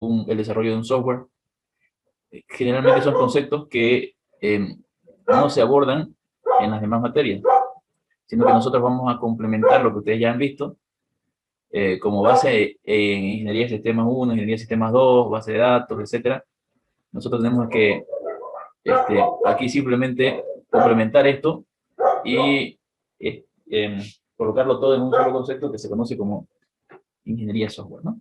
el desarrollo de un software. Generalmente son conceptos que no se abordan en las demás materias, sino que nosotros vamos a complementar lo que ustedes ya han visto como base en ingeniería de sistemas 1, ingeniería de sistemas 2, base de datos, etcétera. Nosotros tenemos que aquí simplemente complementar esto y colocarlo todo en un solo concepto que se conoce como ingeniería de software, ¿no?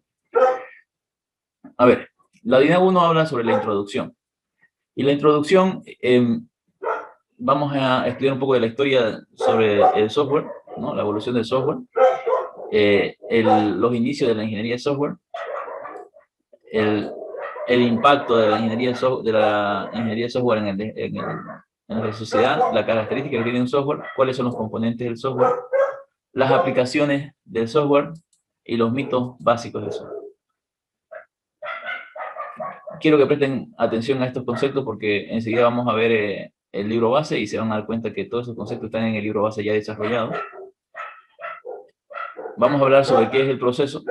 A ver, la DINA 1 habla sobre la introducción. Y la introducción, vamos a estudiar un poco de la historia sobre el software, ¿no? La evolución del software, los inicios de la ingeniería de software, el impacto de la ingeniería de software en la sociedad, la característica que tiene un software, cuáles son los componentes del software, las aplicaciones del software y los mitos básicos del software. Quiero que presten atención a estos conceptos porque enseguida vamos a ver el libro base y se van a dar cuenta que todos esos conceptos están en el libro base ya desarrollado. Vamos a hablar sobre qué es el proceso,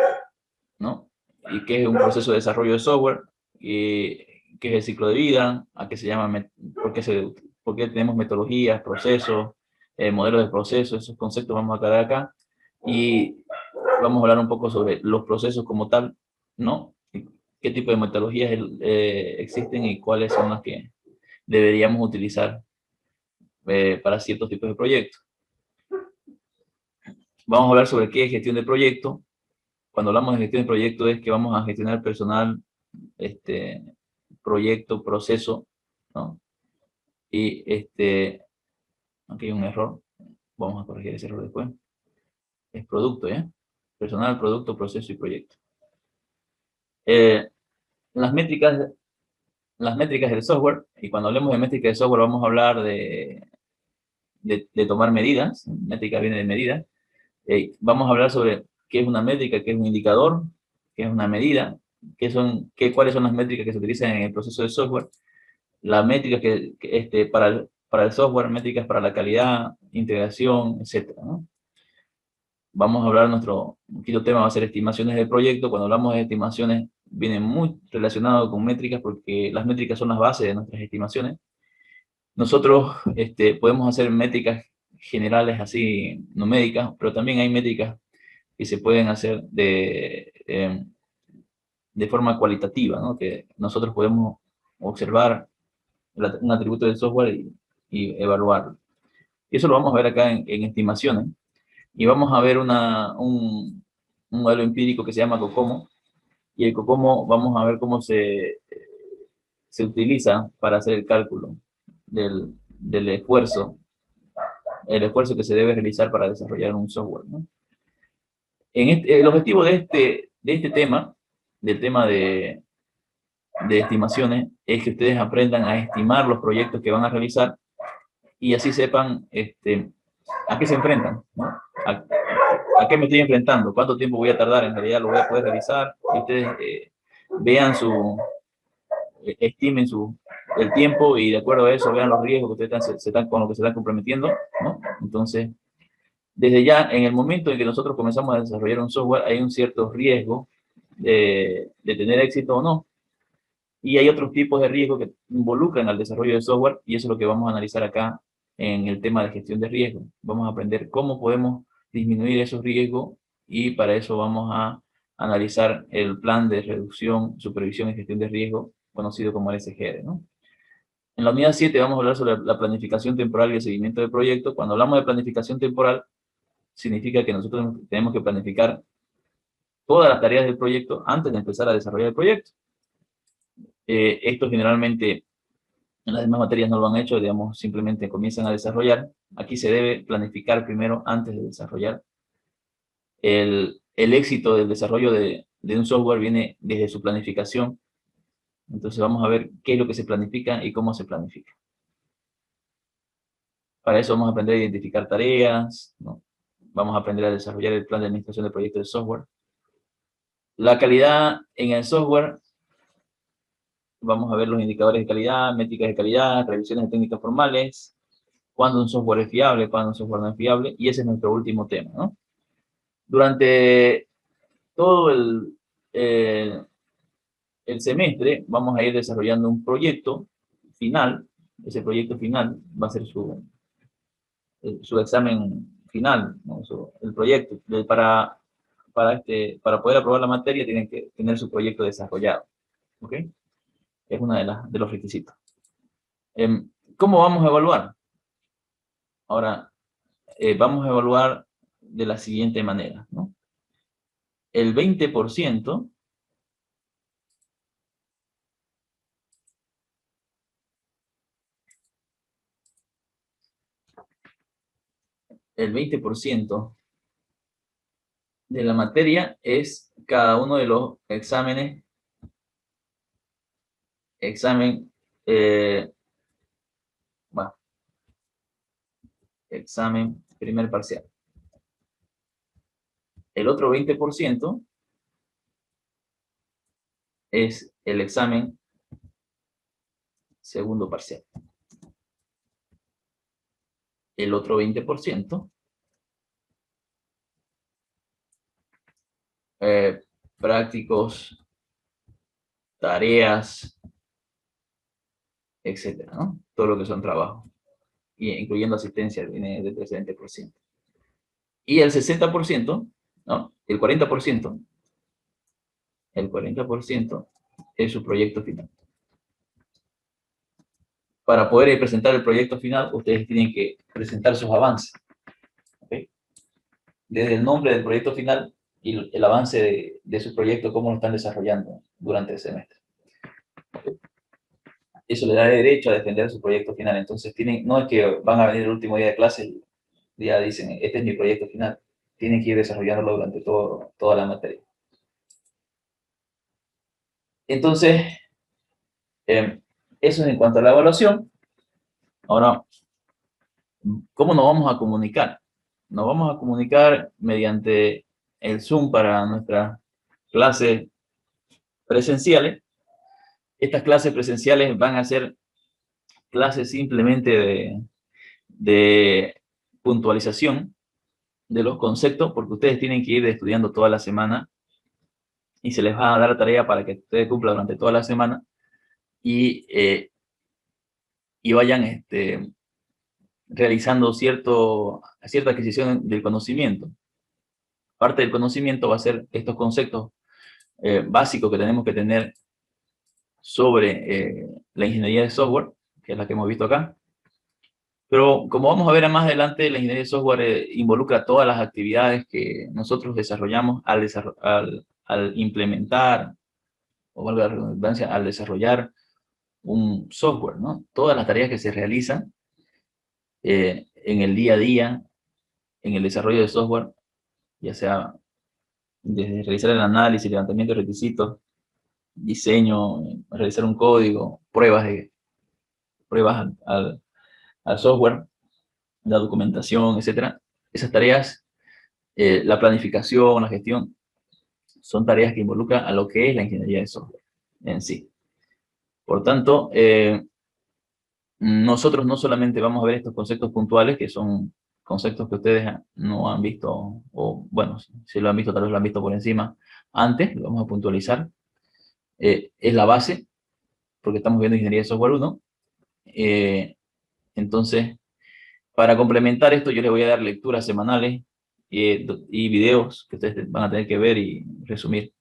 ¿no? Y qué es un proceso de desarrollo de software, y qué es el ciclo de vida, a qué se llama, por qué tenemos metodologías, procesos, modelos de procesos, esos conceptos vamos a aclarar acá. Y vamos a hablar un poco sobre los procesos como tal, ¿no? Qué tipo de metodologías existen y cuáles son las que deberíamos utilizar para ciertos tipos de proyectos. Vamos a hablar sobre qué es gestión de proyecto. Cuando hablamos de gestión de proyecto es que vamos a gestionar personal, proyecto, proceso, ¿no? Y aquí hay un error, vamos a corregir ese error después. Es producto, ¿eh? Personal, producto, proceso y proyecto. Las métricas del software, y cuando hablemos de métricas de software vamos a hablar de tomar medidas, métrica viene de medida, vamos a hablar sobre qué es una métrica, qué es un indicador, qué es una medida, cuáles son las métricas que se utilizan en el proceso de software, las métricas para el software, métricas para la calidad, integración, etcétera, ¿no? Vamos a hablar, nuestro quinto tema va a ser estimaciones del proyecto. Cuando hablamos de estimaciones, viene muy relacionado con métricas porque las métricas son las bases de nuestras estimaciones. Nosotros podemos hacer métricas generales así numéricas, pero también hay métricas que se pueden hacer de forma cualitativa, ¿no? Que nosotros podemos observar un atributo del software y evaluarlo. Y eso lo vamos a ver acá en estimaciones. Y vamos a ver un modelo empírico que se llama COCOMO. Y el COCOMO vamos a ver cómo se utiliza para hacer el cálculo del esfuerzo, el esfuerzo que se debe realizar para desarrollar un software, ¿no? El objetivo de este tema, del tema de estimaciones, es que ustedes aprendan a estimar los proyectos que van a realizar y así sepan a qué se enfrentan, ¿no? ¿A qué me estoy enfrentando? ¿Cuánto tiempo voy a tardar? En realidad lo voy a poder realizar. Y ustedes vean estimen el tiempo y de acuerdo a eso vean los riesgos que ustedes con lo que se están comprometiendo, ¿no? Entonces, desde ya, en el momento en que nosotros comenzamos a desarrollar un software, hay un cierto riesgo de tener éxito o no. Y hay otros tipos de riesgos que involucran al desarrollo de software y eso es lo que vamos a analizar acá en el tema de gestión de riesgos. Vamos a aprender cómo podemos disminuir esos riesgos y para eso vamos a analizar el plan de reducción, supervisión y gestión de riesgo, conocido como el SGR, ¿no? En la unidad 7 vamos a hablar sobre la planificación temporal y el seguimiento del proyecto. Cuando hablamos de planificación temporal, significa que nosotros tenemos que planificar todas las tareas del proyecto antes de empezar a desarrollar el proyecto. Esto generalmente en las demás materias no lo han hecho, digamos, simplemente comienzan a desarrollar. Aquí se debe planificar primero antes de desarrollar. El éxito del desarrollo de un software viene desde su planificación. Entonces vamos a ver qué es lo que se planifica y cómo se planifica. Para eso vamos a aprender a identificar tareas, ¿no? Vamos a aprender a desarrollar el plan de administración de proyectos de software. La calidad en el software, vamos a ver los indicadores de calidad, métricas de calidad, revisiones de técnicas formales, cuándo un software es fiable, cuándo un software no es fiable, y ese es nuestro último tema, ¿no? Durante todo el el semestre vamos a ir desarrollando un proyecto final. Ese proyecto final va a ser su examen final, ¿no? El proyecto. Para poder aprobar la materia tienen que tener su proyecto desarrollado. ¿Ok? Es uno de los requisitos. ¿Cómo vamos a evaluar? Ahora, vamos a evaluar de la siguiente manera, ¿no? El 20%, el 20% de la materia es cada uno de los exámenes, eh, bueno, examen primer parcial. El otro 20% es el examen segundo parcial. El otro 20%, prácticos, tareas, etcétera, ¿no? Todo lo que son trabajos, incluyendo asistencia, viene del 20%. Y el 60%, ¿no? El 40% es su proyecto final. Para poder presentar el proyecto final, ustedes tienen que presentar sus avances. ¿Okay? Desde el nombre del proyecto final y el avance de su proyecto, cómo lo están desarrollando durante el semestre. ¿Okay? Eso le da derecho a defender su proyecto final. Entonces, no es que van a venir el último día de clase y ya dicen, este es mi proyecto final. Tienen que ir desarrollándolo durante toda la materia. Entonces, eso es en cuanto a la evaluación. Ahora, ¿cómo nos vamos a comunicar? Nos vamos a comunicar mediante el Zoom para nuestras clases presenciales. Estas clases presenciales van a ser clases simplemente de puntualización de los conceptos, porque ustedes tienen que ir estudiando toda la semana y se les va a dar tarea para que ustedes cumplan durante toda la semana y vayan realizando cierta adquisición del conocimiento. Parte del conocimiento va a ser estos conceptos básicos que tenemos que tener sobre la ingeniería de software, que es la que hemos visto acá. Pero como vamos a ver más adelante, la ingeniería de software involucra todas las actividades que nosotros desarrollamos al implementar, o valga la redundancia, al desarrollar un software, ¿no? Todas las tareas que se realizan en el día a día, en el desarrollo de software, ya sea desde realizar el análisis, levantamiento de requisitos, diseño, realizar un código, pruebas al software, la documentación, etcétera. Esas tareas, la planificación, la gestión, son tareas que involucran a lo que es la ingeniería de software en sí. Por tanto, nosotros no solamente vamos a ver estos conceptos puntuales, que son conceptos que ustedes no han visto, o bueno, si lo han visto, tal vez lo han visto por encima antes, lo vamos a puntualizar. Es la base, porque estamos viendo ingeniería de software 1. Entonces, para complementar esto, yo les voy a dar lecturas semanales y videos que ustedes van a tener que ver y resumir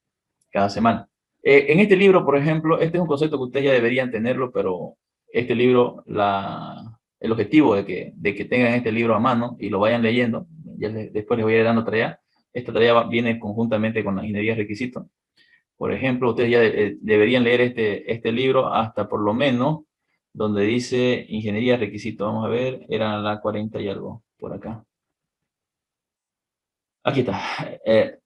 cada semana. En este libro, por ejemplo, este es un concepto que ustedes ya deberían tenerlo, pero este libro, el objetivo de que tengan este libro a mano y lo vayan leyendo, después les voy a ir dando tarea. Esta tarea viene conjuntamente con la ingeniería de requisitos. Por ejemplo, ustedes ya deberían leer este libro hasta por lo menos donde dice ingeniería de requisitos. Vamos a ver, era la 40 y algo por acá. Aquí está.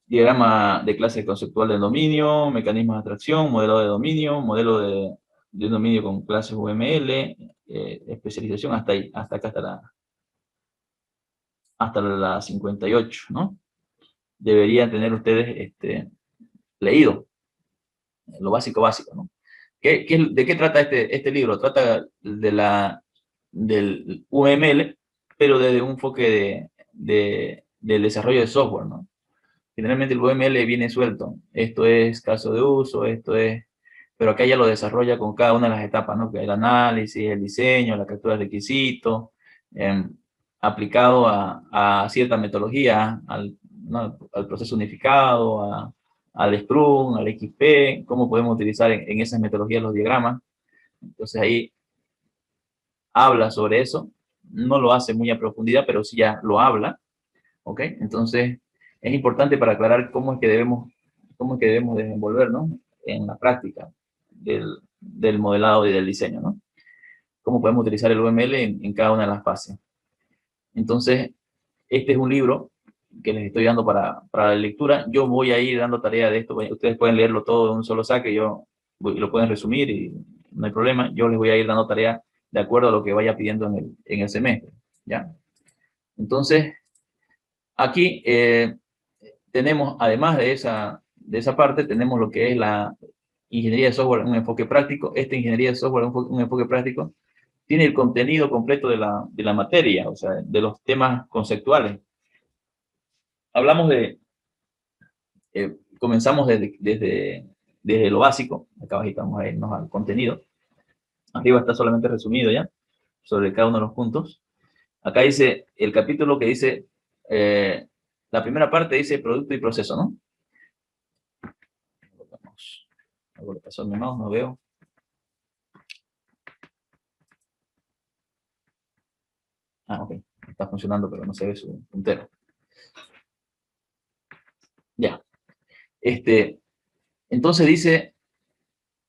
Diagrama de clase conceptual del dominio, mecanismos de abstracción, modelo de dominio, modelo de dominio con clases UML, especialización hasta ahí, hasta acá, hasta la 58, ¿no? Deberían tener ustedes leído lo básico, ¿no? ¿De qué trata este libro? Trata del UML, pero desde un enfoque del desarrollo de software, ¿no? Generalmente el UML viene suelto. Esto es caso de uso, esto es pero acá ya lo desarrolla con cada una de las etapas, ¿no? Que el análisis, el diseño, la captura de requisitos, aplicado a cierta metodología, ¿no? Al proceso unificado, al Scrum, al XP, cómo podemos utilizar en esas metodologías los diagramas. Entonces ahí habla sobre eso, no lo hace muy a profundidad, pero sí ya lo habla, ¿ok? Entonces es importante para aclarar cómo es que debemos desenvolvernos en la práctica del modelado y del diseño, ¿no? Cómo podemos utilizar el UML en cada una de las fases. Entonces, este es un libro que les estoy dando para la lectura. Yo voy a ir dando tarea de esto. Ustedes pueden leerlo todo de un solo saque. Lo pueden resumir y no hay problema. Yo les voy a ir dando tarea de acuerdo a lo que vaya pidiendo en el semestre. ¿Ya? Entonces, aquí tenemos, además de esa parte, tenemos lo que es la ingeniería de software, un enfoque práctico. Esta ingeniería de software, un enfoque práctico, tiene el contenido completo de la materia, o sea, de los temas conceptuales. Hablamos comenzamos desde lo básico, acá abajo vamos a irnos al contenido. Arriba está solamente resumido ya, sobre cada uno de los puntos. Acá dice, el capítulo que dice, la primera parte dice producto y proceso, ¿no? Algo le pasó a mi mouse, no veo. Ah, ok, está funcionando, pero no se ve su puntero. Ya. Entonces dice,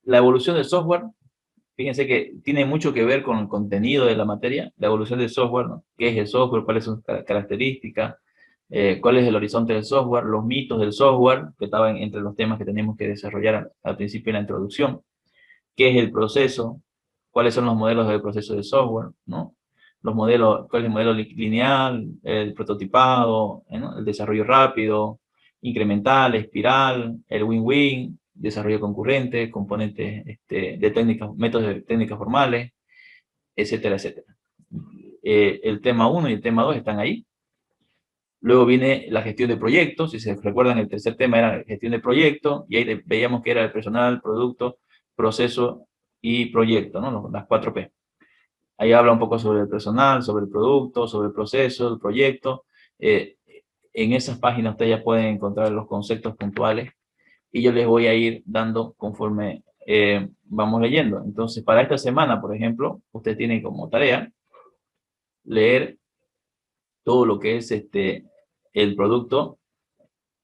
la evolución del software, fíjense que tiene mucho que ver con el contenido de la materia, la evolución del software, ¿no? ¿Qué es el software? ¿Cuáles son sus características? ¿Cuál es el horizonte del software? Los mitos del software, que estaban entre los temas que tenemos que desarrollar al principio de la introducción. ¿Qué es el proceso? ¿Cuáles son los modelos del proceso de software? ¿No? Los modelos, ¿cuál es el modelo lineal? El prototipado, ¿no? El desarrollo rápido, incremental, espiral, el win-win, desarrollo concurrente, componentes de técnicas, métodos de técnicas formales, etcétera, etcétera. El tema 1 y el tema 2 están ahí. Luego viene la gestión de proyectos. Si se recuerdan, el tercer tema era gestión de proyectos, y ahí veíamos que era el personal, producto, proceso y proyecto, ¿no? Las 4P. Ahí habla un poco sobre el personal, sobre el producto, sobre el proceso, el proyecto. En esas páginas ustedes ya pueden encontrar los conceptos puntuales y yo les voy a ir dando conforme vamos leyendo. Entonces, para esta semana, por ejemplo, usted tiene como tarea leer todo lo que es el producto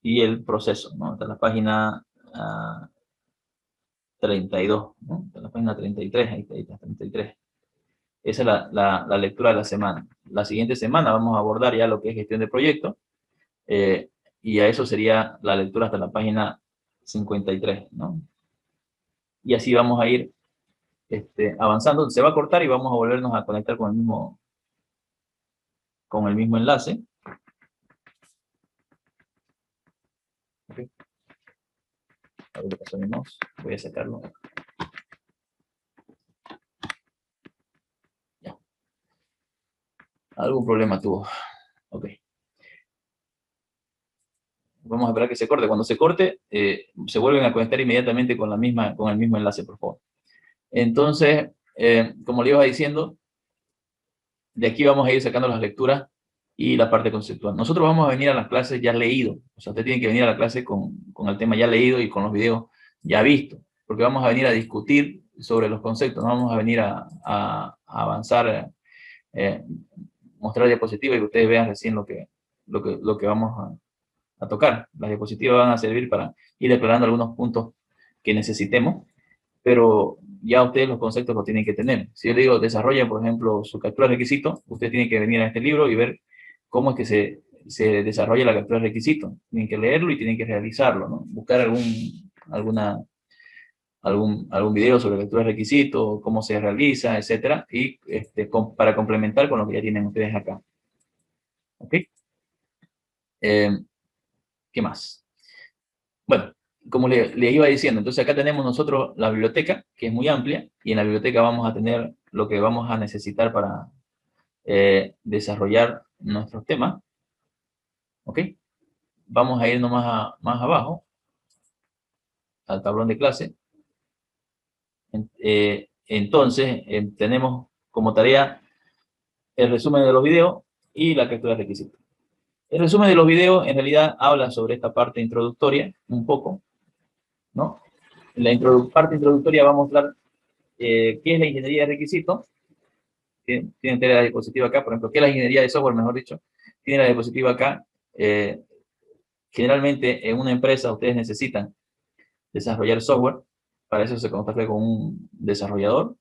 y el proceso, ¿no? Hasta la página 32, ¿no? Hasta la página 33, ahí está, 33. Esa es la lectura de la semana. La siguiente semana vamos a abordar ya lo que es gestión de proyectos, y a eso sería la lectura hasta la página 53, ¿no? Y así vamos a ir avanzando. Se va a cortar y vamos a volvernos a conectar con el mismo enlace. Okay. A ver qué pasó mi mouse. Voy a sacarlo. Ya. Algún problema tuvo. Ok. Vamos a esperar que se corte. Cuando se corte, se vuelven a conectar inmediatamente con el mismo enlace, por favor. Entonces, como le iba diciendo, de aquí vamos a ir sacando las lecturas y la parte conceptual. Nosotros vamos a venir a las clases ya leído. O sea, usted tiene que venir a la clase con el tema ya leído y con los videos ya vistos, porque vamos a venir a discutir sobre los conceptos, no vamos a venir a avanzar, mostrar diapositivas y que ustedes vean recién lo que vamos a tocar. Las diapositivas van a servir para ir aclarando algunos puntos que necesitemos, pero ya ustedes los conceptos los tienen que tener. Si yo le digo, desarrolla, por ejemplo, su captura de requisito, usted tiene que venir a este libro y ver cómo es que se desarrolla la captura de requisito. Tienen que leerlo y tienen que realizarlo, ¿no? Buscar algún video sobre captura de requisito, cómo se realiza, etcétera, y para complementar con lo que ya tienen ustedes acá. ¿Ok? ¿Qué más? Bueno, como le iba diciendo, entonces acá tenemos nosotros la biblioteca, que es muy amplia, y en la biblioteca vamos a tener lo que vamos a necesitar para desarrollar nuestros temas. ¿Ok? Vamos a ir más abajo, al tablón de clase. Entonces, tenemos como tarea el resumen de los videos y la captura de requisitos. El resumen de los videos en realidad habla sobre esta parte introductoria un poco, ¿no? En la parte introductoria va a mostrar qué es la ingeniería de requisitos. Tienen la diapositiva acá, por ejemplo, qué es la ingeniería de software, mejor dicho. Tienen la diapositiva acá. Generalmente en una empresa ustedes necesitan desarrollar software. Para eso se contacta con un desarrollador.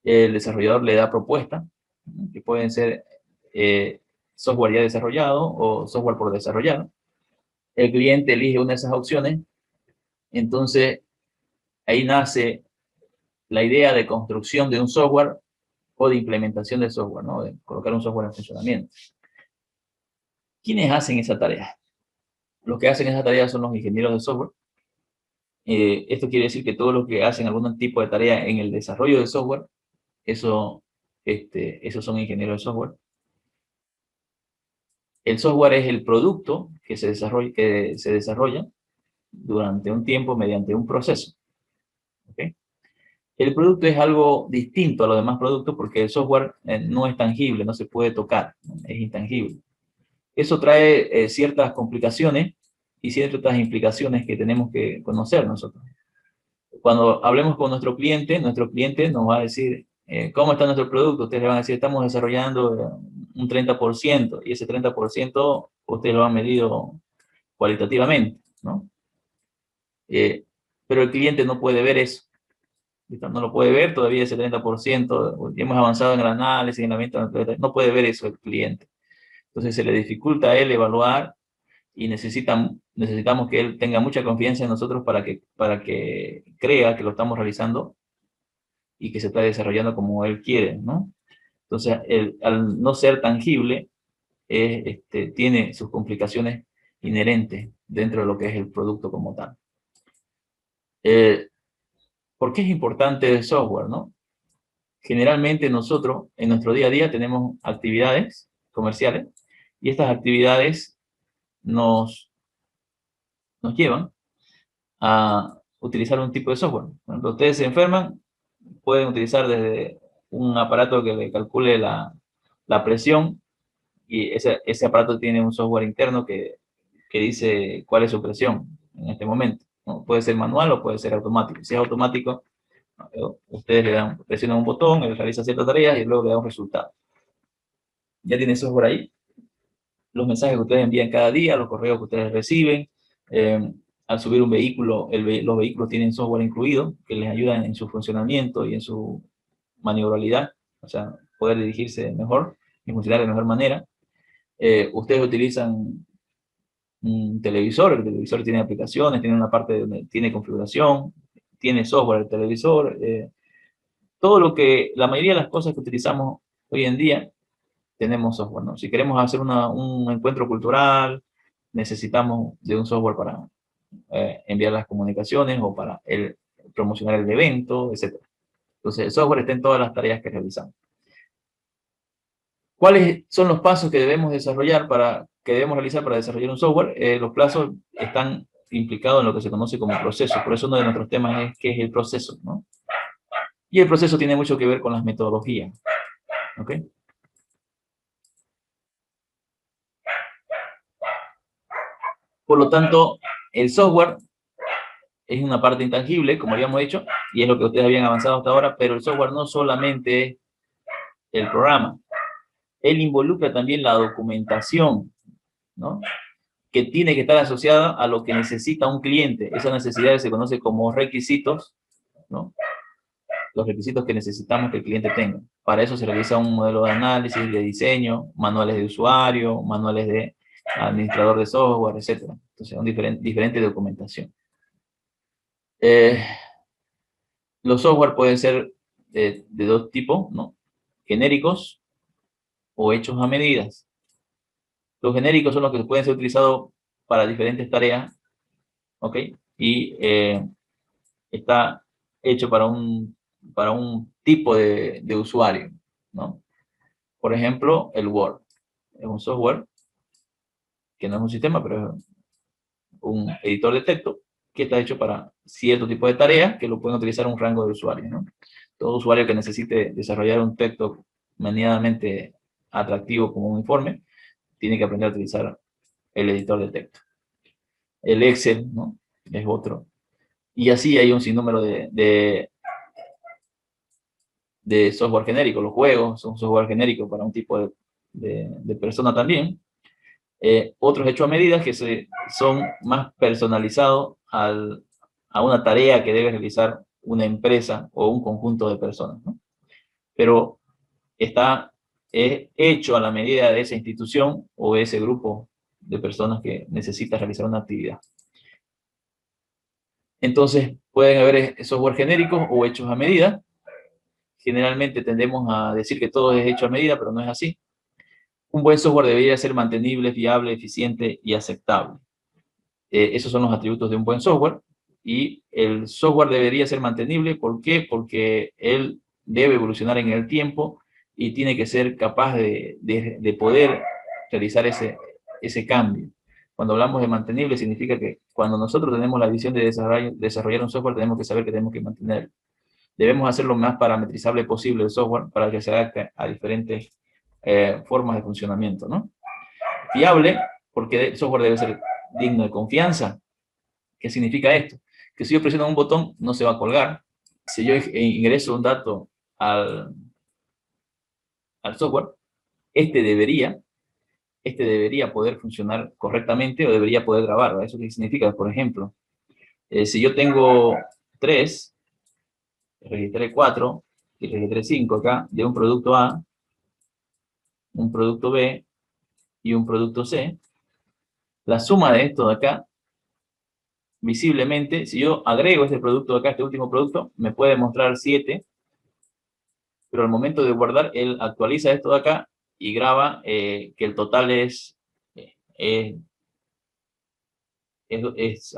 El desarrollador le da propuestas, que pueden ser software ya desarrollado o software por desarrollar. El cliente elige una de esas opciones. Entonces, ahí nace la idea de construcción de un software o de implementación de software, ¿no? De colocar un software en funcionamiento. ¿Quiénes hacen esa tarea? Los que hacen esa tarea son los ingenieros de software. Esto quiere decir que todos los que hacen algún tipo de tarea en el desarrollo de software, esos son ingenieros de software. El software es el producto que se desarrolla durante un tiempo mediante un proceso. ¿Okay? El producto es algo distinto a los demás productos porque el software no es tangible, no se puede tocar, es intangible. Eso trae ciertas complicaciones y ciertas implicaciones que tenemos que conocer nosotros. Cuando hablemos con nuestro cliente nos va a decir, ¿cómo está nuestro producto? Ustedes le van a decir, estamos desarrollando un 30%, y ese 30% ustedes lo han medido cualitativamente, ¿no? Pero el cliente no puede ver eso. No lo puede ver todavía ese 30%, hemos avanzado en el análisis, en la venta, no puede ver eso el cliente. Entonces se le dificulta a él evaluar y necesitamos que él tenga mucha confianza en nosotros para que crea que lo estamos realizando y que se está desarrollando como él quiere, ¿no? Entonces, al no ser tangible, tiene sus complicaciones inherentes dentro de lo que es el producto como tal. ¿Por qué es importante el software, no? Generalmente nosotros, en nuestro día a día, tenemos actividades comerciales y estas actividades nos llevan a utilizar un tipo de software. Cuando ustedes se enferman, pueden utilizar desde un aparato que le calcule la presión, y ese aparato tiene un software interno que dice cuál es su presión en este momento, ¿no? Puede ser manual o puede ser automático. Si es automático, ustedes presionan un botón, él realiza ciertas tareas y luego le da un resultado. Ya tiene software ahí. Los mensajes que ustedes envían cada día, los correos que ustedes reciben. Al subir un vehículo, los vehículos tienen software incluido que les ayuda en su funcionamiento y en su maniobrabilidad, o sea, poder dirigirse mejor y funcionar de mejor manera. Ustedes utilizan un televisor, el televisor tiene aplicaciones, tiene una parte donde tiene configuración, tiene software el televisor. Todo la mayoría de las cosas que utilizamos hoy en día tenemos software, ¿no? Si queremos hacer un encuentro cultural, necesitamos de un software para enviar las comunicaciones o para promocionar el evento, etc. Entonces, el software está en todas las tareas que realizamos. ¿Cuáles son los pasos que debemos realizar para desarrollar un software? Los plazos están implicados en lo que se conoce como proceso. Por eso uno de nuestros temas es qué es el proceso, ¿no? Y el proceso tiene mucho que ver con las metodologías. ¿Ok? Por lo tanto, el software es una parte intangible, como habíamos dicho, y es lo que ustedes habían avanzado hasta ahora, pero el software no solamente es el programa. Él involucra también la documentación, ¿no? Que tiene que estar asociada a lo que necesita un cliente. Esas necesidades se conocen como requisitos, ¿no? Los requisitos que necesitamos que el cliente tenga. Para eso se realiza un modelo de análisis, de diseño, manuales de usuario, manuales de administrador de software, etc. Entonces, diferente documentación. Los software pueden ser de dos tipos, ¿no? Genéricos o hechos a medidas. Los genéricos son los que pueden ser utilizados para diferentes tareas, ¿ok? Y está hecho para un tipo de usuario, ¿no? Por ejemplo, el Word. Es un software que no es un sistema, pero es un editor de texto que está hecho para cierto tipo de tareas que lo pueden utilizar un rango de usuarios, ¿no? Todo usuario que necesite desarrollar un texto medianamente atractivo como un informe, tiene que aprender a utilizar el editor de texto. El Excel, ¿no? Es otro. Y así hay un sinnúmero de software genérico. Los juegos son software genérico para un tipo de persona también. Otros hechos a medida que son más personalizados a una tarea que debe realizar una empresa o un conjunto de personas, ¿no? Pero está hecho a la medida de esa institución o ese grupo de personas que necesita realizar una actividad. Entonces, pueden haber software genéricos o hechos a medida. Generalmente tendemos a decir que todo es hecho a medida, pero no es así. Un buen software debería ser mantenible, fiable, eficiente y aceptable. Esos son los atributos de un buen software. Y el software debería ser mantenible. ¿Por qué? Porque él debe evolucionar en el tiempo y tiene que ser capaz de poder realizar ese cambio. Cuando hablamos de mantenible, significa que cuando nosotros tenemos la visión de desarrollar un software, tenemos que saber que tenemos que mantenerlo. Debemos hacer lo más parametrizable posible el software para que se adapte a diferentes formas de funcionamiento, ¿no? Fiable, porque el software debe ser digno de confianza. ¿Qué significa esto? Que si yo presiono un botón, no se va a colgar. Si yo ingreso un dato al software, este debería poder funcionar correctamente o debería poder grabar. ¿Eso qué significa? Por ejemplo, si yo tengo 3, registré 4 y registré 5 acá, de un producto A, un producto B y un producto C, la suma de esto de acá, visiblemente, si yo agrego este producto de acá, este último producto, me puede mostrar 7, pero al momento de guardar, él actualiza esto de acá y graba que el total a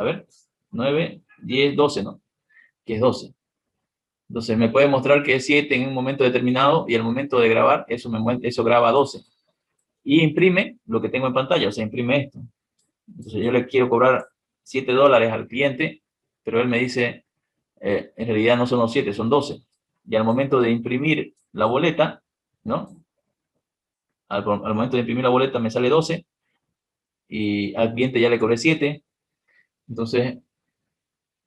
ver, 9, 10, 12, ¿no? Que es 12. Entonces me puede mostrar que es 7 en un momento determinado y al momento de grabar, eso graba 12. Y imprime lo que tengo en pantalla, o sea, imprime esto. Entonces yo le quiero cobrar $7 al cliente, pero él me dice, en realidad no son los 7, son 12. Y al momento de imprimir la boleta, ¿no? Al momento de imprimir la boleta me sale 12 y al cliente ya le cobré 7. Entonces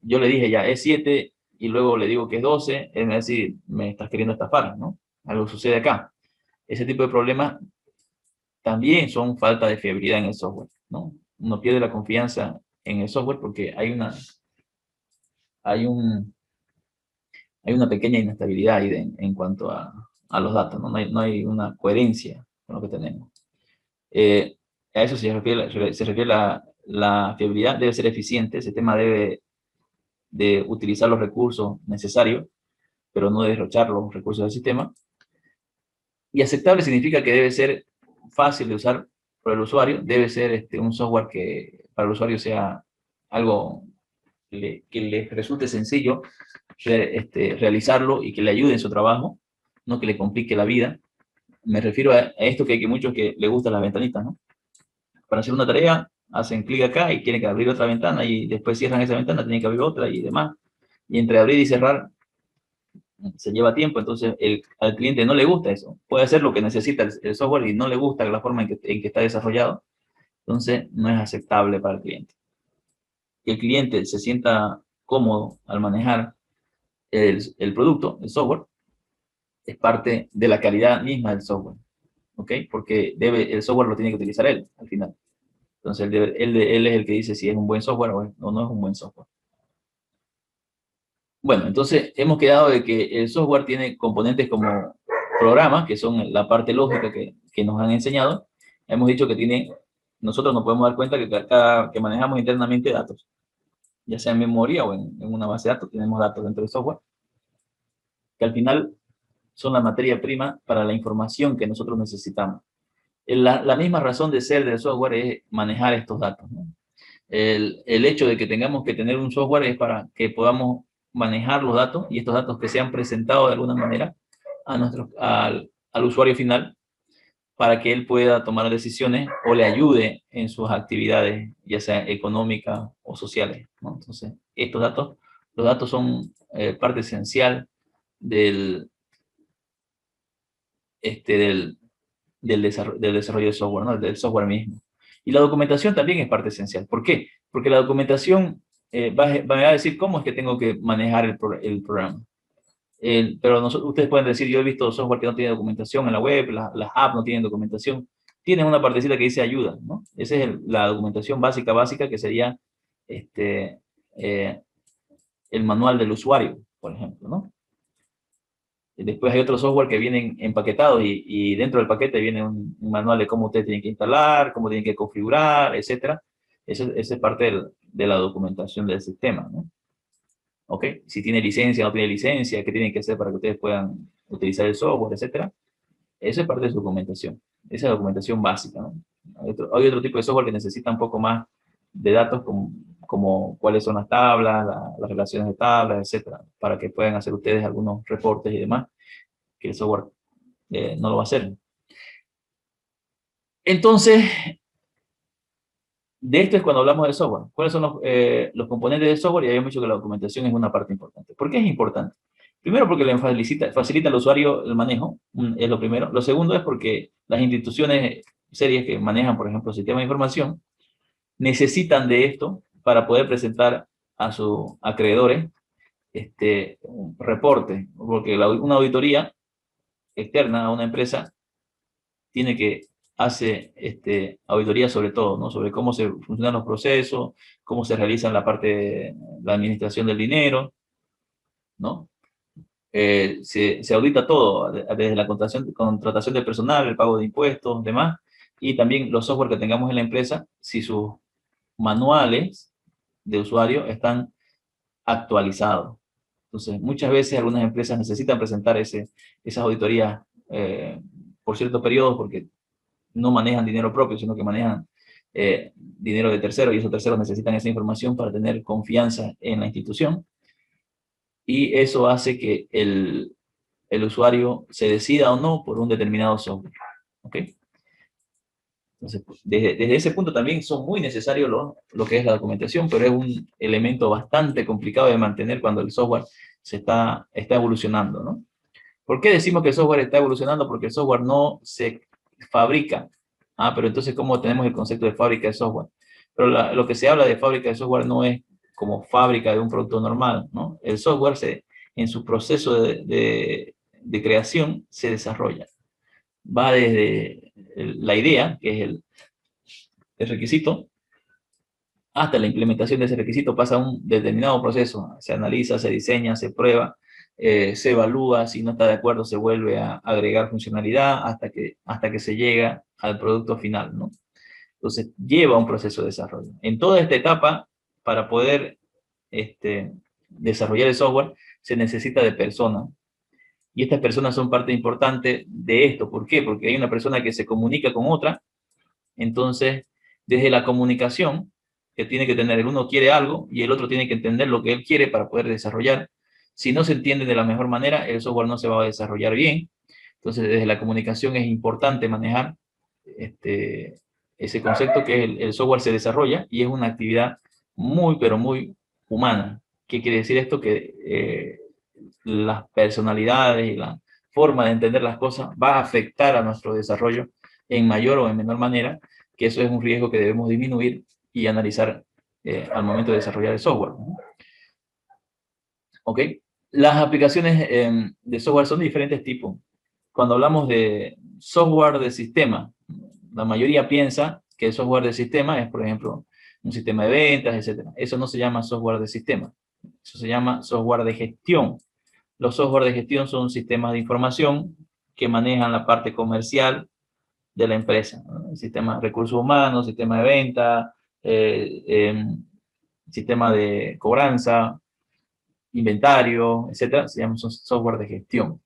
yo le dije ya es 7 y luego le digo que es 12. Él me dice, me estás queriendo estafar, ¿no? Algo sucede acá. Ese tipo de problemas también son falta de fiabilidad en el software, ¿no? Uno pierde la confianza en el software porque hay una pequeña inestabilidad ahí en cuanto a los datos, ¿no? No hay una coherencia con lo que tenemos. A eso se refiere la fiabilidad, debe ser eficiente, el sistema debe de utilizar los recursos necesarios, pero no derrochar los recursos del sistema. Y aceptable significa que debe ser fácil de usar por el usuario, debe ser un software que para el usuario sea algo que le resulte sencillo realizarlo y que le ayude en su trabajo, no que le complique la vida. Me refiero a esto que hay muchos que les gustan las ventanitas, ¿no? Para hacer una tarea, hacen clic acá y quieren que abrir otra ventana y después cierran esa ventana, tienen que abrir otra y demás. Y entre abrir y cerrar se lleva tiempo, entonces al cliente no le gusta eso. Puede hacer lo que necesita el software y no le gusta la forma en que está desarrollado, entonces no es aceptable para el cliente. Que el cliente se sienta cómodo al manejar el producto, el software, es parte de la calidad misma del software, ¿ok? Porque el software lo tiene que utilizar él al final. Entonces él es el que dice si es un buen software o no es un buen software. Bueno, entonces hemos quedado de que el software tiene componentes como programas, que son la parte lógica que nos han enseñado. Hemos dicho que nosotros nos podemos dar cuenta que manejamos internamente datos, ya sea en memoria o en una base de datos, tenemos datos dentro del software, que al final son la materia prima para la información que nosotros necesitamos. La misma razón de ser del software es manejar estos datos, ¿no? El hecho de que tengamos que tener un software es para que podamos manejar los datos y estos datos que sean presentados de alguna manera al usuario final para que él pueda tomar decisiones o le ayude en sus actividades, ya sea económicas o sociales, ¿no? Entonces, estos datos Los datos son parte esencial del, del desarrollo de software, ¿no? Del software mismo. Y la documentación también es parte esencial. ¿Por qué? Porque la documentación va a decir cómo es que tengo que manejar el programa. Pero ustedes pueden decir, yo he visto software que no tiene documentación en la web, las apps no tienen documentación. Tienen una partecita que dice ayuda, ¿no? Esa es la documentación básica, que sería este, eh, el manual del usuario, por ejemplo, ¿no? Después hay otros software que vienen empaquetados y dentro del paquete viene un manual de cómo ustedes tienen que instalar, cómo tienen que configurar, etcétera. Eso es parte de la documentación del sistema, ¿no? ¿Ok? Si tiene licencia, no tiene licencia, qué tienen que hacer para que ustedes puedan utilizar el software, etcétera. Eso es parte de su documentación. Esa es la documentación básica, ¿no? Hay otro tipo de software que necesita un poco más de datos como cuáles son las tablas, las relaciones de tablas, etcétera, para que puedan hacer ustedes algunos reportes y demás, que el software no lo va a hacer. Entonces, de esto es cuando hablamos de software. ¿Cuáles son los componentes del software? Y habíamos dicho que la documentación es una parte importante. ¿Por qué es importante? Primero porque le facilita al usuario el manejo, es lo primero. Lo segundo es porque las instituciones serias que manejan, por ejemplo, sistemas de información, necesitan de esto para poder presentar a sus acreedores un reporte, porque una auditoría externa a una empresa tiene que hacer auditoría sobre todo, ¿no? Sobre cómo se funcionan los procesos, cómo se realiza la parte de la administración del dinero, ¿no? Se audita todo, desde la contratación de personal, el pago de impuestos, demás, y también los software que tengamos en la empresa, si sus manuales de usuario están actualizados. Entonces, muchas veces algunas empresas necesitan presentar esas auditorías por ciertos periodos porque no manejan dinero propio, sino que manejan dinero de terceros y esos terceros necesitan esa información para tener confianza en la institución. Y eso hace que el usuario se decida o no por un determinado software. ¿Ok? Entonces, desde ese punto también son muy necesarios lo que es la documentación, pero es un elemento bastante complicado de mantener cuando el software está evolucionando, ¿no? ¿Por qué decimos que el software está evolucionando? Porque el software no se fabrica. Ah, pero entonces, ¿cómo tenemos el concepto de fábrica de software? Pero lo que se habla de fábrica de software no es como fábrica de un producto normal, ¿no? El software en su proceso de creación se desarrolla. Va desde la idea, que es el requisito, hasta la implementación de ese requisito pasa un determinado proceso. Se analiza, se diseña, se prueba, se evalúa, si no está de acuerdo se vuelve a agregar funcionalidad hasta que se llega al producto final, ¿no? Entonces lleva un proceso de desarrollo. En toda esta etapa, para poder desarrollar el software, se necesita de personas. Y estas personas son parte importante de esto. ¿Por qué? Porque hay una persona que se comunica con otra. Entonces, desde la comunicación que tiene que tener, el uno quiere algo y el otro tiene que entender lo que él quiere para poder desarrollar. Si no se entiende de la mejor manera, el software no se va a desarrollar bien. Entonces, desde la comunicación es importante manejar ese concepto que el software se desarrolla y es una actividad muy, pero muy humana. ¿Qué quiere decir esto? Que las personalidades y la forma de entender las cosas va a afectar a nuestro desarrollo en mayor o en menor manera, que eso es un riesgo que debemos disminuir y analizar al momento de desarrollar el software. ¿Ok? Las aplicaciones de software son de diferentes tipos. Cuando hablamos de software de sistema, la mayoría piensa que el software de sistema es, por ejemplo, un sistema de ventas, etc. Eso no se llama software de sistema. Eso se llama software de gestión. Los software de gestión son sistemas de información que manejan la parte comercial de la empresa, ¿no? El sistema de recursos humanos, sistema de venta, sistema de cobranza, inventario, etcétera, se llaman software de gestión.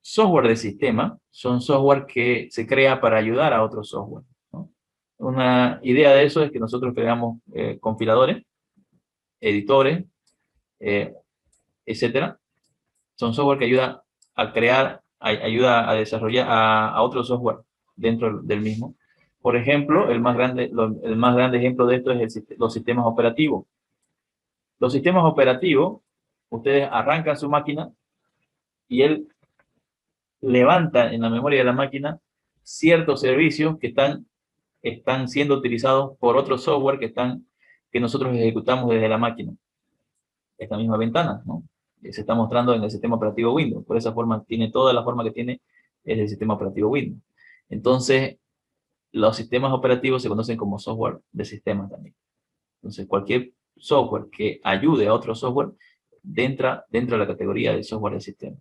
Software de sistema son software que se crea para ayudar a otros software, ¿no? Una idea de eso es que nosotros creamos compiladores, editores, etcétera. Son software que ayuda a crear, ayuda a desarrollar a otro software dentro del mismo. Por ejemplo, el más grande ejemplo de esto es los sistemas operativos. Los sistemas operativos ustedes arrancan su máquina y él levanta en la memoria de la máquina ciertos servicios que están siendo utilizados por otro software que nosotros ejecutamos desde la máquina. Esta misma ventana, ¿no? Se está mostrando en el sistema operativo Windows. Por esa forma, tiene toda la forma que tiene el sistema operativo Windows. Entonces, los sistemas operativos se conocen como software de sistema también. Entonces, cualquier software que ayude a otro software entra dentro de la categoría de software de sistema.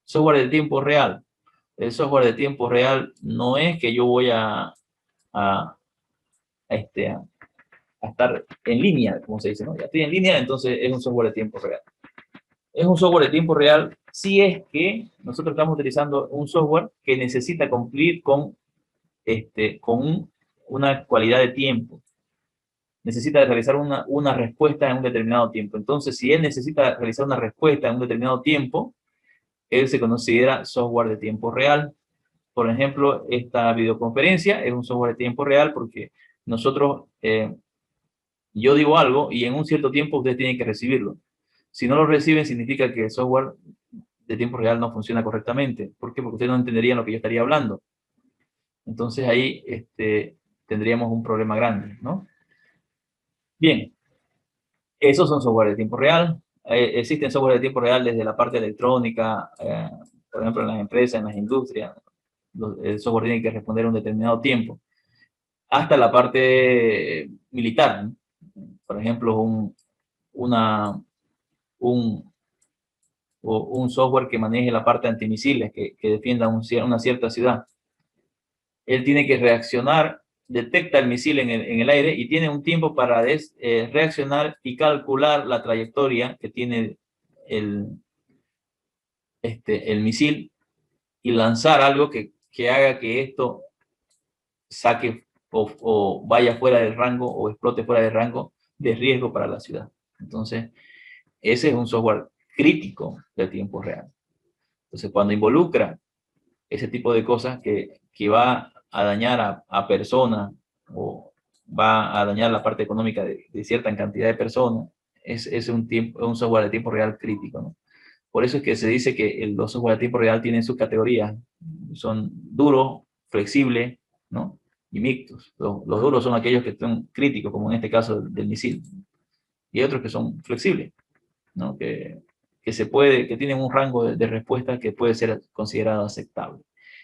Software de tiempo real. El software de tiempo real no es que yo voy a, a estar en línea, como se dice, ¿no? Ya estoy en línea, entonces es un software de tiempo real. Es un software de tiempo real si es que nosotros estamos utilizando un software que necesita cumplir con una cualidad de tiempo. Necesita realizar una respuesta en un determinado tiempo. Entonces, si él necesita realizar una respuesta en un determinado tiempo, él se considera software de tiempo real. Por ejemplo, esta videoconferencia es un software de tiempo real porque nosotros, yo digo algo y en un cierto tiempo ustedes tienen que recibirlo. Si no lo reciben, significa que el software de tiempo real no funciona correctamente. ¿Por qué? Porque ustedes no entenderían lo que yo estaría hablando. Entonces ahí tendríamos un problema grande, ¿no? Bien, esos son software de tiempo real. Existen software de tiempo real desde la parte electrónica, por ejemplo, en las empresas, en las industrias. El software tiene que responder a un determinado tiempo. Hasta la parte militar, ¿no? Por ejemplo, un software que maneje la parte antimisiles, que defienda una cierta ciudad. Él tiene que reaccionar, detecta el misil en el aire y tiene un tiempo para reaccionar y calcular la trayectoria que tiene el misil y lanzar algo que haga que esto saque o vaya fuera del rango o explote fuera del rango de riesgo para la ciudad. Entonces, ese es un software crítico de tiempo real. Entonces, cuando involucra ese tipo de cosas que va a dañar a personas o va a dañar la parte económica de cierta cantidad de personas, es un software de tiempo real crítico, ¿no? Por eso es que se dice que los software de tiempo real tienen sus categorías. Son duros, flexibles, ¿no? Y mixtos. Los duros son aquellos que son críticos, como en este caso del misil. Y otros que son flexibles, ¿no? Que tienen un rango de respuesta que puede ser considerado aceptable.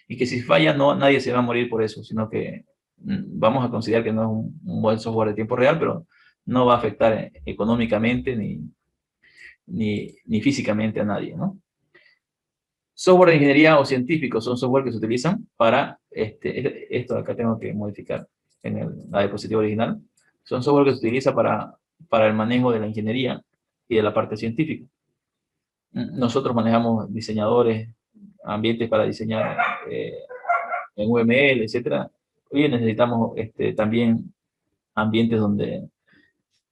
Y que si falla, nadie se va a morir por eso, sino que vamos a considerar que no es un buen software de tiempo real, pero no va a afectar económicamente ni físicamente a nadie, ¿no? Software de ingeniería o científico son software que se utilizan para, esto acá tengo que modificar en la diapositiva original, son software que se utiliza para el manejo de la ingeniería y de la parte científica. Nosotros manejamos diseñadores, ambientes para diseñar en UML, etcétera. Hoy necesitamos también ambientes donde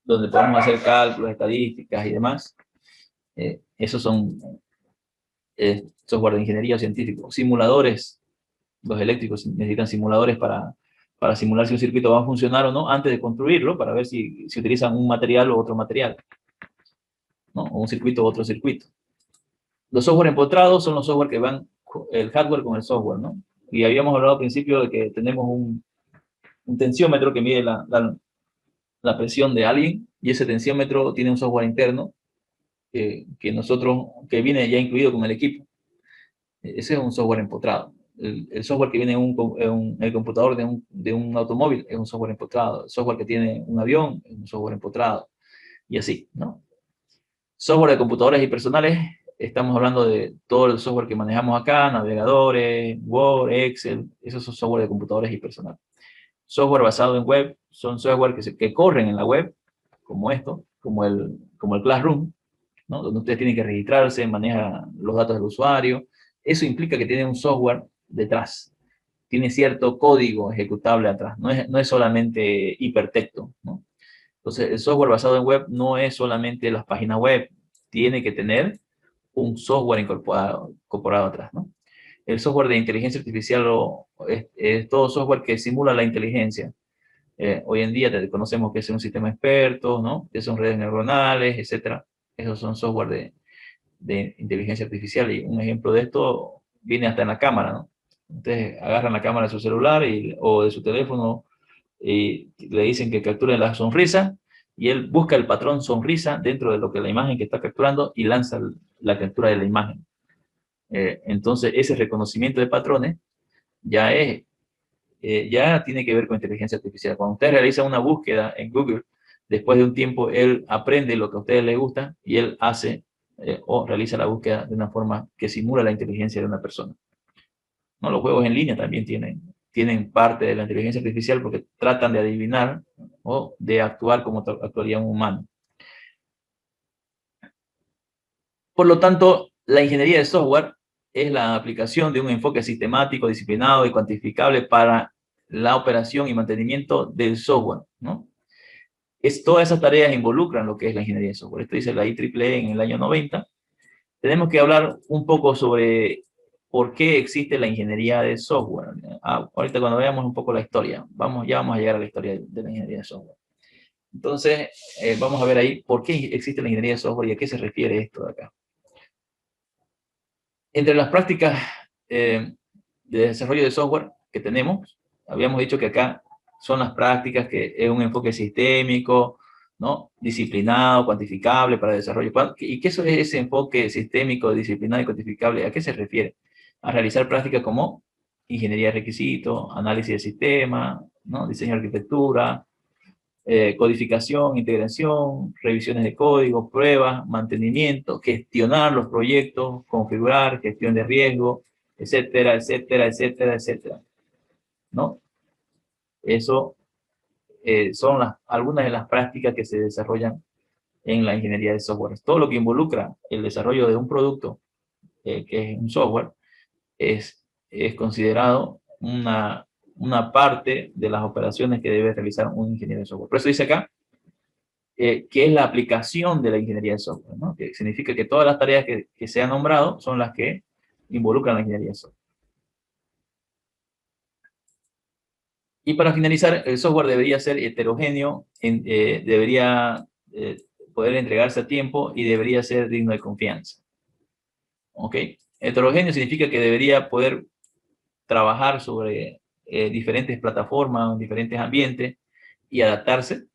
podemos hacer cálculos, estadísticas y demás. Esos son software de ingeniería o científico. Simuladores, los eléctricos necesitan simuladores para simular si un circuito va a funcionar o no antes de construirlo, para ver si utilizan un material o otro material, ¿no? O un circuito u otro circuito. Los software empotrados son los software que van el hardware con el software, ¿no? Y habíamos hablado al principio de que tenemos un tensiómetro que mide la presión de alguien, y ese tensiómetro tiene un software interno que viene ya incluido con el equipo. Ese es un software empotrado. El software que viene en el computador de un automóvil es un software empotrado. El software que tiene un avión es un software empotrado. Y así, ¿no? Software de computadores y personales, estamos hablando de todo el software que manejamos acá, navegadores, Word, Excel, esos son software de computadores y personales. Software basado en web, son software que corren en la web, como esto, como el Classroom, ¿no? Donde ustedes tienen que registrarse, manejan los datos del usuario. Eso implica que tiene un software detrás, tiene cierto código ejecutable atrás, no es solamente hipertexto, ¿no? Entonces, el software basado en web no es solamente las páginas web, tiene que tener un software incorporado atrás, ¿no? El software de inteligencia artificial es todo software que simula la inteligencia. Hoy en día conocemos que es un sistema experto, ¿no? Que son redes neuronales, etcétera. Esos son software de inteligencia artificial. Y un ejemplo de esto viene hasta en la cámara, ¿no? Ustedes agarran la cámara de su celular o de su teléfono y le dicen que capture la sonrisa y él busca el patrón sonrisa dentro de lo que la imagen que está capturando y lanza la captura de la imagen. Entonces, ese reconocimiento de patrones ya ya tiene que ver con inteligencia artificial. Cuando usted realiza una búsqueda en Google, después de un tiempo, él aprende lo que a ustedes les gusta y él hace o realiza la búsqueda de una forma que simula la inteligencia de una persona. ¿No? Los juegos en línea también tienen parte de la inteligencia artificial porque tratan de adivinar o de actuar como actuaría un humano. Por lo tanto, la ingeniería de software es la aplicación de un enfoque sistemático, disciplinado y cuantificable para la operación y mantenimiento del software, ¿no? Todas esas tareas involucran lo que es la ingeniería de software. Esto dice la IEEE en el año 90. Tenemos que hablar un poco sobre por qué existe la ingeniería de software. Ahorita cuando veamos un poco la historia, ya vamos a llegar a la historia de la ingeniería de software. Entonces, vamos a ver ahí por qué existe la ingeniería de software y a qué se refiere esto de acá. Entre las prácticas de desarrollo de software que tenemos, habíamos dicho que acá son las prácticas que es un enfoque sistémico, ¿no? Disciplinado, cuantificable para el desarrollo. ¿Y qué es ese enfoque sistémico, disciplinado y cuantificable? ¿A qué se refiere? A realizar prácticas como ingeniería de requisitos, análisis de sistema, ¿no? Diseño de arquitectura, codificación, integración, revisiones de código, pruebas, mantenimiento, gestionar los proyectos, configurar, gestión de riesgo, etcétera, etcétera, etcétera, etcétera, ¿no? Eso son algunas de las prácticas que se desarrollan en la ingeniería de software. Todo lo que involucra el desarrollo de un producto, que es un software, es considerado una parte de las operaciones que debe realizar un ingeniero de software. Por eso dice acá, que es la aplicación de la ingeniería de software, ¿no? Que significa que todas las tareas que se han nombrado son las que involucran la ingeniería de software. Y para finalizar, el software debería ser heterogéneo, debería poder entregarse a tiempo y debería ser digno de confianza. ¿Ok? Heterogéneo significa que debería poder trabajar sobre diferentes plataformas, diferentes ambientes y adaptarse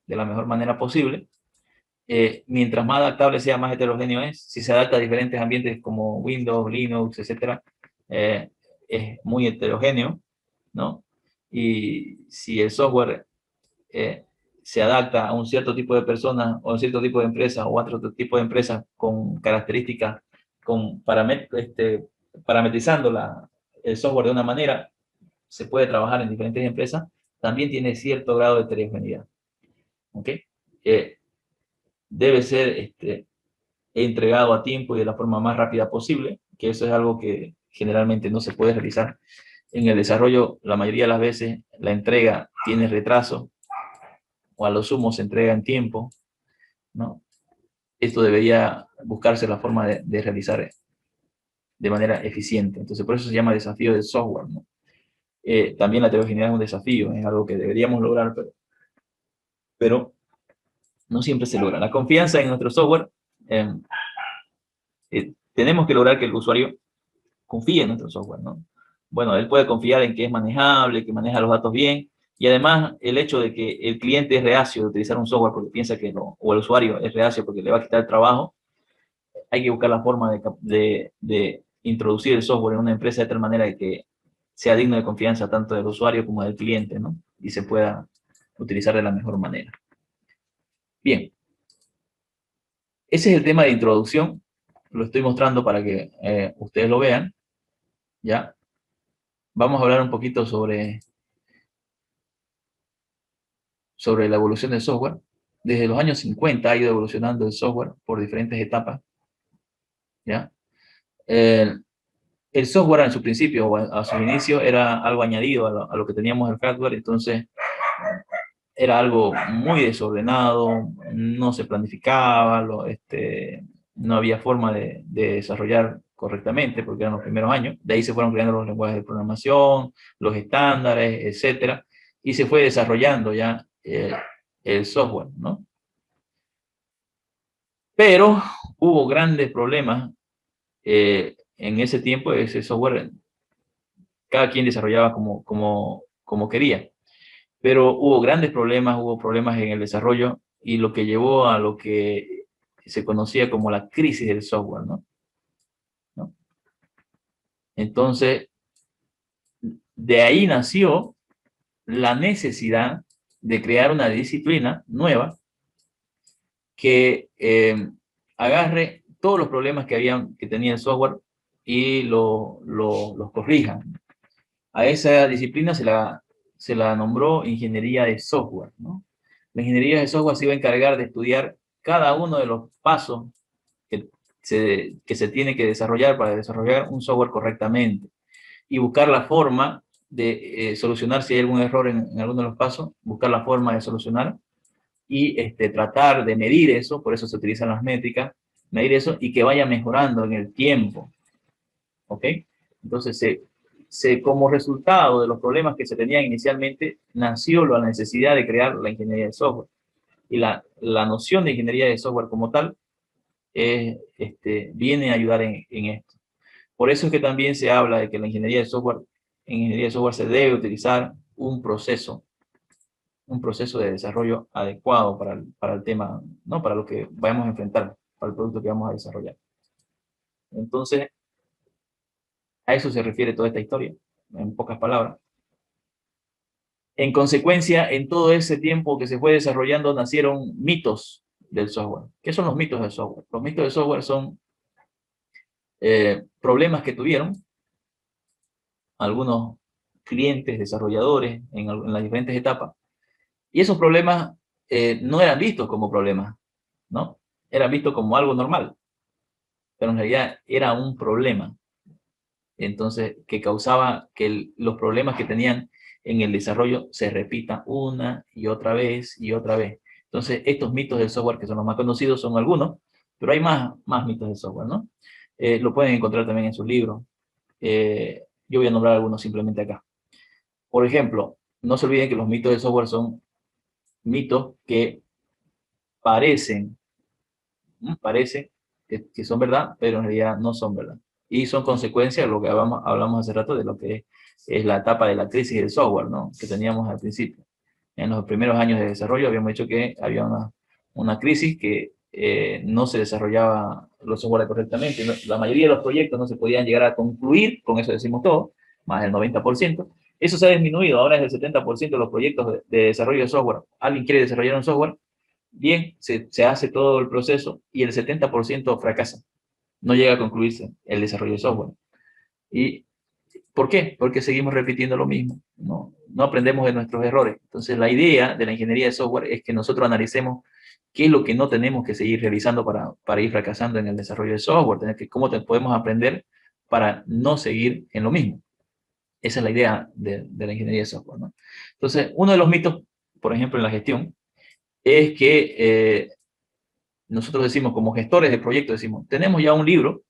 de la mejor manera posible. Mientras más adaptable sea, más heterogéneo es. Si se adapta a diferentes ambientes como Windows, Linux, etc., es muy heterogéneo, ¿no? Y si el software se adapta a un cierto tipo de personas o a un cierto tipo de empresas o a otro tipo de empresas con características, parametrizando el software de una manera, se puede trabajar en diferentes empresas, también tiene cierto grado de heterogeneidad. ¿Ok? Debe ser entregado a tiempo y de la forma más rápida posible, que eso es algo que generalmente no se puede realizar. En el desarrollo, la mayoría de las veces, la entrega tiene retraso o a lo sumo se entrega en tiempo, ¿no? Esto debería buscarse la forma de realizar de manera eficiente. Entonces, por eso se llama desafío del software, ¿no? También la heterogeneidad es un desafío, es algo que deberíamos lograr, pero no siempre se logra. La confianza en nuestro software, tenemos que lograr que el usuario confíe en nuestro software, ¿no? Bueno, él puede confiar en que es manejable, que maneja los datos bien, y además el hecho de que el cliente es reacio de utilizar un software porque piensa que no, o el usuario es reacio porque le va a quitar el trabajo, hay que buscar la forma de introducir el software en una empresa de tal manera que sea digno de confianza tanto del usuario como del cliente, ¿no? Y se pueda utilizar de la mejor manera. Bien, ese es el tema de introducción. Lo estoy mostrando para que ustedes lo vean, ¿ya? Vamos a hablar un poquito sobre la evolución del software. Desde los años 50 ha ido evolucionando el software por diferentes etapas, ¿ya? El software en su principio o a su inicio era algo añadido a lo que teníamos el hardware, entonces era algo muy desordenado, no se planificaba, no había forma de desarrollar correctamente porque eran los primeros años. De ahí se fueron creando los lenguajes de programación, los estándares, etcétera, y se fue desarrollando ya el software, ¿no? Pero hubo grandes problemas en ese tiempo. Ese software, cada quien desarrollaba como quería, pero hubo problemas en el desarrollo, y lo que llevó a lo que se conocía como la crisis del software, ¿no? ¿No? Entonces, de ahí nació la necesidad de crear una disciplina nueva que agarre todos los problemas que tenía el software y los corrija. A esa disciplina se la nombró ingeniería de software, ¿no? La ingeniería de software se iba a encargar de estudiar cada uno de los pasos que que se tiene que desarrollar para desarrollar un software correctamente, y buscar la forma de solucionar si hay algún error en alguno de los pasos, buscar la forma de solucionar y tratar de medir eso. Por eso se utilizan las métricas, medir eso y que vaya mejorando en el tiempo, ¿ok? Entonces, como resultado de los problemas que se tenían inicialmente, nació la necesidad de crear la ingeniería de software. Y la noción de ingeniería de software como tal viene a ayudar en esto. Por eso es que también se habla de que la ingeniería de software, en ingeniería de software se debe utilizar un proceso de desarrollo adecuado para el tema, ¿no? Para lo que vayamos a enfrentar, para el producto que vamos a desarrollar. Entonces, a eso se refiere toda esta historia, en pocas palabras. En consecuencia, en todo ese tiempo que se fue desarrollando, nacieron mitos del software. ¿Qué son los mitos del software? Los mitos del software son problemas que tuvieron algunos clientes, desarrolladores, en las diferentes etapas, y esos problemas no eran vistos como problemas, ¿no? Eran vistos como algo normal, pero en realidad era un problema. Entonces, que causaba que los problemas que tenían en el desarrollo se repitan una y otra vez y otra vez. Entonces, estos mitos del software, que son los más conocidos, son algunos, pero hay más mitos del software, ¿no? Lo pueden encontrar también en sus libros. Yo voy a nombrar algunos simplemente acá. Por ejemplo, no se olviden que los mitos del software son mitos que parecen, parece que son verdad, pero en realidad no son verdad. Y son consecuencias de lo que hablamos hace rato, de lo que es la etapa de la crisis del software, ¿no? Que teníamos al principio. En los primeros años de desarrollo habíamos dicho que había una crisis, que no se desarrollaba los software correctamente. La mayoría de los proyectos no se podían llegar a concluir, con eso decimos todo, más del 90%. Eso se ha disminuido, ahora es el 70% de los proyectos de desarrollo de software. Alguien quiere desarrollar un software, bien, se hace todo el proceso y el 70% fracasa. No llega a concluirse el desarrollo de software. ¿Y por qué? Porque seguimos repitiendo lo mismo, no aprendemos de nuestros errores. Entonces, la idea de la ingeniería de software es que nosotros analicemos qué es lo que no tenemos que seguir realizando para ir fracasando en el desarrollo de software, cómo podemos aprender para no seguir en lo mismo. Esa es la idea de la ingeniería de software, ¿no? Entonces, uno de los mitos, por ejemplo, en la gestión, es que nosotros decimos, como gestores de proyectos, decimos, tenemos ya un libro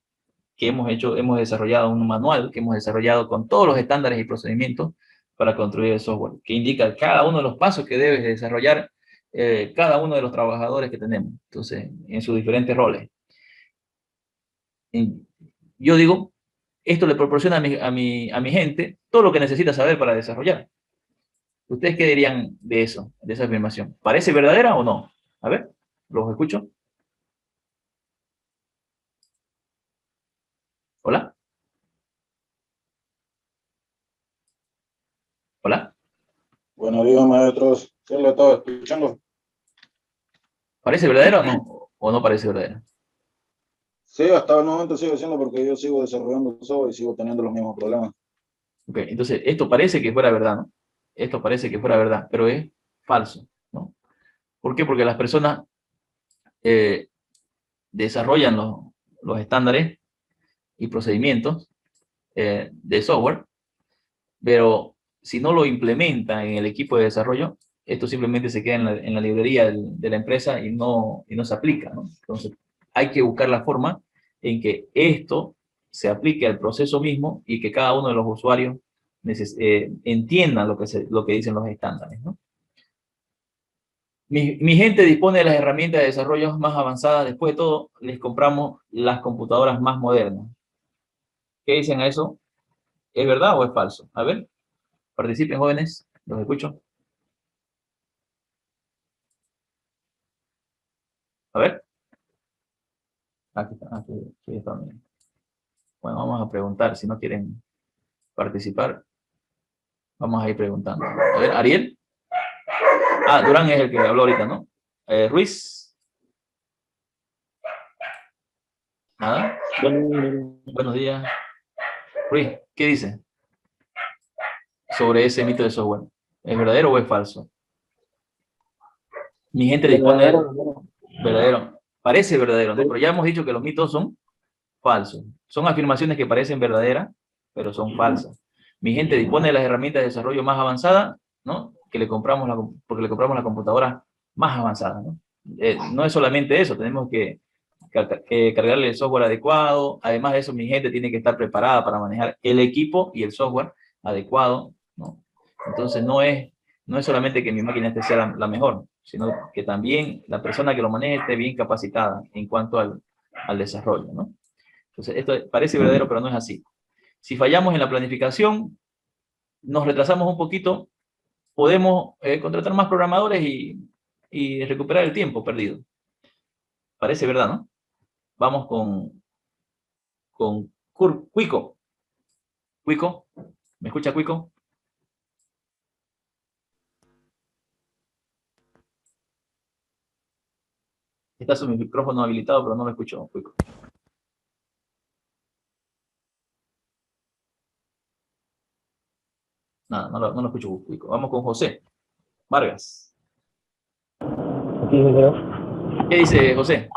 que hemos desarrollado un manual que hemos desarrollado con todos los estándares y procedimientos para construir el software, que indica cada uno de los pasos que debe desarrollar cada uno de los trabajadores que tenemos, entonces, en sus diferentes roles. Y yo digo, esto le proporciona a mi gente todo lo que necesita saber para desarrollar. ¿Ustedes qué dirían de eso, de esa afirmación? ¿Parece verdadera o no? A ver, los escucho. Hola, hola. Buenos días, maestros. ¿Sí lo estaba escuchando? ¿Parece verdadera o no? ¿O no parece verdadera? Sí, hasta el momento sigo haciendo porque yo sigo desarrollando software y sigo teniendo los mismos problemas. Ok, entonces esto parece que fuera verdad, ¿no? Esto parece que fuera verdad, pero es falso, ¿no? ¿Por qué? Porque las personas eh, desarrollan los estándares y procedimientos de software, pero si no lo implementan en el equipo de desarrollo, esto simplemente se queda en la librería de la empresa y no se aplica, ¿no? Entonces, hay que buscar la forma en que esto se aplique al proceso mismo y que cada uno de los usuarios entienda lo que dicen los estándares, ¿no? Mi gente dispone de las herramientas de desarrollo más avanzadas. Después de todo, les compramos las computadoras más modernas. ¿Qué dicen a eso? ¿Es verdad o es falso? A ver, participen, jóvenes. Los escucho. A ver. Aquí está, aquí está bien. Bueno, vamos a preguntar. Si no quieren participar, vamos a ir preguntando. A ver, Ariel. Ah, Durán es el que habló ahorita, ¿no? Ruiz. Nada. Buenos días. Ruiz, ¿qué dice sobre ese mito de software? ¿Es verdadero o es falso? Mi gente dispone de verdadero. Parece verdadero, ¿no? Pero ya hemos dicho que los mitos son falsos. Son afirmaciones que parecen verdaderas, pero son falsas. Mi gente dispone de las herramientas de desarrollo más avanzadas, ¿no? Que le compramos porque le compramos la computadora más avanzada, ¿no? No es solamente eso, tenemos que cargarle el software adecuado. Además de eso, mi gente tiene que estar preparada para manejar el equipo y el software adecuado, ¿no? Entonces no es solamente que mi máquina sea la mejor, sino que también la persona que lo maneje esté bien capacitada en cuanto al desarrollo, ¿no? Entonces, esto parece verdadero, pero no es así. Si fallamos en la planificación, nos retrasamos un poquito, podemos contratar más programadores y recuperar el tiempo perdido. Parece verdad, ¿no? Vamos con Cuico. Cuico, ¿me escucha Cuico? Está su micrófono habilitado, pero no me escucho, Cuico. Nada, no lo escucho, Cuico. Vamos con José Vargas. Aquí, creo ¿Qué dice José?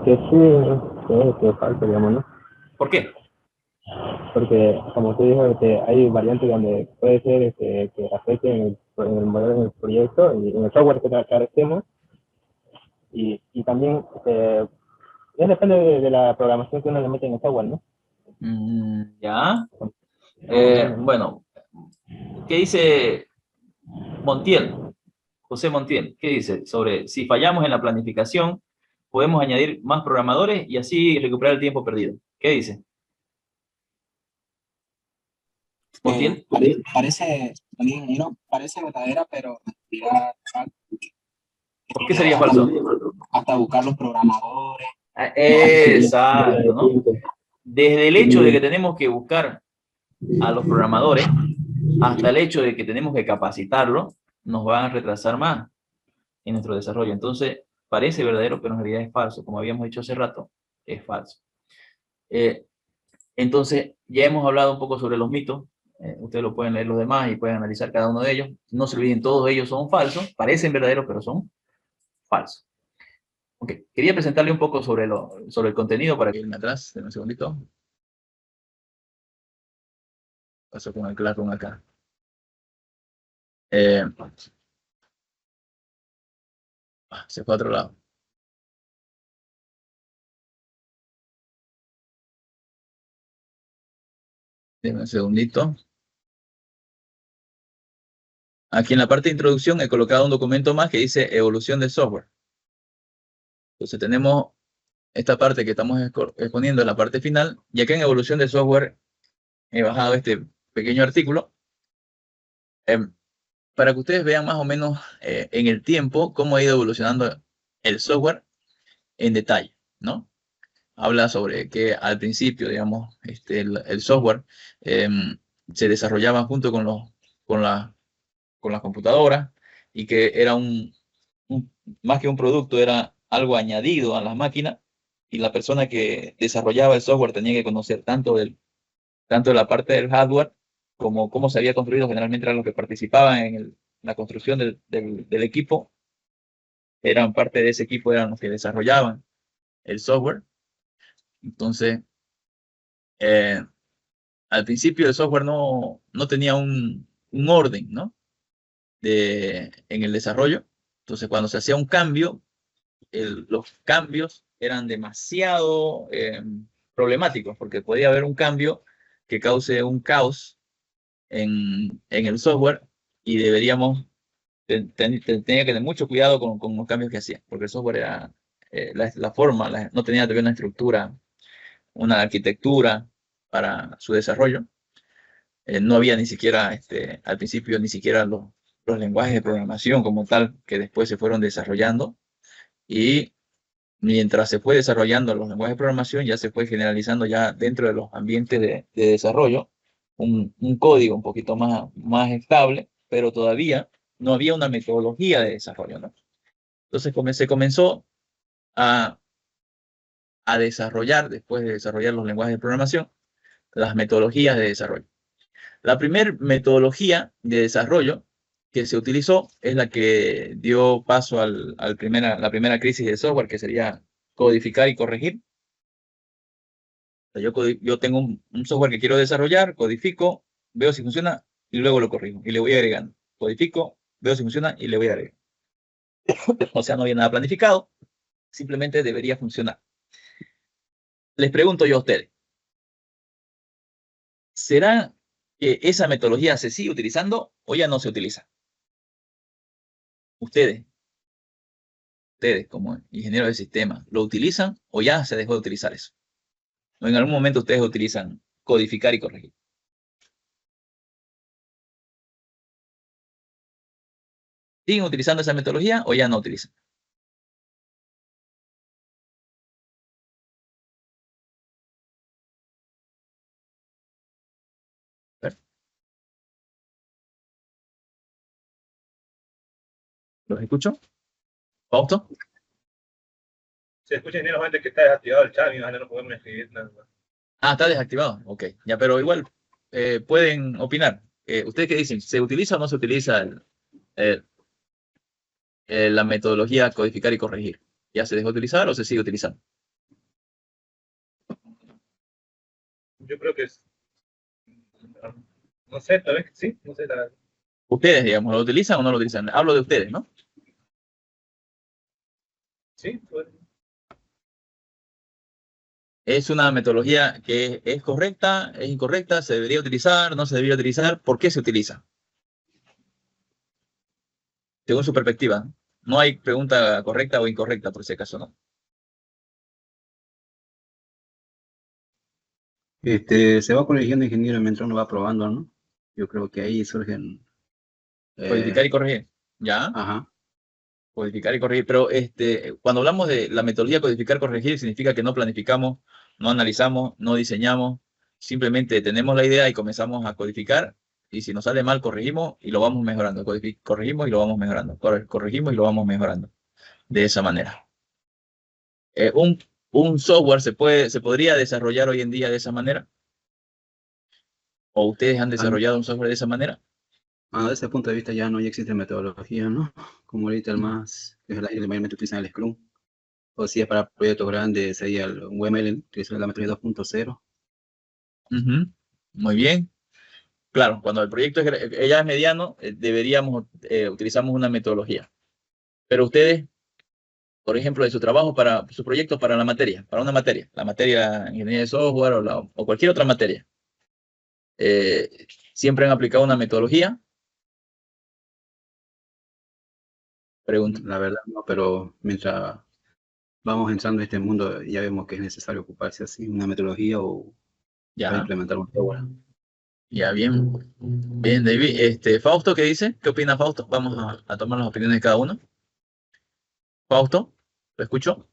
que sí, que es falso, digamos, ¿no? ¿Por qué? Porque, como usted dijo, hay variantes donde puede ser que afecten el modelo del proyecto y en el software que carecemos. Y también, depende de la programación que uno le mete en el software, ¿no? Ya. Bueno, ¿qué dice Montiel? José Montiel, ¿qué dice sobre si fallamos en la planificación, podemos añadir más programadores y así recuperar el tiempo perdido? ¿Qué dice? Montiel. Parece verdadera, pero ¿Por qué sería falso? hasta buscar los programadores. Exacto, ¿no? Desde el hecho de que tenemos que buscar a los programadores hasta el hecho de que tenemos que capacitarlos, nos van a retrasar más en nuestro desarrollo. Entonces, parece verdadero, pero en realidad es falso. Como habíamos dicho hace rato, es falso. Entonces, ya hemos hablado un poco sobre los mitos. Ustedes lo pueden leer los demás y pueden analizar cada uno de ellos. No se olviden, todos ellos son falsos. Parecen verdaderos, pero son falsos. Ok, quería presentarle un poco sobre el contenido para que irme atrás. Denme un segundito. Paso con el Classroom acá. Se fue a otro lado. Denme un segundito. Aquí en la parte de introducción he colocado un documento más que dice evolución del software. Entonces tenemos esta parte que estamos exponiendo en la parte final. Y acá en evolución del software he bajado este pequeño artículo para que ustedes vean más o menos en el tiempo cómo ha ido evolucionando el software en detalle, ¿no? Habla sobre que al principio, digamos, el software se desarrollaba junto con las computadoras y que era más que un producto, era algo añadido a las máquinas y la persona que desarrollaba el software tenía que conocer tanto de la parte del hardware como cómo se había construido. Generalmente eran los que participaban en la construcción del equipo, eran parte de ese equipo, eran los que desarrollaban el software. Entonces, al principio el software no tenía un orden, ¿no? En el desarrollo. Entonces, cuando se hacía un cambio, los cambios eran demasiado problemáticos, porque podía haber un cambio que cause un caos en el software y deberíamos tenía que tener mucho cuidado con los cambios que hacía, porque el software era la forma, no tenía todavía una estructura, una arquitectura para su desarrollo. No había ni siquiera, al principio, ni siquiera los lenguajes de programación como tal, que después se fueron desarrollando. Y mientras se fue desarrollando los lenguajes de programación, ya se fue generalizando ya dentro de los ambientes de desarrollo un código un poquito más estable, pero todavía no había una metodología de desarrollo, ¿no? Entonces se comenzó a desarrollar, después de desarrollar los lenguajes de programación, las metodologías de desarrollo. La primera metodología de desarrollo que se utilizó es la que dio paso a la primera crisis de software, que sería codificar y corregir. Yo tengo un software que quiero desarrollar, codifico, veo si funciona y luego lo corrijo y le voy agregando. Codifico, veo si funciona y le voy agregando. O sea, no había nada planificado, simplemente debería funcionar. Les pregunto yo a ustedes, ¿será que esa metodología se sigue utilizando o ya no se utiliza? Ustedes como ingenieros de sistemas, ¿lo utilizan o ya se dejó de utilizar eso? ¿O en algún momento ustedes utilizan codificar y corregir? ¿Siguen utilizando esa metodología o ya no utilizan? A ver. ¿Los escucho? ¿Fausto? Se escucha inmediatamente que está desactivado el chat y no podemos escribir nada más. Ah, está desactivado. Ok, ya, pero igual pueden opinar. ¿Ustedes qué dicen? ¿Se utiliza o no se utiliza la metodología codificar y corregir? ¿Ya se dejó de utilizar o se sigue utilizando? Yo creo que es, no sé, tal vez sí, no sé. Ustedes, digamos, ¿lo utilizan o no lo utilizan? Hablo de ustedes, ¿no? Sí, pues, ¿Es una metodología que es correcta, es incorrecta, se debería utilizar, no se debería utilizar? ¿Por qué se utiliza? Según su perspectiva. No hay pregunta correcta o incorrecta por ese caso, ¿no? Se va corrigiendo ingeniero mientras uno va probando, ¿no? Yo creo que ahí surgen, Codificar y corregir. ¿Ya? ajá, Codificar y corregir. Pero cuando hablamos de la metodología codificar y corregir, significa que no planificamos, no analizamos, no diseñamos. Simplemente tenemos la idea y comenzamos a codificar. Y si nos sale mal, corregimos y lo vamos mejorando. Corregimos y lo vamos mejorando. Corregimos y lo vamos mejorando. De esa manera. Eh, un, un software se podría desarrollar hoy en día de esa manera. ¿O ustedes han desarrollado un software de esa manera? desde ese punto de vista ya no existe metodología, ¿no? Como ahorita el más, que es el mayormente utilizan el Scrum. O si es para proyectos grandes, sería el UML, utiliza la metodología 2.0. Ujú. Muy bien. Claro, cuando el proyecto ya es mediano, utilizamos una metodología. Pero ustedes, por ejemplo, de su trabajo para su proyecto para una materia, la materia de ingeniería de software o cualquier otra materia, ¿siempre han aplicado una metodología? Pregunto. La verdad, no, pero mientras vamos entrando en este mundo, ya vemos que es necesario ocuparse así una metodología o para Ya, implementar un software. ya, bien. Bien, David. Fausto, ¿qué dice? ¿Qué opina Fausto? Vamos a tomar las opiniones de cada uno. Fausto, ¿lo escucho?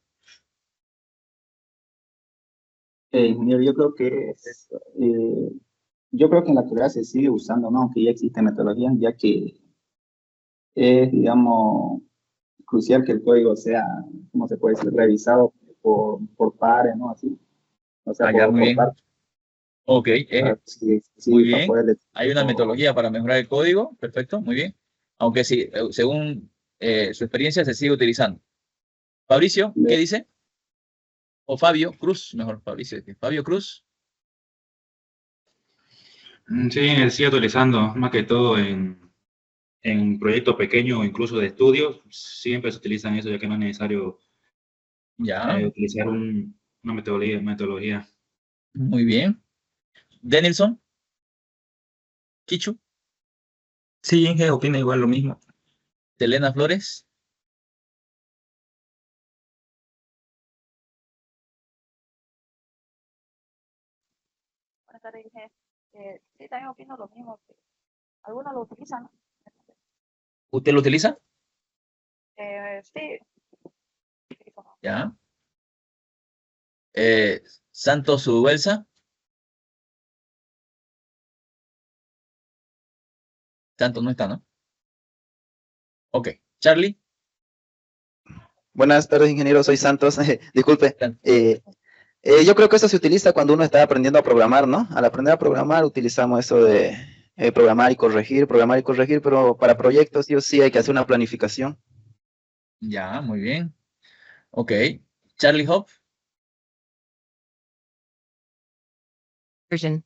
Ingeniero, yo creo que en la actualidad se sigue usando, ¿no? Aunque ya existe metodología, ya que es, digamos, crucial que el código sea, ¿cómo se puede decir? Revisado por pares, ¿no? Así. O sea, Ya, muy por bien. pares. Ok, Sí, muy para bien. poder Hay una metodología para mejorar el código. Perfecto, muy bien. Aunque sí, según su experiencia se sigue utilizando. Fabricio, ¿qué dice? O Fabio Cruz, mejor Fabricio. Fabio Cruz. Sí, se sigue utilizando, más que todo en proyectos pequeños o incluso de estudios, siempre se utilizan eso, ya que no es necesario Ya, utilizar una metodología. muy bien. Denilson, Kichu. Sí, Inge opina igual lo mismo. Selena Flores. Buenas tardes, dije, sí, también opino lo mismo, que algunos lo utilizan, ¿no? ¿Usted lo utiliza? Sí, utilizo, ¿no? Ya. Santos Ubuelsa. Santos no está, ¿no? Ok. Charlie. Buenas tardes, ingeniero. Soy Santos. Disculpe. Santos. Yo creo que eso se utiliza cuando uno está aprendiendo a programar, ¿no? Al aprender a programar utilizamos eso de programar y corregir, pero para proyectos sí o sí hay que hacer una planificación. Ya, muy bien. Ok. Charlie Hop. version,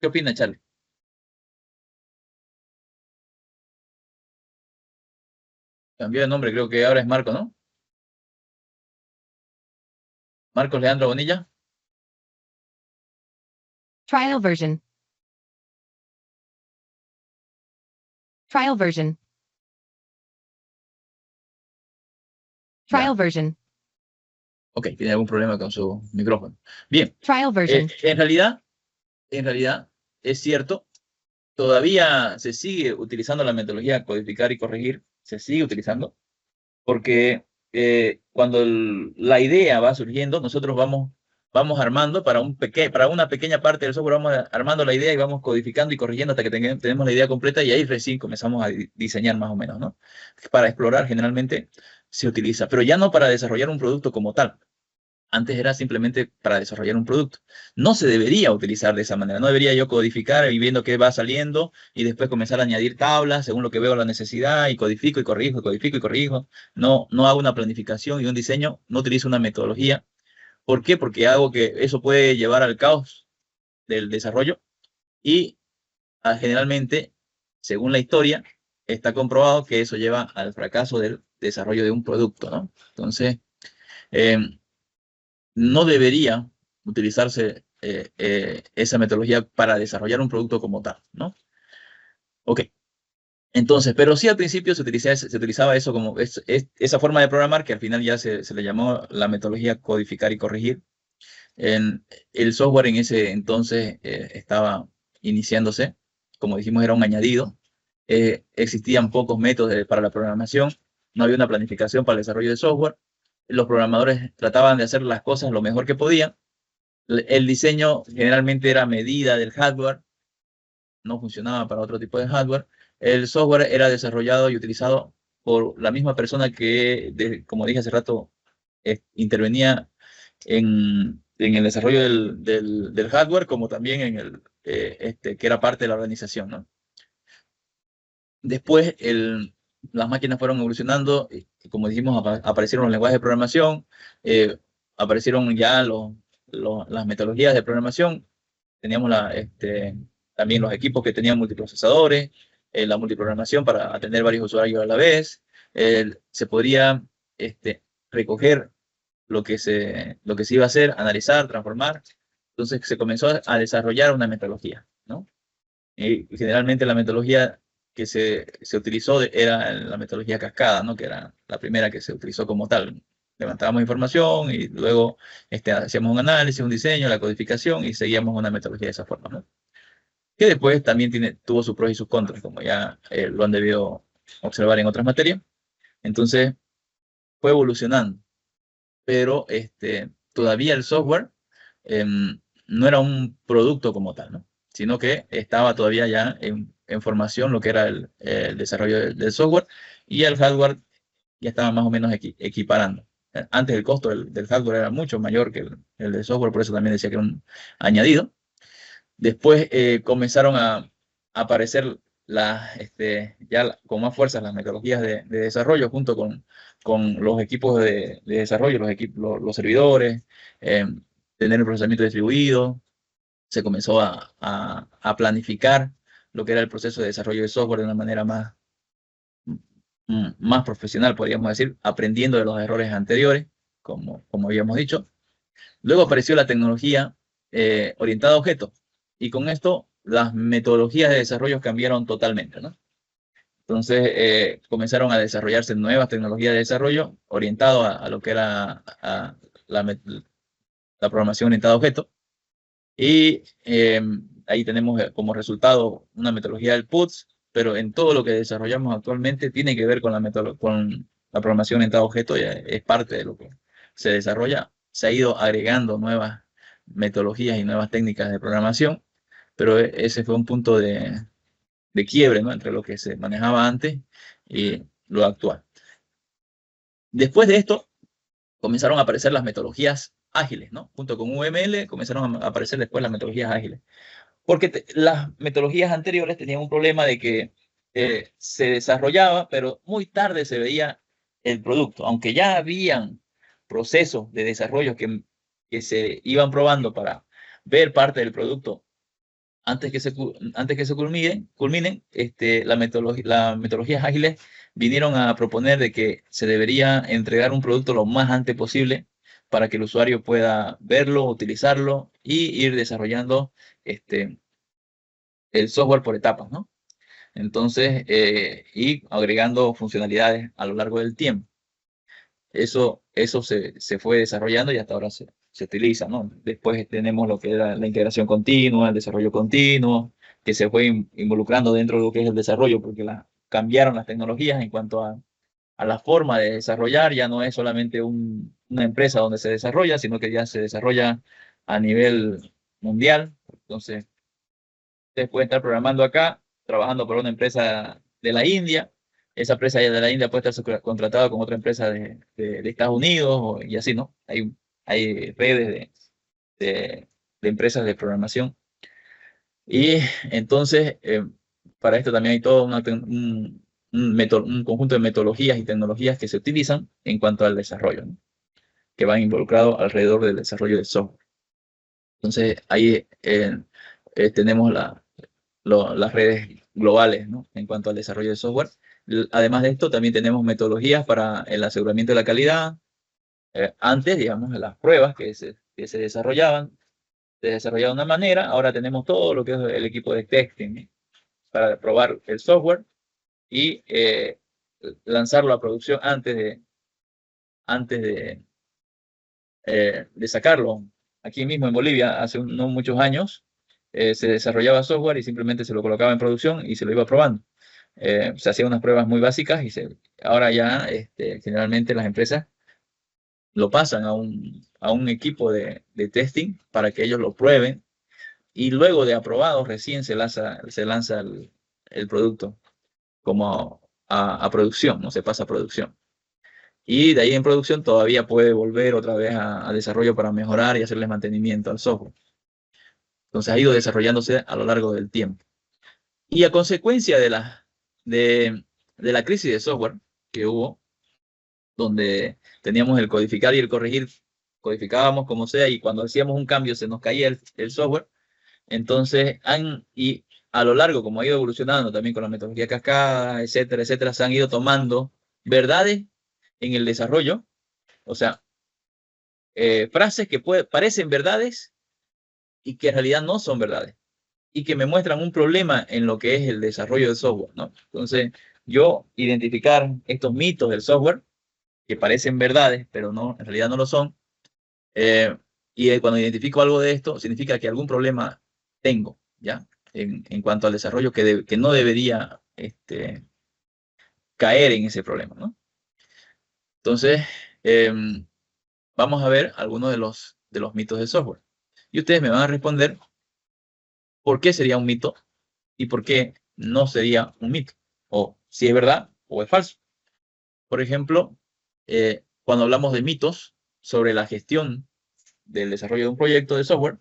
¿Qué opina, Charlie? Cambió de nombre, creo que ahora es Marco, ¿no? Marcos Leandro Bonilla. trial version, trial version, trial version, Ok, tiene algún problema con su micrófono. Bien. trial version, En realidad, es cierto, todavía se sigue utilizando la metodología codificar y corregir, se sigue utilizando, porque cuando la idea va surgiendo, nosotros vamos armando para una pequeña parte del software, vamos armando la idea y vamos codificando y corrigiendo hasta que tenemos la idea completa y ahí recién comenzamos a diseñar más o menos, ¿no? Para explorar generalmente se utiliza, pero ya no para desarrollar un producto como tal. Antes era simplemente para desarrollar un producto. No se debería utilizar de esa manera. No debería yo codificar y viendo qué va saliendo y después comenzar a añadir tablas según lo que veo la necesidad y codifico y corrijo, codifico y corrijo. No hago una planificación y un diseño. No utilizo una metodología. ¿Por qué? Porque hago que eso puede llevar al caos del desarrollo y generalmente, según la historia, está comprobado que eso lleva al fracaso del desarrollo de un producto, ¿no? Entonces, no debería utilizarse esa metodología para desarrollar un producto como tal, ¿no? Ok. Entonces, pero sí al principio se utilizaba eso como esa forma de programar que al final ya se le llamó la metodología codificar y corregir. El software en ese entonces estaba iniciándose, como dijimos, era un añadido. Existían pocos métodos para la programación, no había una planificación para el desarrollo de software. Los programadores trataban de hacer las cosas lo mejor que podían. El diseño generalmente era a medida del hardware, no funcionaba para otro tipo de hardware. El software era desarrollado y utilizado por la misma persona que, como dije hace rato, intervenía en el desarrollo del hardware, como también en que era parte de la organización, ¿no? Después, las máquinas fueron evolucionando, y como dijimos, aparecieron los lenguajes de programación, aparecieron ya las metodologías de programación, teníamos también los equipos que tenían multiprocesadores, la multiprogramación para atender varios usuarios a la vez, se podría recoger lo que se iba a hacer, analizar, transformar. Entonces se comenzó a desarrollar una metodología, ¿no? Y generalmente la metodología que se utilizó era la metodología cascada, ¿no? Que era la primera que se utilizó como tal. Levantábamos información y luego hacíamos un análisis, un diseño, la codificación y seguíamos una metodología de esa forma, ¿no? Que después también tuvo sus pros y sus contras, como ya lo han debido observar en otras materias. Entonces fue evolucionando, pero todavía el software no era un producto como tal, ¿no? Sino que estaba todavía ya en formación lo que era el desarrollo del software y el hardware ya estaba más o menos equiparando. Antes el costo del hardware era mucho mayor que el del software, por eso también decía que era un añadido. Después comenzaron a aparecer ya con más fuerza las metodologías de desarrollo junto con los equipos de desarrollo, los servidores, tener el procesamiento distribuido. Se comenzó a planificar lo que era el proceso de desarrollo de software de una manera más profesional, podríamos decir, aprendiendo de los errores anteriores, como habíamos dicho. Luego apareció la tecnología orientada a objetos, y con esto las metodologías de desarrollo cambiaron totalmente, ¿no? Entonces comenzaron a desarrollarse nuevas tecnologías de desarrollo orientado a lo que era la programación orientada a objetos. Y ahí tenemos como resultado una metodología del PUTS, pero en todo lo que desarrollamos actualmente tiene que ver con con la programación orientada a objetos, ya es parte de lo que se desarrolla. Se ha ido agregando nuevas metodologías y nuevas técnicas de programación, pero ese fue un punto de quiebre, ¿no?, entre lo que se manejaba antes y lo actual. Después de esto, comenzaron a aparecer las metodologías ágiles, ¿no? Junto con UML comenzaron a aparecer después las metodologías ágiles. Porque las metodologías anteriores tenían un problema de que se desarrollaba, pero muy tarde se veía el producto. Aunque ya habían procesos de desarrollo que se iban probando para ver parte del producto antes que se culminen, las metodologías ágiles vinieron a proponer de que se debería entregar un producto lo más antes posible para que el usuario pueda verlo, utilizarlo y ir desarrollando el software por etapas, ¿no? Entonces, y agregando funcionalidades a lo largo del tiempo. Eso se fue desarrollando y hasta ahora se utiliza, ¿no? Después tenemos lo que era la integración continua, el desarrollo continuo, que se fue involucrando dentro de lo que es el desarrollo, porque cambiaron las tecnologías en cuanto a la forma de desarrollar. Ya no es solamente una empresa donde se desarrolla, sino que ya se desarrolla a nivel mundial. Entonces, ustedes pueden estar programando acá, trabajando para una empresa de la India. Esa empresa de la India puede estar contratada con otra empresa de Estados Unidos y así, ¿no? Hay redes de empresas de programación. Y entonces, para esto también hay todo un conjunto de metodologías y tecnologías que se utilizan en cuanto al desarrollo, ¿no?, que van involucrados alrededor del desarrollo del software. Entonces, ahí tenemos las redes globales, ¿no?, en cuanto al desarrollo de software. Además de esto, también tenemos metodologías para el aseguramiento de la calidad. Antes, digamos, las pruebas que se desarrollaban, se desarrollaba de una manera. Ahora tenemos todo lo que es el equipo de testing, ¿no?, para probar el software y lanzarlo a producción antes de sacarlo. Aquí mismo en Bolivia, hace no muchos años, se desarrollaba software y simplemente se lo colocaba en producción y se lo iba probando. Se hacían unas pruebas muy básicas y ahora ya generalmente las empresas lo pasan a un equipo de testing para que ellos lo prueben y luego de aprobado recién se lanza el producto como a producción, no se pasa a producción. Y de ahí en producción todavía puede volver otra vez a desarrollo para mejorar y hacerle mantenimiento al software. Entonces ha ido desarrollándose a lo largo del tiempo. Y a consecuencia de la crisis de software que hubo, donde teníamos el codificar y el corregir, codificábamos como sea y cuando hacíamos un cambio se nos caía el software. Entonces, y a lo largo, como ha ido evolucionando también con la metodología cascada, etcétera, etcétera, se han ido tomando verdades en el desarrollo, o sea, frases que parecen verdades y que en realidad no son verdades y que me muestran un problema en lo que es el desarrollo del software, ¿no? Entonces, yo identificar estos mitos del software que parecen verdades, pero no, en realidad no lo son, y cuando identifico algo de esto, significa que algún problema tengo, ¿ya? En cuanto al desarrollo que no debería caer en ese problema, ¿no? Entonces, vamos a ver algunos de los mitos del software. Y ustedes me van a responder por qué sería un mito y por qué no sería un mito. O si es verdad o es falso. Por ejemplo, cuando hablamos de mitos sobre la gestión del desarrollo de un proyecto de software,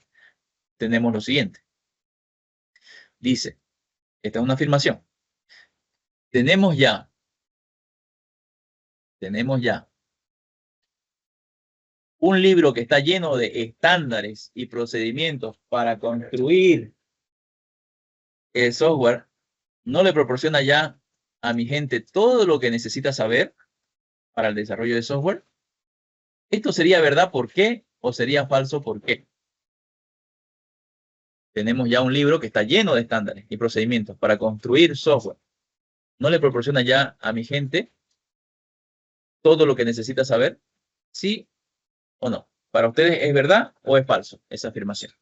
tenemos lo siguiente. Dice, esta es una afirmación. Tenemos ya un libro que está lleno de estándares y procedimientos para construir el software. No le proporciona ya a mi gente todo lo que necesita saber para el desarrollo de software. ¿Esto sería verdad por qué o sería falso por qué? Tenemos ya un libro que está lleno de estándares y procedimientos para construir software. no le proporciona ya a mi gente todo lo que necesita saber, ¿sí o no? ¿Para ustedes es verdad o es falso esa afirmación?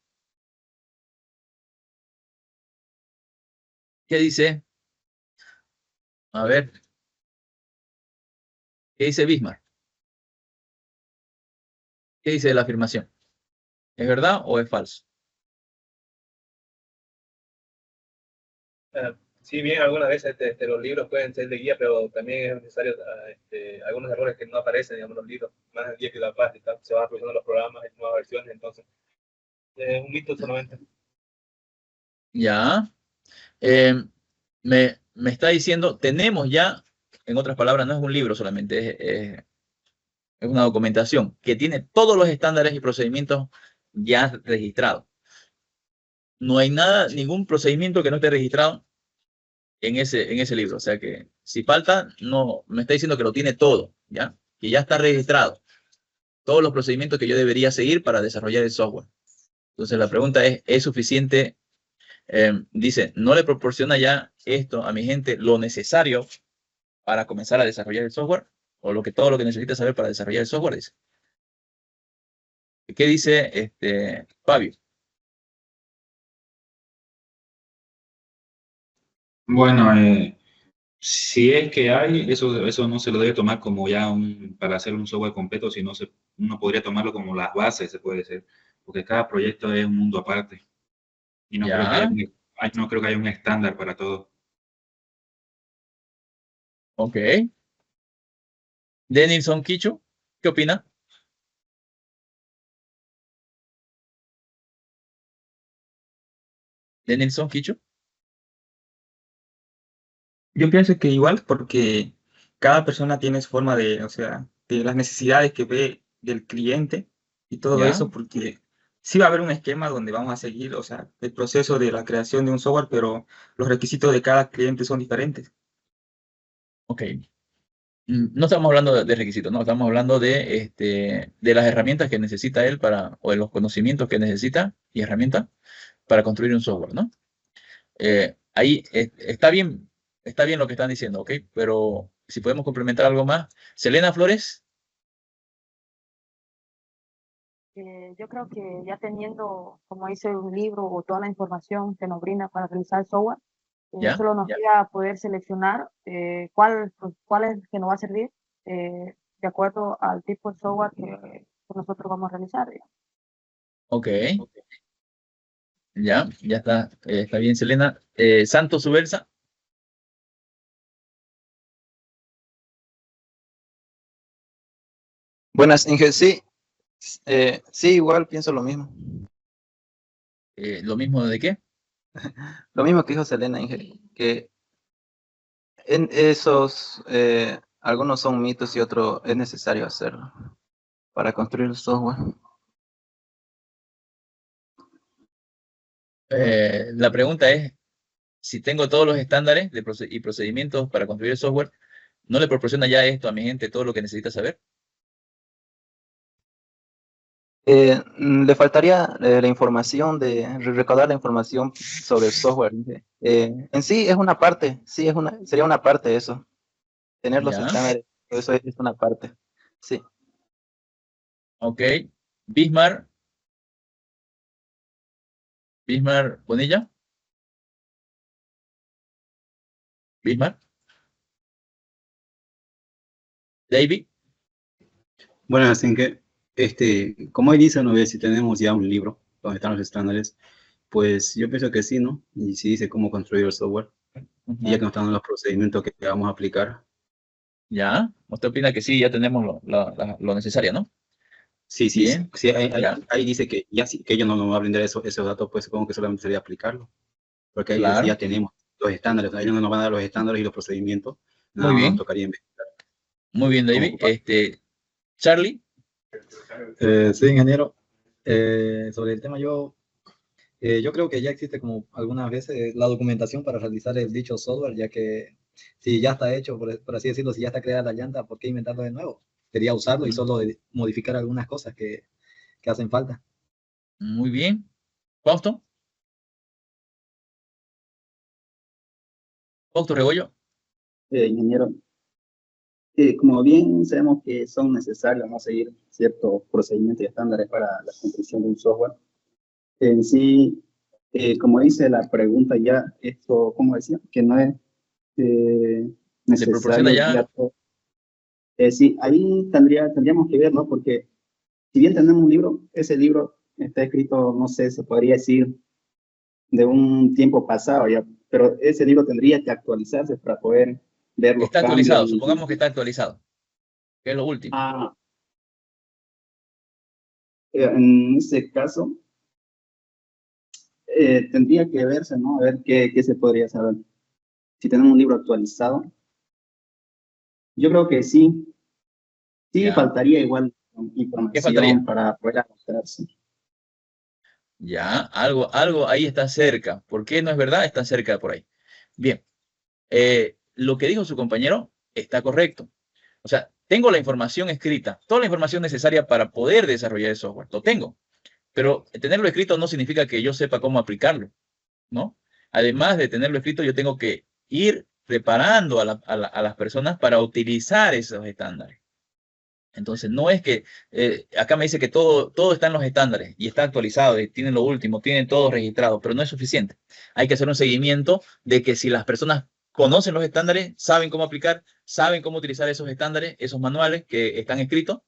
¿Qué dice? A ver, ¿qué dice Bismarck? ¿Qué dice de la afirmación? ¿Es verdad o es falso? Si bien algunas veces los libros pueden ser de guía, pero también es necesario algunos errores que no aparecen en los libros, más el día que la paz, se van actualizando los programas, hay nuevas versiones, entonces es un mito solamente. Ya. Me está diciendo, tenemos ya, en otras palabras, no es un libro solamente, es una documentación que tiene todos los estándares y procedimientos ya registrados. No hay nada, ningún procedimiento que no esté registrado en ese libro. O sea que si falta, no, me está diciendo que lo tiene todo, ¿ya? Que ya está registrado. Todos los procedimientos que yo debería seguir para desarrollar el software. Entonces la pregunta ¿es suficiente? Dice, ¿no le proporciona ya esto a mi gente lo necesario para comenzar a desarrollar el software? O todo lo que necesita saber para desarrollar el software, dice. ¿Qué dice Fabio? Bueno, si es que hay, eso no se lo debe tomar como ya para hacer un software completo, sino uno podría tomarlo como las bases, se puede decir, porque cada proyecto es un mundo aparte. Y no creo que Ya, no creo que haya un estándar para todo. ok. Denilson Kicho, ¿qué opina? Denilson Kicho. Yo pienso que igual porque cada persona tiene su forma de, o sea, de las necesidades que ve del cliente y todo Ya, eso, porque sí va a haber un esquema donde vamos a seguir, o sea, el proceso de la creación de un software, pero los requisitos de cada cliente son diferentes. ok. No estamos hablando de requisitos, no, estamos hablando de las herramientas que necesita él o de los conocimientos que necesita y herramientas para construir un software, ¿no? Ahí está bien lo que están diciendo, ¿ok? Pero si podemos complementar algo más. Selena Flores, Yo creo que ya teniendo, como dice, un libro o toda la información que nos brinda para realizar el software, ¿ya? solo nos queda poder seleccionar cuál es el que nos va a servir de acuerdo al tipo de software que nosotros vamos a realizar. Ok, ya está bien, Selena. Santos Subelsa, Buenas, Inge. Sí, sí, igual pienso lo mismo. ¿lo mismo de qué? Lo mismo que dijo Selena, Inge, que en esos, algunos son mitos y otros es necesario hacerlo para construir el software. La pregunta es, si tengo todos los estándares y procedimientos para construir el software, ¿no le proporciona ya esto a mi gente todo lo que necesita saber? Le faltaría la información recaudar la información sobre el software. Inge. En sí es una parte, sí sería una parte de eso. Tener los Ya, estándares, eso es una parte. Sí. ok. Bismarck Bonilla, Bismarck, David, Bueno, así que, como él dice, no ve si tenemos ya un libro donde están los estándares, pues yo pienso que sí, ¿no? Y sí dice cómo construir el software, y ya que ujú, nos están dando los procedimientos que vamos a aplicar. ya. ¿Usted opina que sí, ya tenemos lo necesario, ¿no? Sí, sí, sí, Bien, sí, ya, ahí dice que ya sí, que ellos no nos van a brindar esos datos, pues supongo que solamente sería aplicarlo, porque ahí sí claro. ya tenemos los estándares, ellos no nos van a dar los estándares y los procedimientos, nada Muy más nos bien, tocaría investigar muy bien, cómo David. ocupar. Charlie, Sí, ingeniero. Sobre el tema, yo creo que ya existe como algunas veces la documentación para realizar el dicho software, ya que si ya está hecho, por así decirlo, si ya está creada la llanta, ¿por qué inventarlo de nuevo? Sería usarlo y solo modificar algunas cosas que hacen falta. muy bien. Fausto, Fausto Rebollo, ingeniero, como bien sabemos que son necesarios, ¿no?, seguir ciertos procedimientos y estándares para la construcción de un software. En sí, como dice la pregunta ya, esto, ¿cómo decía? Que no es ¿Se proporciona necesario ya? ya todo. Sí, ahí tendríamos que ver, ¿no? Porque si bien tenemos un libro, ese libro está escrito, no sé, se podría decir, de un tiempo pasado ya, pero ese libro tendría que actualizarse para poder ver los Está cambios. actualizado, supongamos que está actualizado, que es lo último. En ese caso, tendría que verse, ¿no? A ver qué se podría saber. Si tenemos un libro actualizado, yo creo que sí. Sí, Ya. faltaría igual ¿Qué faltaría? información para poder ajustarse. Ya, algo ahí está cerca. ¿Por qué no es verdad? Está cerca de por ahí. Bien, lo que dijo su compañero está correcto. O sea, tengo la información escrita, toda la información necesaria para poder desarrollar el software. Lo tengo. Pero tenerlo escrito no significa que yo sepa cómo aplicarlo, ¿no? Además de tenerlo escrito, yo tengo que ir preparando a las personas para utilizar esos estándares. Entonces, no es que acá me dice que todo está en los estándares y está actualizado y tienen lo último, tienen todo registrado, pero no es suficiente. Hay que hacer un seguimiento de que si las personas conocen los estándares, saben cómo aplicar, saben cómo utilizar esos estándares, esos manuales que están escritos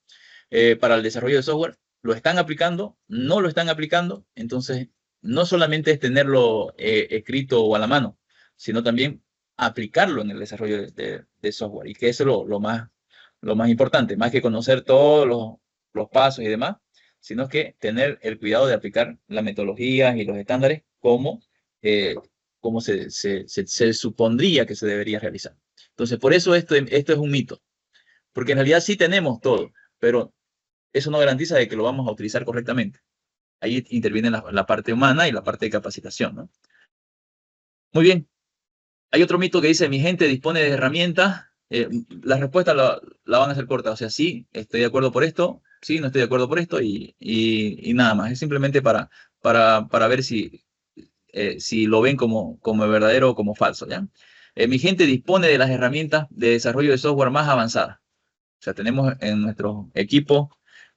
para el desarrollo de software, lo están aplicando, no lo están aplicando. Entonces, no solamente es tenerlo escrito o a la mano, sino también aplicarlo en el desarrollo de software. Y que eso es lo más importante, más que conocer todos los pasos y demás, sino que tener el cuidado de aplicar las metodologías y los estándares como se supondría que se debería realizar. Entonces, por eso esto es un mito, porque en realidad sí tenemos todo, pero eso no garantiza de que lo vamos a utilizar correctamente. Ahí interviene la parte humana y la parte de capacitación, ¿no? Muy bien. Hay otro mito que dice, mi gente dispone de herramientas. La respuesta la van a hacer corta. O sea, sí, estoy de acuerdo por esto, sí, no estoy de acuerdo por esto y nada más. Es simplemente para ver si lo ven como verdadero o como falso, ¿ya? Mi gente dispone de las herramientas de desarrollo de software más avanzadas. O sea, tenemos en nuestros equipos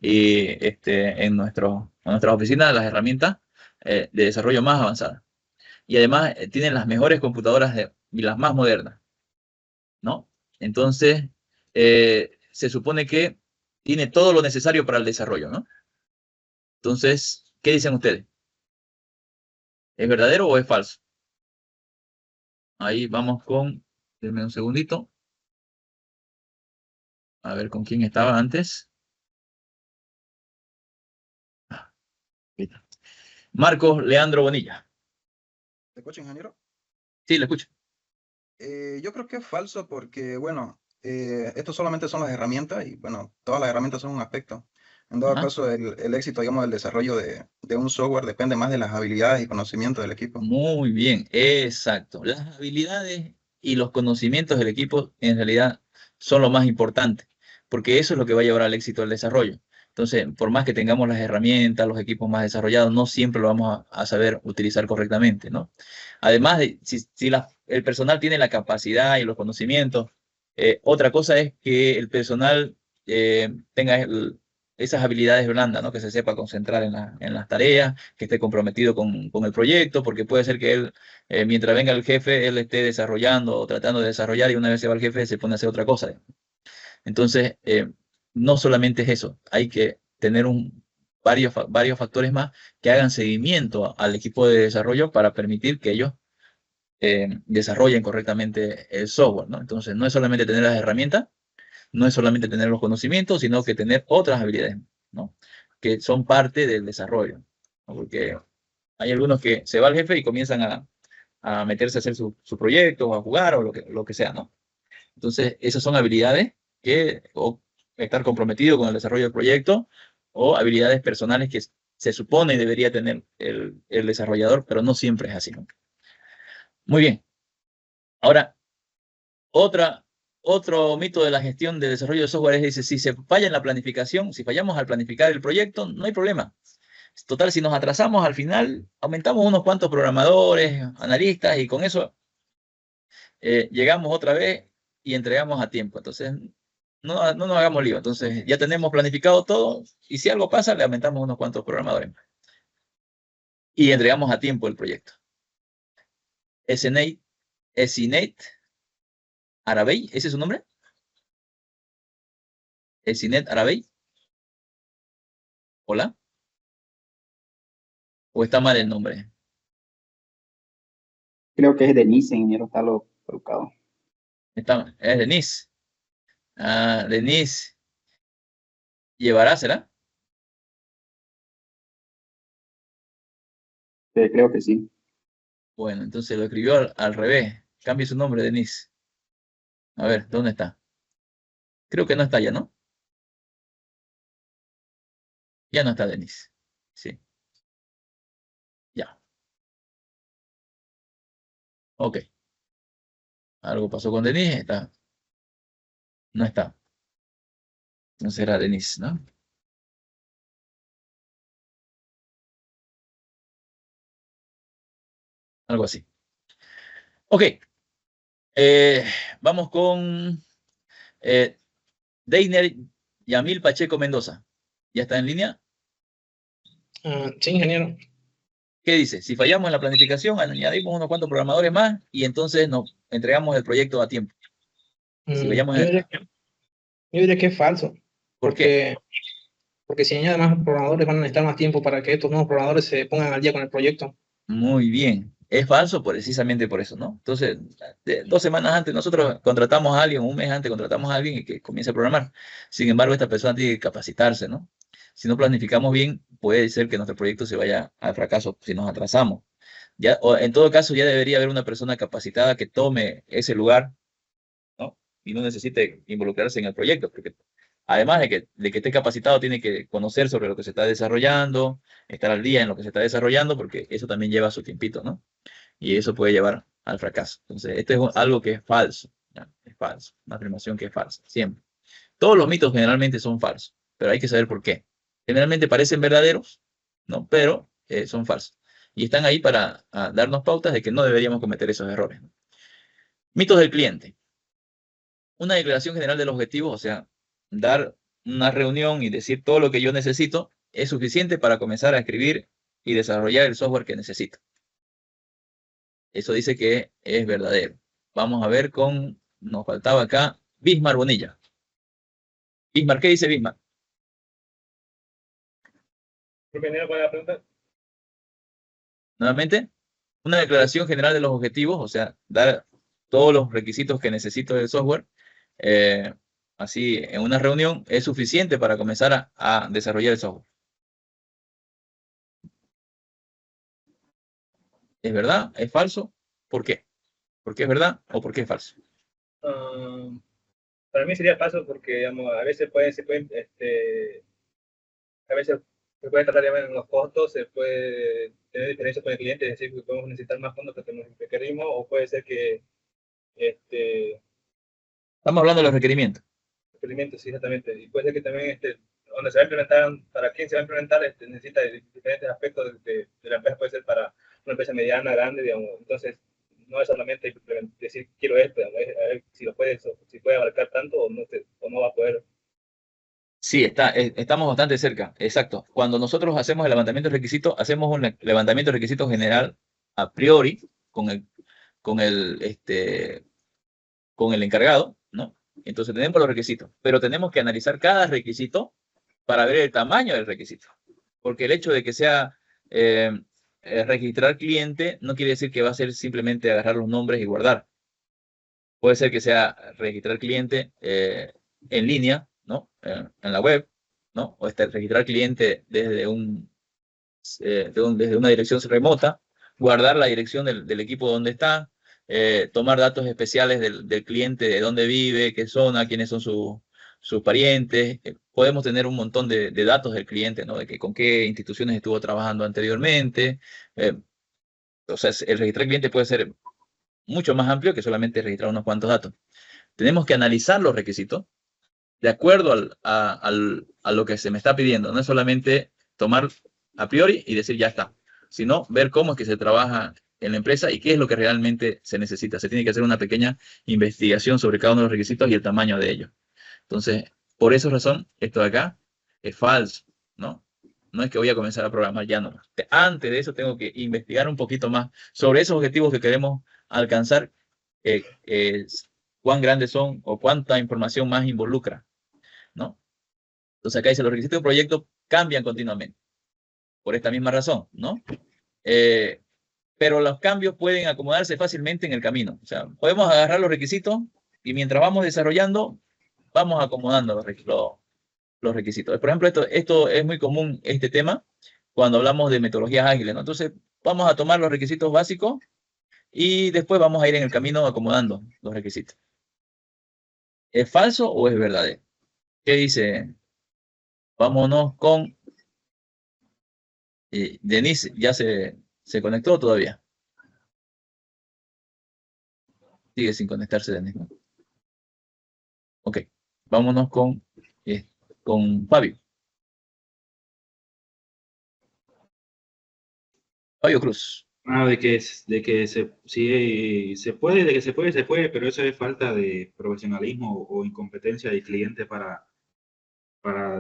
y en nuestras oficinas las herramientas de desarrollo más avanzadas. Y además tienen las mejores computadoras y las más modernas, ¿no? Entonces, se supone que tiene todo lo necesario para el desarrollo, ¿no? Entonces, ¿qué dicen ustedes? ¿Es verdadero o es falso? Ahí vamos con, denme un segundito. A ver con quién estaba antes. Marcos Leandro Bonilla. ¿Me escucha, ingeniero? Sí, le escucho. Yo creo que es falso porque, bueno, esto solamente son las herramientas y, bueno, todas las herramientas son un aspecto. En todo Ajá. caso, el éxito, digamos, del desarrollo de un software depende más de las habilidades y conocimientos del equipo. Muy bien, exacto. Las habilidades y los conocimientos del equipo en realidad son lo más importante, porque eso es lo que va a llevar al éxito del desarrollo. Entonces, por más que tengamos las herramientas, los equipos más desarrollados, no siempre lo vamos a saber utilizar correctamente, ¿no? Además, si el personal tiene la capacidad y los conocimientos, otra cosa es que el personal tenga esas habilidades blandas, ¿no? Que se sepa concentrar en las tareas, que esté comprometido con el proyecto, porque puede ser que él, mientras venga el jefe, él esté desarrollando o tratando de desarrollar y una vez se va el jefe, se pone a hacer otra cosa. Entonces, no solamente es eso, hay que tener varios factores más que hagan seguimiento al equipo de desarrollo para permitir que ellos desarrollen correctamente el software, ¿no? Entonces, no es solamente tener las herramientas, no es solamente tener los conocimientos, sino que tener otras habilidades, ¿no? Que son parte del desarrollo, ¿no? Porque hay algunos que se va el jefe y comienzan a meterse a hacer su proyecto o a jugar o lo que sea, ¿no? Entonces, esas son habilidades o estar comprometido con el desarrollo del proyecto o habilidades personales que se supone debería tener el desarrollador, pero no siempre es así, ¿no? Muy bien. Ahora, otro mito de la gestión de desarrollo de software es, dice, si se falla en la planificación, si fallamos al planificar el proyecto, no hay problema. Total, si nos atrasamos al final, aumentamos unos cuantos programadores, analistas, y con eso llegamos otra vez y entregamos a tiempo. Entonces, no nos hagamos lío. Entonces, ya tenemos planificado todo y si algo pasa, le aumentamos unos cuantos programadores más. Y entregamos a tiempo el proyecto. Esinet Arabey, ¿ese es su nombre? Esinet Arabey. Hola. ¿O está mal el nombre? Creo que es Denise, ingeniero, está lo colocado. Es Denise. Ah, Denise. ¿Llevará, será? Creo que sí. Bueno, entonces lo escribió al revés. Cambie su nombre, Denise. A ver, ¿dónde está? Creo que no está ya, ¿no? Ya no está Denise. Sí. Ya. Ok. Algo pasó con Denise. Está. No está. No será Denise, ¿no? Algo así. Ok. Vamos con Deiner Yamil Pacheco Mendoza. ¿Ya está en línea? Sí, ingeniero. ¿Qué dice? Si fallamos en la planificación, añadimos unos cuantos programadores más y entonces nos entregamos el proyecto a tiempo. Si fallamos Yo diría que es falso. ¿Por qué? Porque si añade más programadores van a necesitar más tiempo para que estos nuevos programadores se pongan al día con el proyecto. Muy bien. Es falso precisamente por eso, ¿no? Entonces, 2 semanas antes nosotros contratamos a alguien, un mes antes contratamos a alguien y que comience a programar. Sin embargo, esta persona tiene que capacitarse, ¿no? Si no planificamos bien, puede ser que nuestro proyecto se vaya al fracaso si nos atrasamos. Ya, o en todo caso, ya debería haber una persona capacitada que tome ese lugar, ¿no? Y no necesite involucrarse en el proyecto, porque además de que esté capacitado, tiene que conocer sobre lo que se está desarrollando, estar al día en lo que se está desarrollando, porque eso también lleva su tiempito, ¿no? Y eso puede llevar al fracaso. Entonces, esto es algo que es falso, ¿ya? Es falso, una afirmación que es falsa, siempre. Todos los mitos generalmente son falsos, pero hay que saber por qué. Generalmente parecen verdaderos, ¿no? Pero son falsos. Y están ahí para darnos pautas de que no deberíamos cometer esos errores, ¿no? Mitos del cliente. Una declaración general de los objetivos, o sea, dar una reunión y decir todo lo que yo necesito, es suficiente para comenzar a escribir y desarrollar el software que necesito. Eso dice que es verdadero. Vamos a ver nos faltaba acá, Bismar Bonilla. Bismar, ¿qué dice Bismar? Ingeniero, ¿cuál es la pregunta? Nuevamente, una declaración general de los objetivos, o sea, dar todos los requisitos que necesito del software, así en una reunión, es suficiente para comenzar a desarrollar el software. ¿Es verdad? ¿Es falso? ¿Por qué? ¿Por qué es verdad o por qué es falso? Para mí sería falso porque, digamos, a veces a veces se puede tratar de ver en los costos, se puede tener diferencias con el cliente, es decir, que podemos necesitar más fondos que nos requerimos, o puede ser que estamos hablando de los requerimientos. Requerimientos, sí, exactamente. Y puede ser que también donde se va a implementar, para quién se va a implementar, necesita diferentes aspectos de la empresa, puede ser para una empresa mediana, grande, digamos. Entonces, no es solamente decir quiero esto, digamos, a ver si puede abarcar tanto o no va a poder. Sí, estamos bastante cerca, exacto. Cuando nosotros hacemos el levantamiento de requisitos, hacemos un levantamiento de requisitos general a priori con el encargado, ¿no? Entonces tenemos los requisitos, pero tenemos que analizar cada requisito para ver el tamaño del requisito. Porque el hecho de que sea registrar cliente no quiere decir que va a ser simplemente agarrar los nombres y guardar. Puede ser que sea registrar cliente en línea, ¿no? En la web, ¿no? O registrar cliente desde una dirección remota, guardar la dirección del equipo donde está, tomar datos especiales del cliente, de dónde vive, qué zona, quiénes son sus parientes. Podemos tener un montón de datos del cliente, ¿no? De que con qué instituciones estuvo trabajando anteriormente. O sea, el registrar cliente puede ser mucho más amplio que solamente registrar unos cuantos datos. Tenemos que analizar los requisitos de acuerdo a lo que se me está pidiendo. No es solamente tomar a priori y decir ya está, sino ver cómo es que se trabaja en la empresa y qué es lo que realmente se necesita. Se tiene que hacer una pequeña investigación sobre cada uno de los requisitos y el tamaño de ellos. Entonces, por esa razón, esto de acá es falso, ¿no? No es que voy a comenzar a programar ya, no. Antes de eso tengo que investigar un poquito más sobre esos objetivos que queremos alcanzar, cuán grandes son o cuánta información más involucra, ¿no? Entonces acá dice, los requisitos de un proyecto cambian continuamente, por esta misma razón, ¿no? Pero los cambios pueden acomodarse fácilmente en el camino. O sea, podemos agarrar los requisitos y mientras vamos desarrollando, vamos acomodando los requisitos. Por ejemplo, esto es muy común, este tema, cuando hablamos de metodologías ágiles, ¿no? Entonces, vamos a tomar los requisitos básicos y después vamos a ir en el camino acomodando los requisitos. ¿Es falso o es verdadero? ¿Qué dice? Vámonos con Denise. ¿Ya se conectó todavía? Sigue sin conectarse, Denise, ¿no? Ok, vámonos con Fabio. Fabio Cruz. De que si se puede, pero eso es falta de profesionalismo o incompetencia del cliente para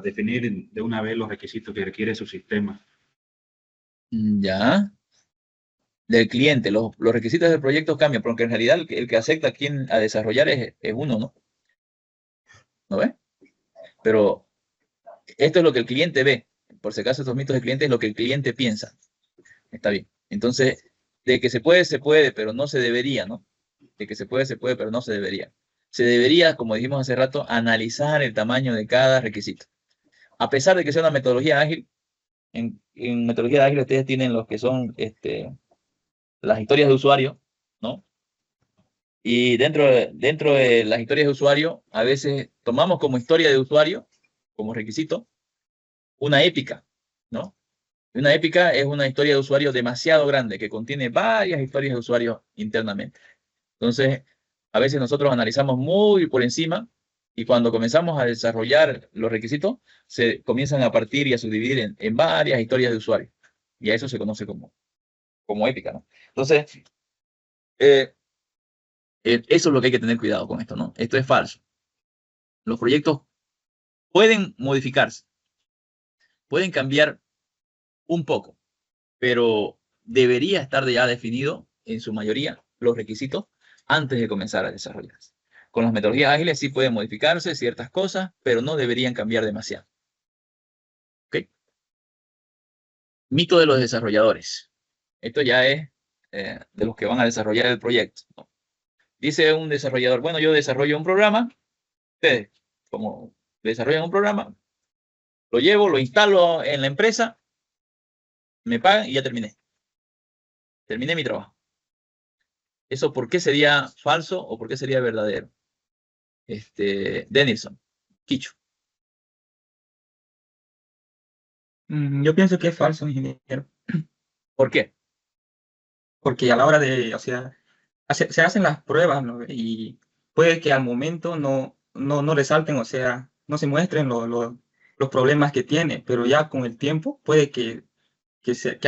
definir de una vez los requisitos que requiere su sistema. Ya. Del cliente, los requisitos del proyecto cambian, porque en realidad el que acepta a desarrollar es uno, ¿no? ¿No ve? Pero esto es lo que el cliente ve. Por si acaso estos mitos del cliente es lo que el cliente piensa. Está bien. Entonces, de que se puede, pero no se debería, ¿no? De que se puede, pero no se debería. Se debería, como dijimos hace rato, analizar el tamaño de cada requisito. A pesar de que sea una metodología ágil, en metodología ágil ustedes tienen los que son las historias de usuario, ¿no? Y dentro de las historias de usuario, a veces tomamos como historia de usuario, como requisito, una épica, ¿no? Una épica es una historia de usuario demasiado grande, que contiene varias historias de usuario internamente. Entonces, a veces nosotros analizamos muy por encima y cuando comenzamos a desarrollar los requisitos, se comienzan a partir y a subdividir en varias historias de usuario. Y a eso se conoce como épica, ¿no? Entonces, eso es lo que hay que tener cuidado con esto, ¿no? Esto es falso. Los proyectos pueden modificarse, pueden cambiar un poco, pero debería estar ya definido en su mayoría los requisitos antes de comenzar a desarrollarse. Con las metodologías ágiles sí pueden modificarse ciertas cosas, pero no deberían cambiar demasiado. ¿Ok? Mito de los desarrolladores. Esto ya es de los que van a desarrollar el proyecto, ¿no? Dice un desarrollador, bueno, yo desarrollo un programa, ustedes, como desarrollan un programa, lo llevo, lo instalo en la empresa, me pagan y ya terminé. Terminé mi trabajo. ¿Eso por qué sería falso o por qué sería verdadero? Denilson, Kicho. Yo pienso que es falso, ingeniero. ¿Por qué? Porque a la hora de, o sea, se hacen las pruebas, ¿no? Y puede que al momento no resalten, o sea, no se muestren los problemas que tiene, pero ya con el tiempo puede que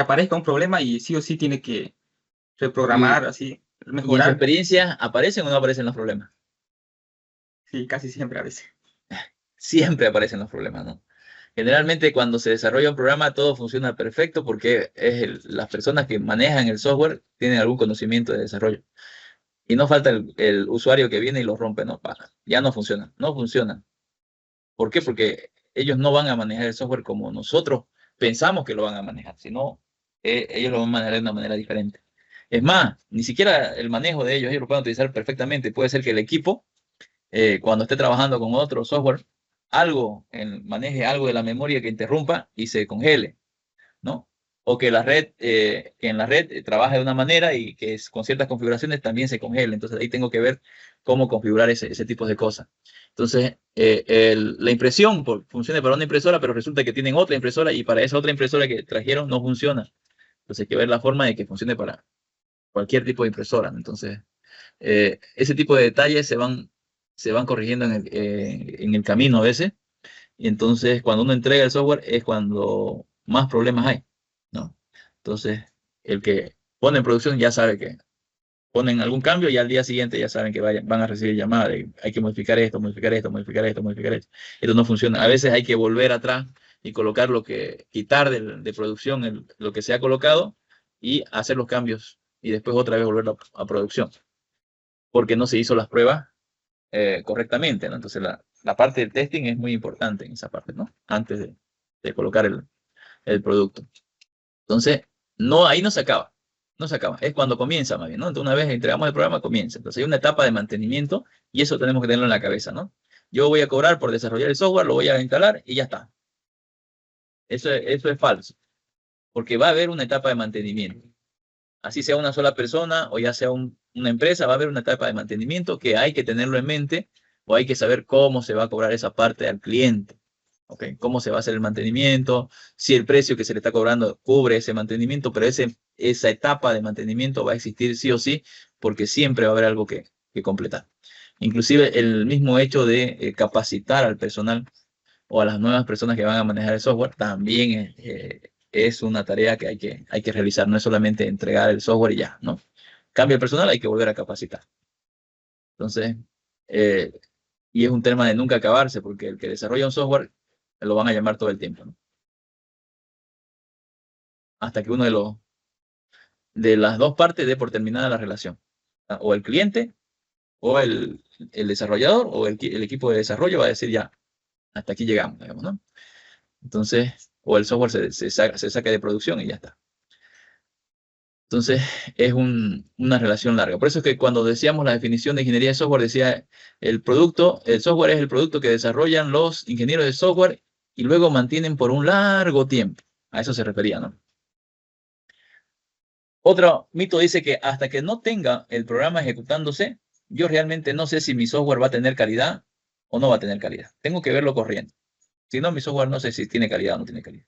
aparezca un problema y sí o sí tiene que reprogramar, así, ¿Y en su mejorar. experiencia aparecen o no aparecen los problemas? Sí, casi siempre a veces. Siempre aparecen los problemas, ¿no? Generalmente cuando se desarrolla un programa todo funciona perfecto porque las personas que manejan el software tienen algún conocimiento de desarrollo. Y no falta el usuario que viene y lo rompe, no pasa. Ya no funciona, no funciona. ¿Por qué? Porque ellos no van a manejar el software como nosotros pensamos que lo van a manejar, sino ellos lo van a manejar de una manera diferente. Es más, ni siquiera el manejo de ellos lo pueden utilizar perfectamente. Puede ser que el equipo, cuando esté trabajando con otro software, maneje algo de la memoria que interrumpa y se congele, ¿no? O que en la red trabaje de una manera y que con ciertas configuraciones también se congele. Entonces ahí tengo que ver cómo configurar ese tipo de cosas. Entonces, la impresión funciona para una impresora, pero resulta que tienen otra impresora y para esa otra impresora que trajeron no funciona. Entonces hay que ver la forma de que funcione para cualquier tipo de impresora, ¿no? Entonces, ese tipo de detalles se van corrigiendo en el camino a veces. Y entonces, cuando uno entrega el software es cuando más problemas hay, ¿no? Entonces, el que pone en producción, ya sabe que ponen algún cambio y al día siguiente ya saben que van a recibir llamadas de hay que modificar esto, modificar esto, modificar esto, modificar esto. Esto no funciona. A veces hay que volver atrás y colocar quitar de producción lo que se ha colocado y hacer los cambios y después otra vez volver a producción. Porque no se hizo las pruebas correctamente, ¿no? Entonces la parte del testing es muy importante en esa parte, ¿no? Antes de colocar el producto. Entonces, ahí no se acaba. No se acaba. Es cuando comienza más bien, ¿no? Entonces, una vez entregamos el programa, comienza. Entonces, hay una etapa de mantenimiento y eso tenemos que tenerlo en la cabeza, ¿no? Yo voy a cobrar por desarrollar el software, lo voy a instalar y ya está. Eso es falso. Porque va a haber una etapa de mantenimiento. Así sea una sola persona o ya sea una empresa, va a haber una etapa de mantenimiento que hay que tenerlo en mente o hay que saber cómo se va a cobrar esa parte al cliente. ¿Okay? Cómo se va a hacer el mantenimiento, si el precio que se le está cobrando cubre ese mantenimiento, pero esa etapa de mantenimiento va a existir sí o sí, porque siempre va a haber algo que completar. Inclusive el mismo hecho de capacitar al personal o a las nuevas personas que van a manejar el software también es una tarea que hay que realizar, no es solamente entregar el software y ya, ¿no? Cambia el personal, hay que volver a capacitar. Entonces, y es un tema de nunca acabarse, porque el que desarrolla un software lo van a llamar todo el tiempo, ¿no? Hasta que uno de las dos partes dé por terminada la relación. O el cliente, o el desarrollador, o el equipo de desarrollo va a decir ya, hasta aquí llegamos, digamos, ¿no? Entonces, o el software se saca de producción y ya está. Entonces, es una relación larga. Por eso es que cuando decíamos la definición de ingeniería de software, decía el software es el producto que desarrollan los ingenieros de software y luego mantienen por un largo tiempo. A eso se refería, ¿no? Otro mito dice que hasta que no tenga el programa ejecutándose, yo realmente no sé si mi software va a tener calidad o no va a tener calidad. Tengo que verlo corriendo. Si no, mi software no sé si tiene calidad o no tiene calidad.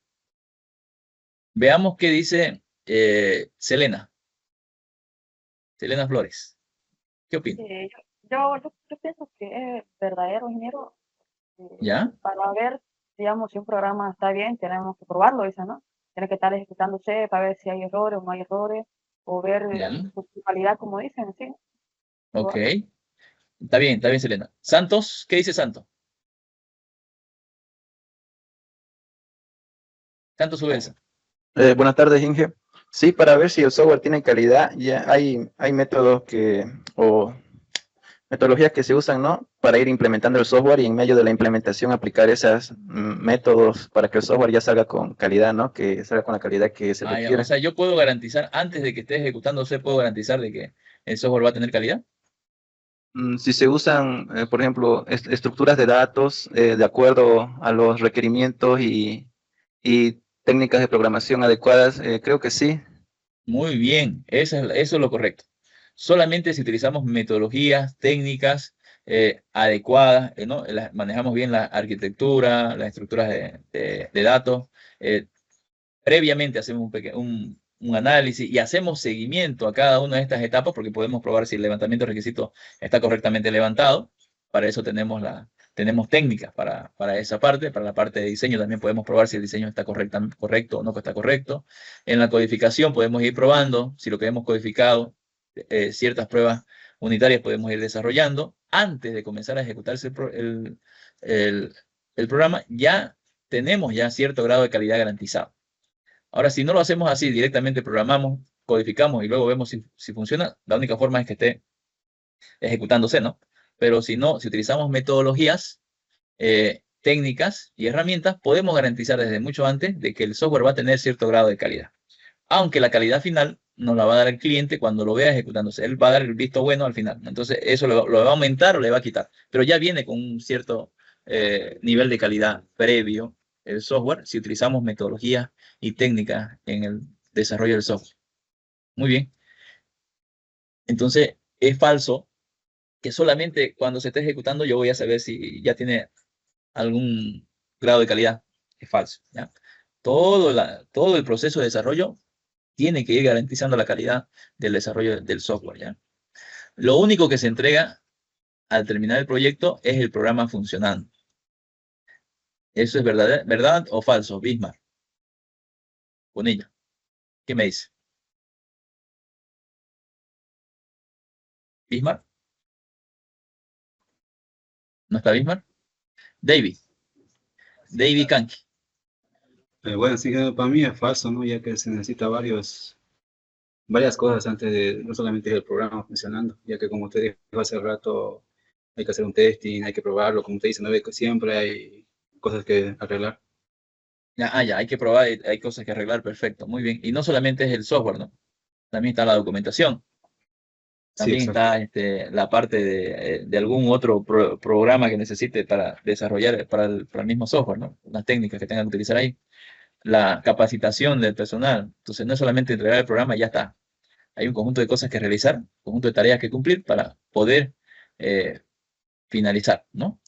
Veamos qué dice Selena Flores. ¿Qué opina? Yo pienso que es verdadero, ingeniero. ¿Ya? Para ver, digamos, si un programa está bien, tenemos que probarlo, dice, ¿no? Tiene que estar ejecutándose para ver si hay errores o no hay errores, o ver su calidad, como dicen, ¿sí? Ok. Está bien, Selena. Santos, ¿qué dice Santos? Santos Ubelsa. Buenas tardes, Inge. Sí, para ver si el software tiene calidad, ya hay métodos o metodologías que se usan, ¿no? Para ir implementando el software y en medio de la implementación aplicar esos métodos para que el software ya salga con calidad, ¿no? Que salga con la calidad que se requiere. O sea, yo puedo garantizar, antes de que esté ejecutándose, puedo garantizar de que el software va a tener calidad. Si se usan, por ejemplo, estructuras de datos de acuerdo a los requerimientos y técnicas de programación adecuadas, creo que sí. Muy bien, eso es lo correcto. Solamente si utilizamos metodologías, técnicas adecuadas, ¿no? Manejamos bien la arquitectura, las estructuras de datos, previamente hacemos un análisis y hacemos seguimiento a cada una de estas etapas porque podemos probar si el levantamiento de requisitos está correctamente levantado. Para eso tenemos técnicas para esa parte. Para la parte de diseño también podemos probar si el diseño está correcto o no está correcto. En la codificación podemos ir probando si lo que hemos codificado, ciertas pruebas unitarias podemos ir desarrollando. Antes de comenzar a ejecutarse el programa, ya tenemos cierto grado de calidad garantizado. Ahora, si no lo hacemos así, directamente programamos, codificamos y luego vemos si funciona, la única forma es que esté ejecutándose, ¿no? Pero si no, si utilizamos metodologías, técnicas y herramientas, podemos garantizar desde mucho antes de que el software va a tener cierto grado de calidad. Aunque la calidad final nos la va a dar el cliente cuando lo vea ejecutándose. Él va a dar el visto bueno al final. Entonces, eso lo va a aumentar o le va a quitar. Pero ya viene con un cierto nivel de calidad previo el software si utilizamos metodologías y técnicas en el desarrollo del software. Muy bien. Entonces, es falso que solamente cuando se esté ejecutando yo voy a saber si ya tiene algún grado de calidad. Es falso, ¿ya? Todo el proceso de desarrollo tiene que ir garantizando la calidad del desarrollo del software, ¿ya? Lo único que se entrega al terminar el proyecto es el programa funcionando. ¿Eso es verdad o falso, Bismarck? Con ella. ¿Qué me dice? ¿Bismarck? ¿No está Bismarck? David Kanki. Bueno, sí, para mí es falso, ¿no? Ya que se necesita varias cosas antes de, no solamente el programa funcionando, ya que como usted dijo hace rato, hay que hacer un testing, hay que probarlo, como usted dice, no ve que siempre hay cosas que arreglar. Ya, hay que probar, hay cosas que arreglar, perfecto, muy bien. Y no solamente es el software, ¿no? También está la documentación. Sí, También exacto. está la parte de algún otro programa que necesite para desarrollar para el mismo software, ¿no? Las técnicas que tengan que utilizar ahí. La capacitación del personal. Entonces, no es solamente entregar el programa y ya está. Hay un conjunto de cosas que realizar, un conjunto de tareas que cumplir para poder finalizar, ¿no?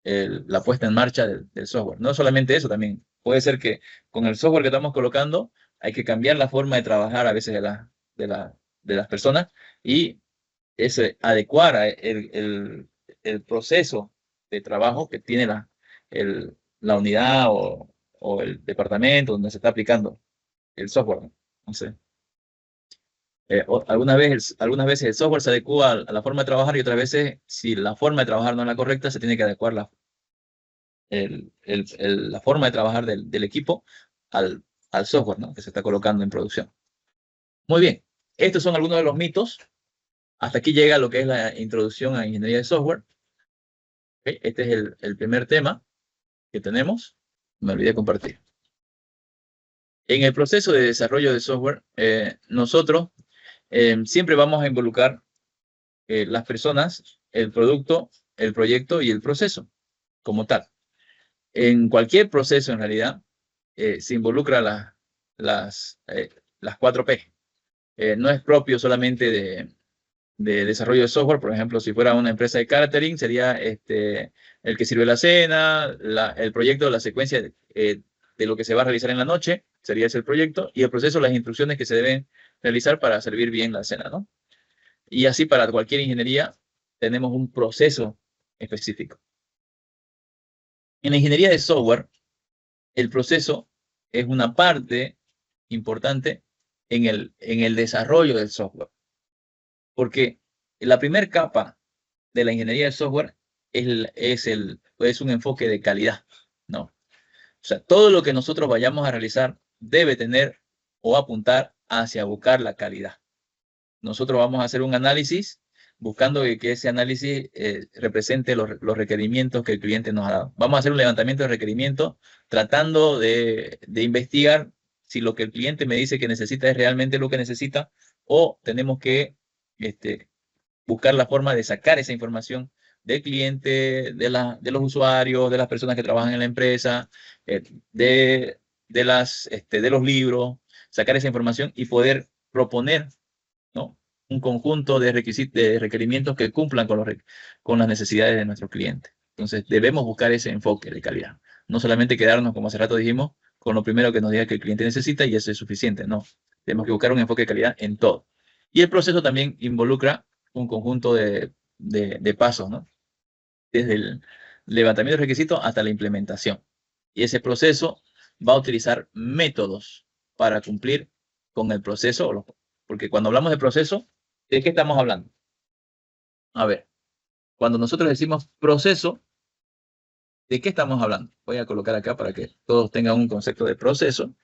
La puesta en marcha del software. No solamente eso, también puede ser que con el software que estamos colocando hay que cambiar la forma de trabajar a veces de las personas y es adecuar el proceso de trabajo que tiene la unidad o el departamento donde se está aplicando el software, ¿no? Entonces, algunas veces el software se adecua a la forma de trabajar y otras veces, si la forma de trabajar no es la correcta, se tiene que adecuar la forma de trabajar del equipo al software, ¿no? Que se está colocando en producción. Muy bien, estos son algunos de los mitos. Hasta aquí llega lo que es la introducción a ingeniería de software. ¿Okay? Este es el primer tema que tenemos. Me olvidé de compartir. En el proceso de desarrollo de software, nosotros siempre vamos a involucrar las personas, el producto, el proyecto y el proceso como tal. En cualquier proceso, en realidad, se involucra las 4P. No es propio solamente de desarrollo de software. Por ejemplo, si fuera una empresa de catering, sería el que sirve la cena, el proyecto, la secuencia de lo que se va a realizar en la noche, sería ese el proyecto, y el proceso, las instrucciones que se deben realizar para servir bien la cena, ¿no? Y así para cualquier ingeniería tenemos un proceso específico. En la ingeniería de software, el proceso es una parte importante en el desarrollo del software. Porque la primera capa de la ingeniería de software es un enfoque de calidad, ¿no? O sea, todo lo que nosotros vayamos a realizar debe tener o apuntar hacia buscar la calidad. Nosotros vamos a hacer un análisis buscando que ese análisis represente los requerimientos que el cliente nos ha dado. Vamos a hacer un levantamiento de requerimientos tratando de investigar si lo que el cliente me dice que necesita es realmente lo que necesita o tenemos que buscar la forma de sacar esa información del cliente, de los usuarios, de las personas que trabajan en la empresa, de los libros, sacar esa información y poder proponer, ¿no?, un conjunto de requerimientos que cumplan con las necesidades de nuestros clientes. Entonces, debemos buscar ese enfoque de calidad. No solamente quedarnos, como hace rato dijimos, con lo primero que nos diga que el cliente necesita y eso es suficiente. No, tenemos que buscar un enfoque de calidad en todo. Y el proceso también involucra un conjunto de pasos, ¿no? Desde el levantamiento de requisitos hasta la implementación. Y ese proceso va a utilizar métodos para cumplir con el proceso, porque cuando hablamos de proceso, ¿de qué estamos hablando? A ver, cuando nosotros decimos proceso, ¿de qué estamos hablando? Voy a colocar acá para que todos tengan un concepto de proceso,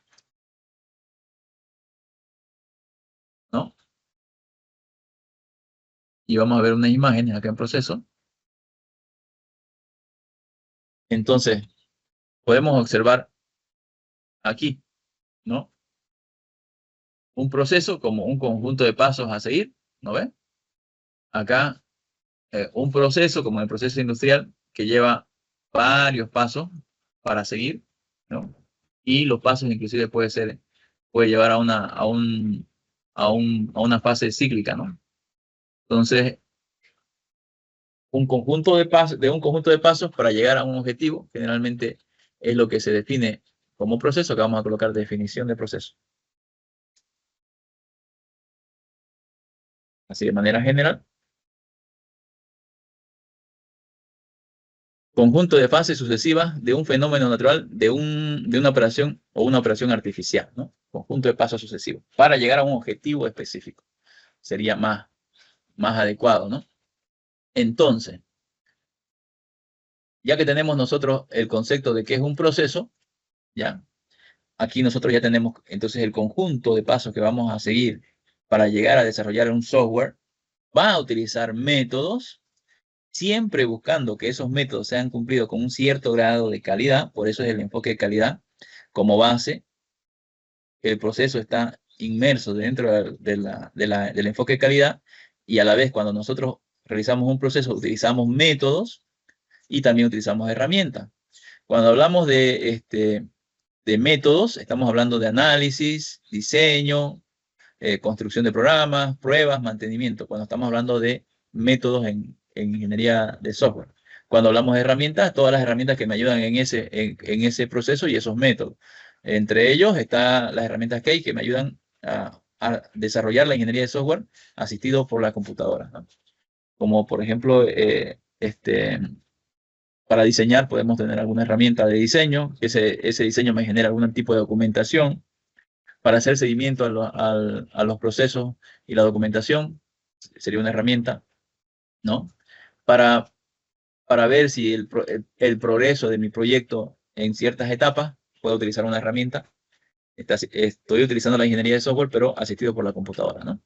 ¿no? Y vamos a ver unas imágenes acá en proceso. Entonces, podemos observar aquí, ¿no?, un proceso como un conjunto de pasos a seguir, ¿no ve? Acá, un proceso como el proceso industrial que lleva varios pasos para seguir, ¿no? Y los pasos inclusive puede llevar a una fase cíclica, ¿no? Entonces, un conjunto de pasos para llegar a un objetivo, generalmente es lo que se define como proceso, que vamos a colocar definición de proceso. Así de manera general. Conjunto de fases sucesivas de un fenómeno natural, de una operación o una operación artificial, ¿no? Conjunto de pasos sucesivos para llegar a un objetivo específico. Sería más adecuado, ¿no? Entonces, ya que tenemos nosotros el concepto de qué es un proceso, ¿ya? Aquí nosotros ya tenemos entonces el conjunto de pasos que vamos a seguir para llegar a desarrollar un software. Va a utilizar métodos, siempre buscando que esos métodos sean cumplidos con un cierto grado de calidad. Por eso es el enfoque de calidad como base. El proceso está inmerso dentro del enfoque de calidad, y a la vez cuando nosotros realizamos un proceso utilizamos métodos y también utilizamos herramientas. Cuando hablamos de métodos, estamos hablando de análisis, diseño, construcción de programas, pruebas, mantenimiento. Cuando estamos hablando de métodos en ingeniería de software. Cuando hablamos de herramientas, todas las herramientas que me ayudan en ese proceso y esos métodos. Entre ellos están las herramientas Key que me ayudan a desarrollar la ingeniería de software asistido por la computadora, ¿no? Como por ejemplo, para diseñar podemos tener alguna herramienta de diseño, ese diseño me genera algún tipo de documentación. Para hacer seguimiento a los procesos y la documentación, sería una herramienta, ¿no? Para ver si el progreso de mi proyecto en ciertas etapas, puedo utilizar una herramienta. Estoy utilizando la ingeniería de software, pero asistido por la computadora, ¿no?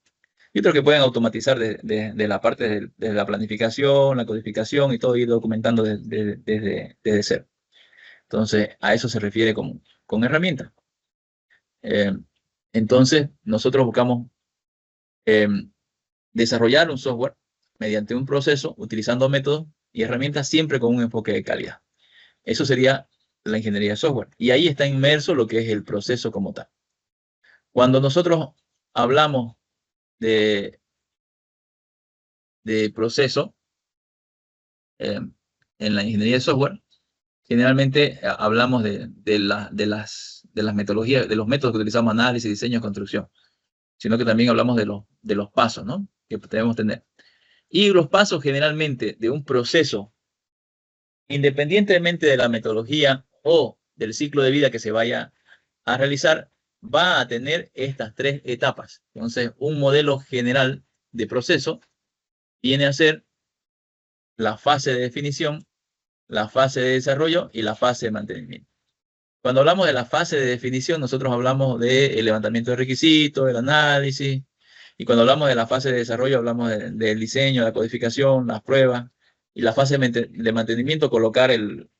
Y otros que pueden automatizar de la parte de la planificación, la codificación y todo, ir documentando desde cero. Entonces, a eso se refiere con herramientas. Entonces, nosotros buscamos desarrollar un software mediante un proceso, utilizando métodos y herramientas, siempre con un enfoque de calidad. Eso sería la ingeniería de software. Y ahí está inmerso lo que es el proceso como tal. Cuando nosotros hablamos de proceso en la ingeniería de software, generalmente hablamos de las metodologías, de los métodos que utilizamos: análisis, diseño, construcción, sino que también hablamos de los pasos, ¿no?, que debemos tener. Y los pasos generalmente de un proceso, independientemente de la metodología o del ciclo de vida que se vaya a realizar, va a tener estas tres etapas. Entonces, un modelo general de proceso viene a ser la fase de definición, la fase de desarrollo y la fase de mantenimiento. Cuando hablamos de la fase de definición, nosotros hablamos del levantamiento de requisitos, el análisis, y cuando hablamos de la fase de desarrollo, hablamos del diseño, la codificación, las pruebas, y la fase de mantenimiento, colocar el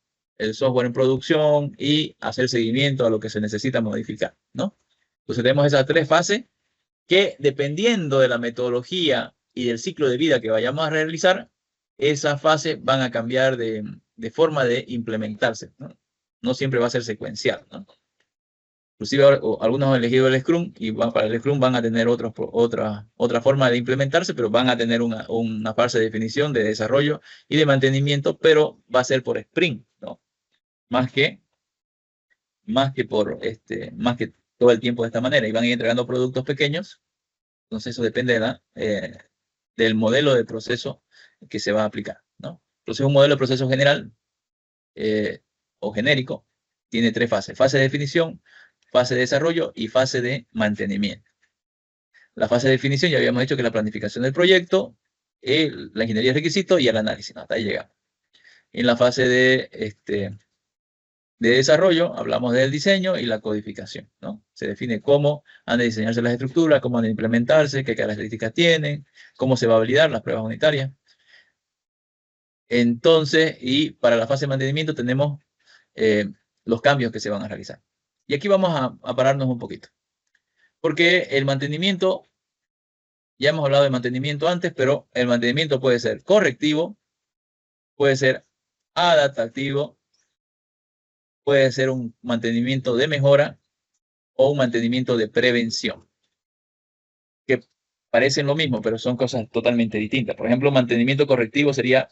software en producción y hacer seguimiento a lo que se necesita modificar, ¿no? Entonces tenemos esas tres fases que, dependiendo de la metodología y del ciclo de vida que vayamos a realizar, esas fases van a cambiar de forma de implementarse, ¿no? No siempre va a ser secuencial, ¿no? Inclusive algunos han elegido el Scrum y para el Scrum van a tener otra forma de implementarse, pero van a tener una fase de definición, de desarrollo y de mantenimiento, pero va a ser por sprint, ¿no? Más que todo el tiempo de esta manera, y van a ir entregando productos pequeños. Entonces eso depende del modelo de proceso que se va a aplicar, ¿no? Entonces un modelo de proceso general o genérico tiene tres fases: fase de definición, fase de desarrollo y fase de mantenimiento. La fase de definición ya habíamos dicho que la planificación del proyecto, la ingeniería de requisitos y el análisis, ¿no? Hasta ahí llegamos. En la fase de desarrollo hablamos del diseño y la codificación, ¿no? Se define cómo han de diseñarse las estructuras, cómo han de implementarse, qué características tienen, cómo se va a validar las pruebas unitarias. Entonces, y para la fase de mantenimiento tenemos los cambios que se van a realizar. Y aquí vamos a pararnos un poquito, porque el mantenimiento, ya hemos hablado de mantenimiento antes, pero el mantenimiento puede ser correctivo, puede ser adaptativo, puede ser un mantenimiento de mejora o un mantenimiento de prevención, que parecen lo mismo, pero son cosas totalmente distintas. Por ejemplo, mantenimiento correctivo sería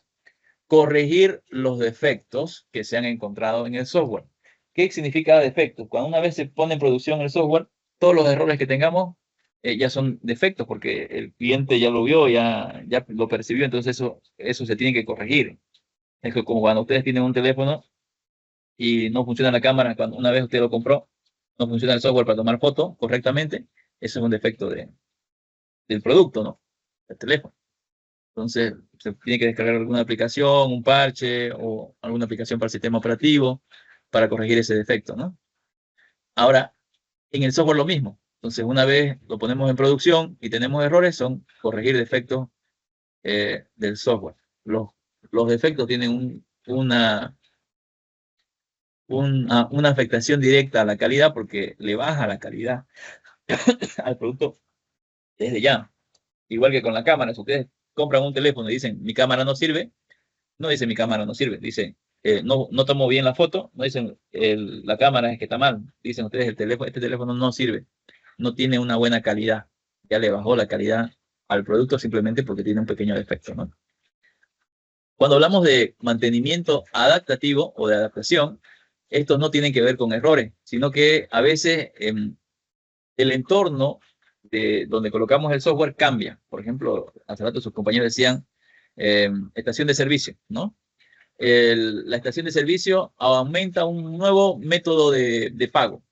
corregir los defectos que se han encontrado en el software. ¿Qué significa defectos? Cuando una vez se pone en producción el software, todos los errores que tengamos ya son defectos, porque el cliente ya lo vio, ya lo percibió, entonces eso se tiene que corregir. Es como cuando ustedes tienen un teléfono y no funciona la cámara, cuando una vez usted lo compró, no funciona el software para tomar fotos correctamente, eso es un defecto del producto, ¿no?, del teléfono. Entonces, se tiene que descargar alguna aplicación, un parche o alguna aplicación para el sistema operativo para corregir ese defecto, ¿no? Ahora, en el software lo mismo. Entonces, una vez lo ponemos en producción y tenemos errores, son corregir defectos del software. Los defectos tienen una afectación directa a la calidad porque le baja la calidad al producto desde ya. Igual que con la cámara, si ustedes compran un teléfono y dicen mi cámara no sirve, no dicen mi cámara no sirve, dicen no tomo bien la foto, no dicen la cámara es que está mal, dicen ustedes este teléfono no sirve, no tiene una buena calidad, ya le bajó la calidad al producto simplemente porque tiene un pequeño defecto, ¿no? Cuando hablamos de mantenimiento adaptativo o de adaptación, estos no tienen que ver con errores, sino que a veces el entorno de donde colocamos el software cambia. Por ejemplo, hace rato sus compañeros decían estación de servicio, ¿no? La estación de servicio aumenta un nuevo método de pago,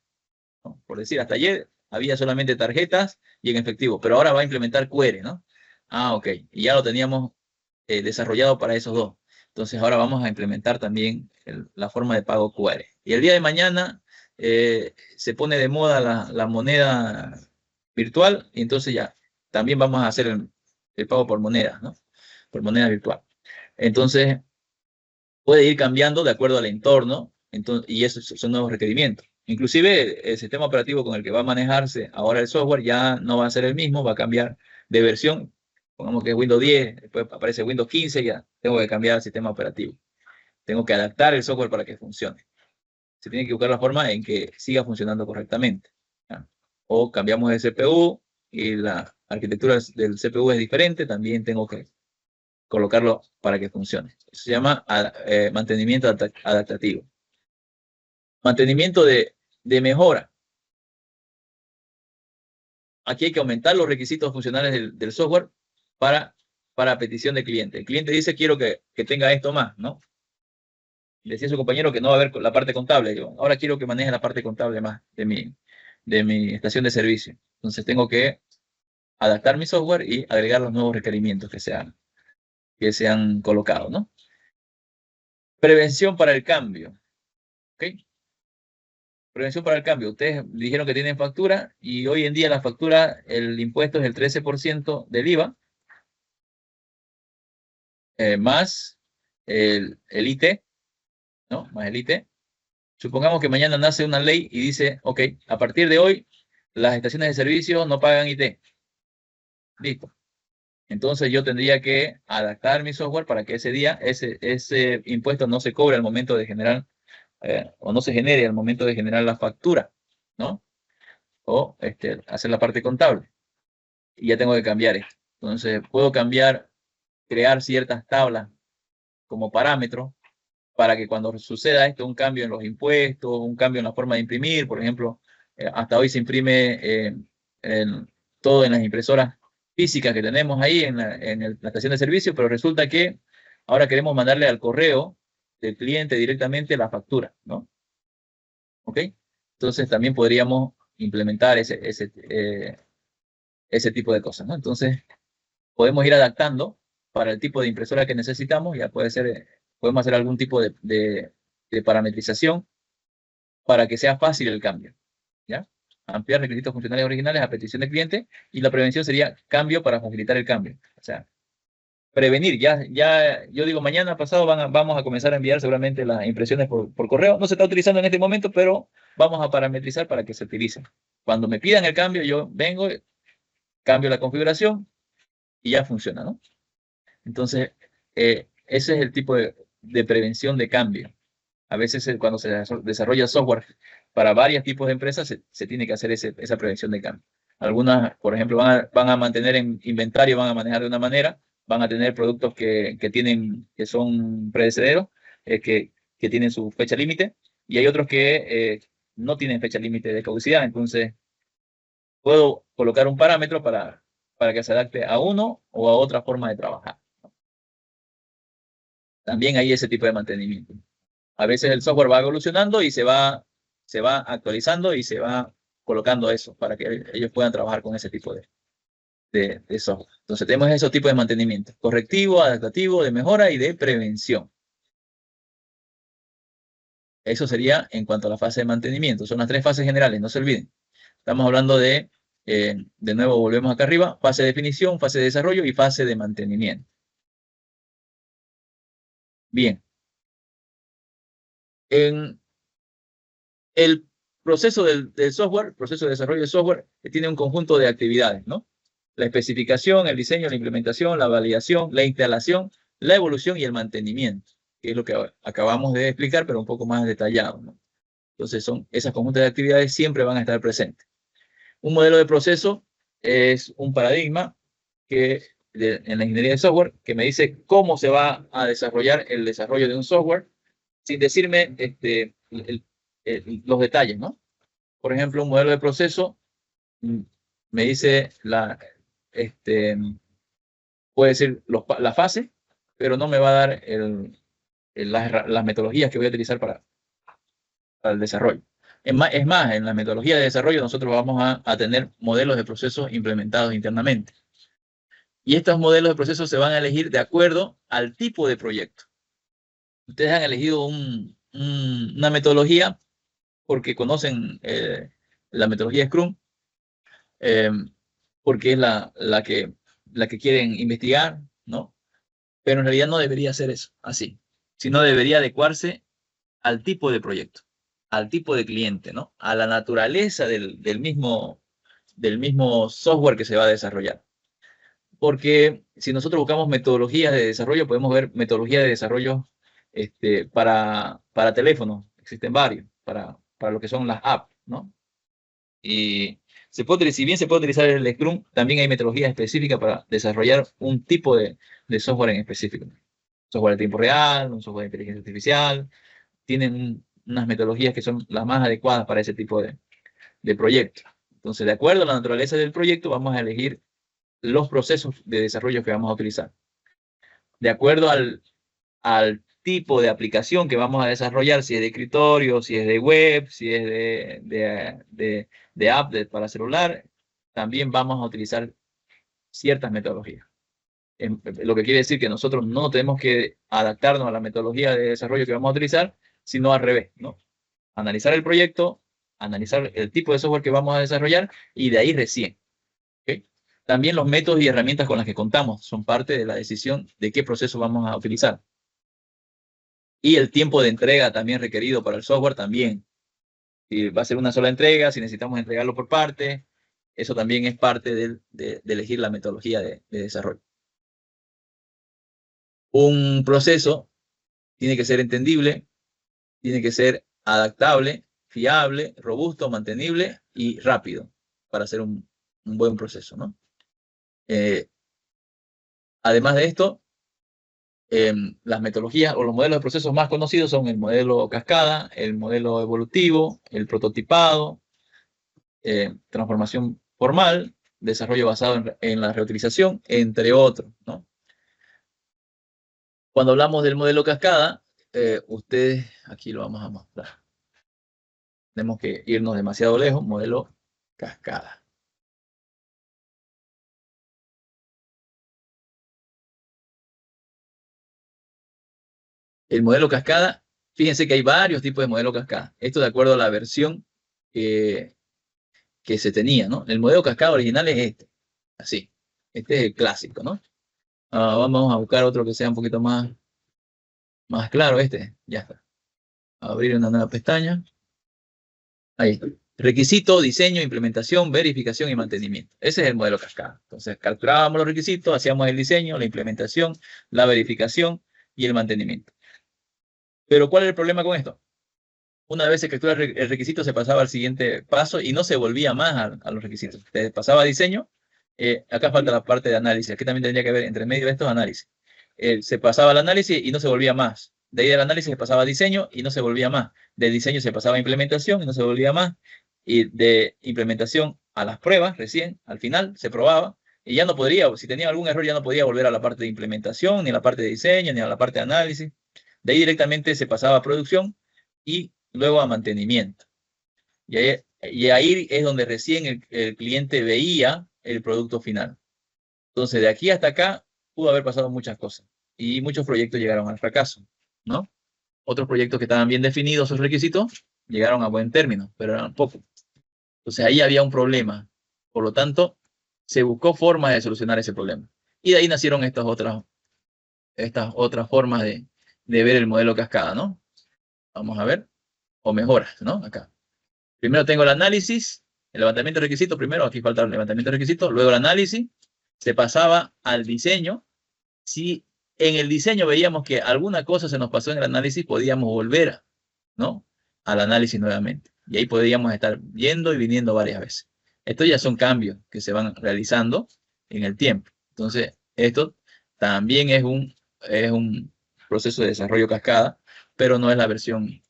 ¿no? Por decir, hasta ayer había solamente tarjetas y en efectivo, pero ahora va a implementar QR, ¿no? Ah, ok. Y ya lo teníamos desarrollado para esos dos. Entonces ahora vamos a implementar también la forma de pago QR. Y el día de mañana se pone de moda la moneda virtual y entonces ya también vamos a hacer el pago por moneda, ¿no? Por moneda virtual. Entonces puede ir cambiando de acuerdo al entorno y esos son nuevos requerimientos. Inclusive el sistema operativo con el que va a manejarse ahora el software ya no va a ser el mismo, va a cambiar de versión. Pongamos que es Windows 10, después aparece Windows 15, ya tengo que cambiar el sistema operativo. Tengo que adaptar el software para que funcione. Se tiene que buscar la forma en que siga funcionando correctamente, ¿ya? O cambiamos de CPU y la arquitectura del CPU es diferente, también tengo que colocarlo para que funcione. Eso se llama mantenimiento adaptativo. Mantenimiento de mejora. Aquí hay que aumentar los requisitos funcionales del software para petición de cliente. El cliente dice, quiero que tenga esto más, ¿no? Decía su compañero que no va a haber la parte contable. Yo, ahora quiero que maneje la parte contable más de mi estación de servicio. Entonces tengo que adaptar mi software y agregar los nuevos requerimientos que se han colocado, ¿no? Prevención para el cambio. ¿Ok? Prevención para el cambio. Ustedes dijeron que tienen factura y hoy en día la factura, el impuesto es el 13% del IVA, más el IT, ¿no? Más el IT. Supongamos que mañana nace una ley y dice, ok, a partir de hoy, las estaciones de servicio no pagan IT. Listo. Entonces yo tendría que adaptar mi software para que ese día, ese impuesto no se cobre al momento de generar, o no se genere al momento de generar la factura, ¿no? O hacer la parte contable. Y ya tengo que cambiar esto. Entonces puedo crear ciertas tablas como parámetros para que cuando suceda esto, un cambio en los impuestos, un cambio en la forma de imprimir, por ejemplo, hasta hoy se imprime todo en las impresoras físicas que tenemos ahí en la estación de servicio, pero resulta que ahora queremos mandarle al correo del cliente directamente la factura, ¿no? ¿Ok? Entonces también podríamos implementar ese tipo de cosas, ¿no? Entonces podemos ir adaptando para el tipo de impresora que necesitamos, ya puede ser, podemos hacer algún tipo de parametrización para que sea fácil el cambio, ¿ya? Ampliar requisitos funcionales originales a petición del cliente y la prevención sería cambio para facilitar el cambio. O sea, prevenir. Ya yo digo, mañana pasado vamos a comenzar a enviar seguramente las impresiones por correo. No se está utilizando en este momento, pero vamos a parametrizar para que se utilice. Cuando me pidan el cambio, yo vengo, cambio la configuración y ya funciona, ¿no? Entonces, ese es el tipo de prevención de cambio. A veces cuando se desarrolla software para varios tipos de empresas, se tiene que hacer esa prevención de cambio. Algunas, por ejemplo, van a mantener en inventario, van a manejar de una manera, van a tener productos que son predecederos, que tienen su fecha límite, y hay otros que no tienen fecha límite de caducidad. Entonces, puedo colocar un parámetro para que se adapte a uno o a otra forma de trabajar. También hay ese tipo de mantenimiento. A veces el software va evolucionando y se va actualizando y se va colocando eso para que ellos puedan trabajar con ese tipo de software. Entonces tenemos esos tipos de mantenimiento: correctivo, adaptativo, de mejora y de prevención. Eso sería en cuanto a la fase de mantenimiento. Son las 3 fases generales, no se olviden. Estamos hablando de nuevo volvemos acá arriba, fase de definición, fase de desarrollo y fase de mantenimiento. Bien. En el proceso del software, proceso de desarrollo de software, tiene un conjunto de actividades, ¿no? La especificación, el diseño, la implementación, la validación, la instalación, la evolución y el mantenimiento, que es lo que acabamos de explicar, pero un poco más detallado, ¿no? Entonces, esas conjuntas de actividades siempre van a estar presentes. Un modelo de proceso es un paradigma en la ingeniería de software que me dice cómo se va a desarrollar el desarrollo de un software sin decirme los detalles, ¿no? Por ejemplo, un modelo de proceso me dice puede decir la fase, pero no me va a dar las metodologías que voy a utilizar para el desarrollo. Es más, en la metodología de desarrollo nosotros vamos a tener modelos de procesos implementados internamente. Y estos modelos de procesos se van a elegir de acuerdo al tipo de proyecto. Ustedes han elegido una metodología porque conocen la metodología Scrum, porque es la que quieren investigar, ¿no? Pero en realidad no debería ser eso, así, sino debería adecuarse al tipo de proyecto, al tipo de cliente, ¿no? A la naturaleza del mismo software que se va a desarrollar. Porque si nosotros buscamos metodologías de desarrollo, podemos ver metodologías de desarrollo para teléfonos. Existen varios, para lo que son las apps, ¿no? Y si bien se puede utilizar el Scrum, también hay metodologías específicas para desarrollar un tipo de software en específico. Software de tiempo real, un software de inteligencia artificial. Tienen unas metodologías que son las más adecuadas para ese tipo de proyectos. Entonces, de acuerdo a la naturaleza del proyecto, vamos a elegir los procesos de desarrollo que vamos a utilizar. De acuerdo al tipo de aplicación que vamos a desarrollar, si es de escritorio, si es de web, si es de app para celular, también vamos a utilizar ciertas metodologías. Lo que quiere decir que nosotros no tenemos que adaptarnos a la metodología de desarrollo que vamos a utilizar, sino al revés, ¿no? Analizar el proyecto, analizar el tipo de software que vamos a desarrollar y de ahí recién. ¿Okay? También los métodos y herramientas con las que contamos son parte de la decisión de qué proceso vamos a utilizar. Y el tiempo de entrega también requerido para el software también. Si va a ser una sola entrega, si necesitamos entregarlo por parte, eso también es parte de elegir la metodología de desarrollo. Un proceso tiene que ser entendible, tiene que ser adaptable, fiable, robusto, mantenible y rápido para hacer un buen proceso, ¿no? Además de esto, las metodologías o los modelos de procesos más conocidos son el modelo cascada, el modelo evolutivo, el prototipado, transformación formal, desarrollo basado en la reutilización, entre otros, ¿no? Cuando hablamos del modelo cascada, ustedes, aquí lo vamos a mostrar. Tenemos que irnos demasiado lejos, modelo cascada. El modelo cascada, fíjense que hay varios tipos de modelo cascada. Esto de acuerdo a la versión que se tenía, ¿no? El modelo cascada original es este, así. Este es el clásico, ¿no? Vamos a buscar otro que sea un poquito más claro. Ya está. Abrir una nueva pestaña. Ahí está. Requisito, diseño, implementación, verificación y mantenimiento. Ese es el modelo cascada. Entonces, calculábamos los requisitos, hacíamos el diseño, la implementación, la verificación y el mantenimiento. Pero, ¿cuál es el problema con esto? Una vez se captura el requisito, se pasaba al siguiente paso y no se volvía más a los requisitos. Se pasaba a diseño. Acá falta la parte de análisis. Aquí también tendría que haber entre medio de estos análisis. Se pasaba al análisis y no se volvía más. De ahí del análisis se pasaba a diseño y no se volvía más. De diseño se pasaba a implementación y no se volvía más. Y de implementación a las pruebas, recién, al final, se probaba. Y ya no podría, si tenía algún error, ya no podía volver a la parte de implementación, ni a la parte de diseño, ni a la parte de análisis. De ahí directamente se pasaba a producción y luego a mantenimiento. Y ahí es donde recién el cliente veía el producto final. Entonces, de aquí hasta acá pudo haber pasado muchas cosas y muchos proyectos llegaron al fracaso, ¿no? Otros proyectos que estaban bien definidos sus requisitos llegaron a buen término, pero eran pocos. Entonces, ahí había un problema. Por lo tanto, se buscó formas de solucionar ese problema. Y de ahí nacieron estas otras formas de ver el modelo cascada, ¿no? Vamos a ver. O mejoras, ¿no? Acá. Primero tengo el análisis, el levantamiento de requisitos. Primero, aquí falta el levantamiento de requisitos. Luego el análisis. Se pasaba al diseño. Si en el diseño veíamos que alguna cosa se nos pasó en el análisis, podíamos volver, ¿no?, al análisis nuevamente. Y ahí podríamos estar yendo y viniendo varias veces. Estos ya son cambios que se van realizando en el tiempo. Entonces, esto también es un proceso de desarrollo cascada, pero no es la versión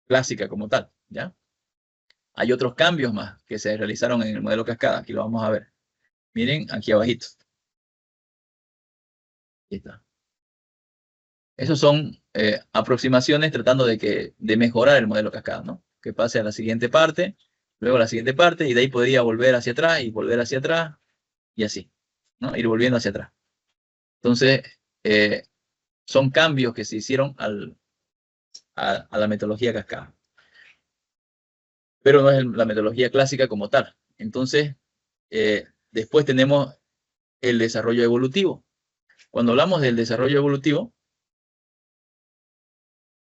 clásica como tal, ¿ya? Hay otros cambios más que se realizaron en el modelo cascada. Aquí lo vamos a ver. Miren, aquí abajito. Aquí está. Esos son aproximaciones tratando de mejorar el modelo cascada, ¿no? Que pase a la siguiente parte, luego a la siguiente parte, y de ahí podría volver hacia atrás y volver hacia atrás, y así, ¿no? Ir volviendo hacia atrás. Entonces, son cambios que se hicieron a la metodología cascada. Pero no es la metodología clásica como tal. Entonces, después tenemos el desarrollo evolutivo. Cuando hablamos del desarrollo evolutivo,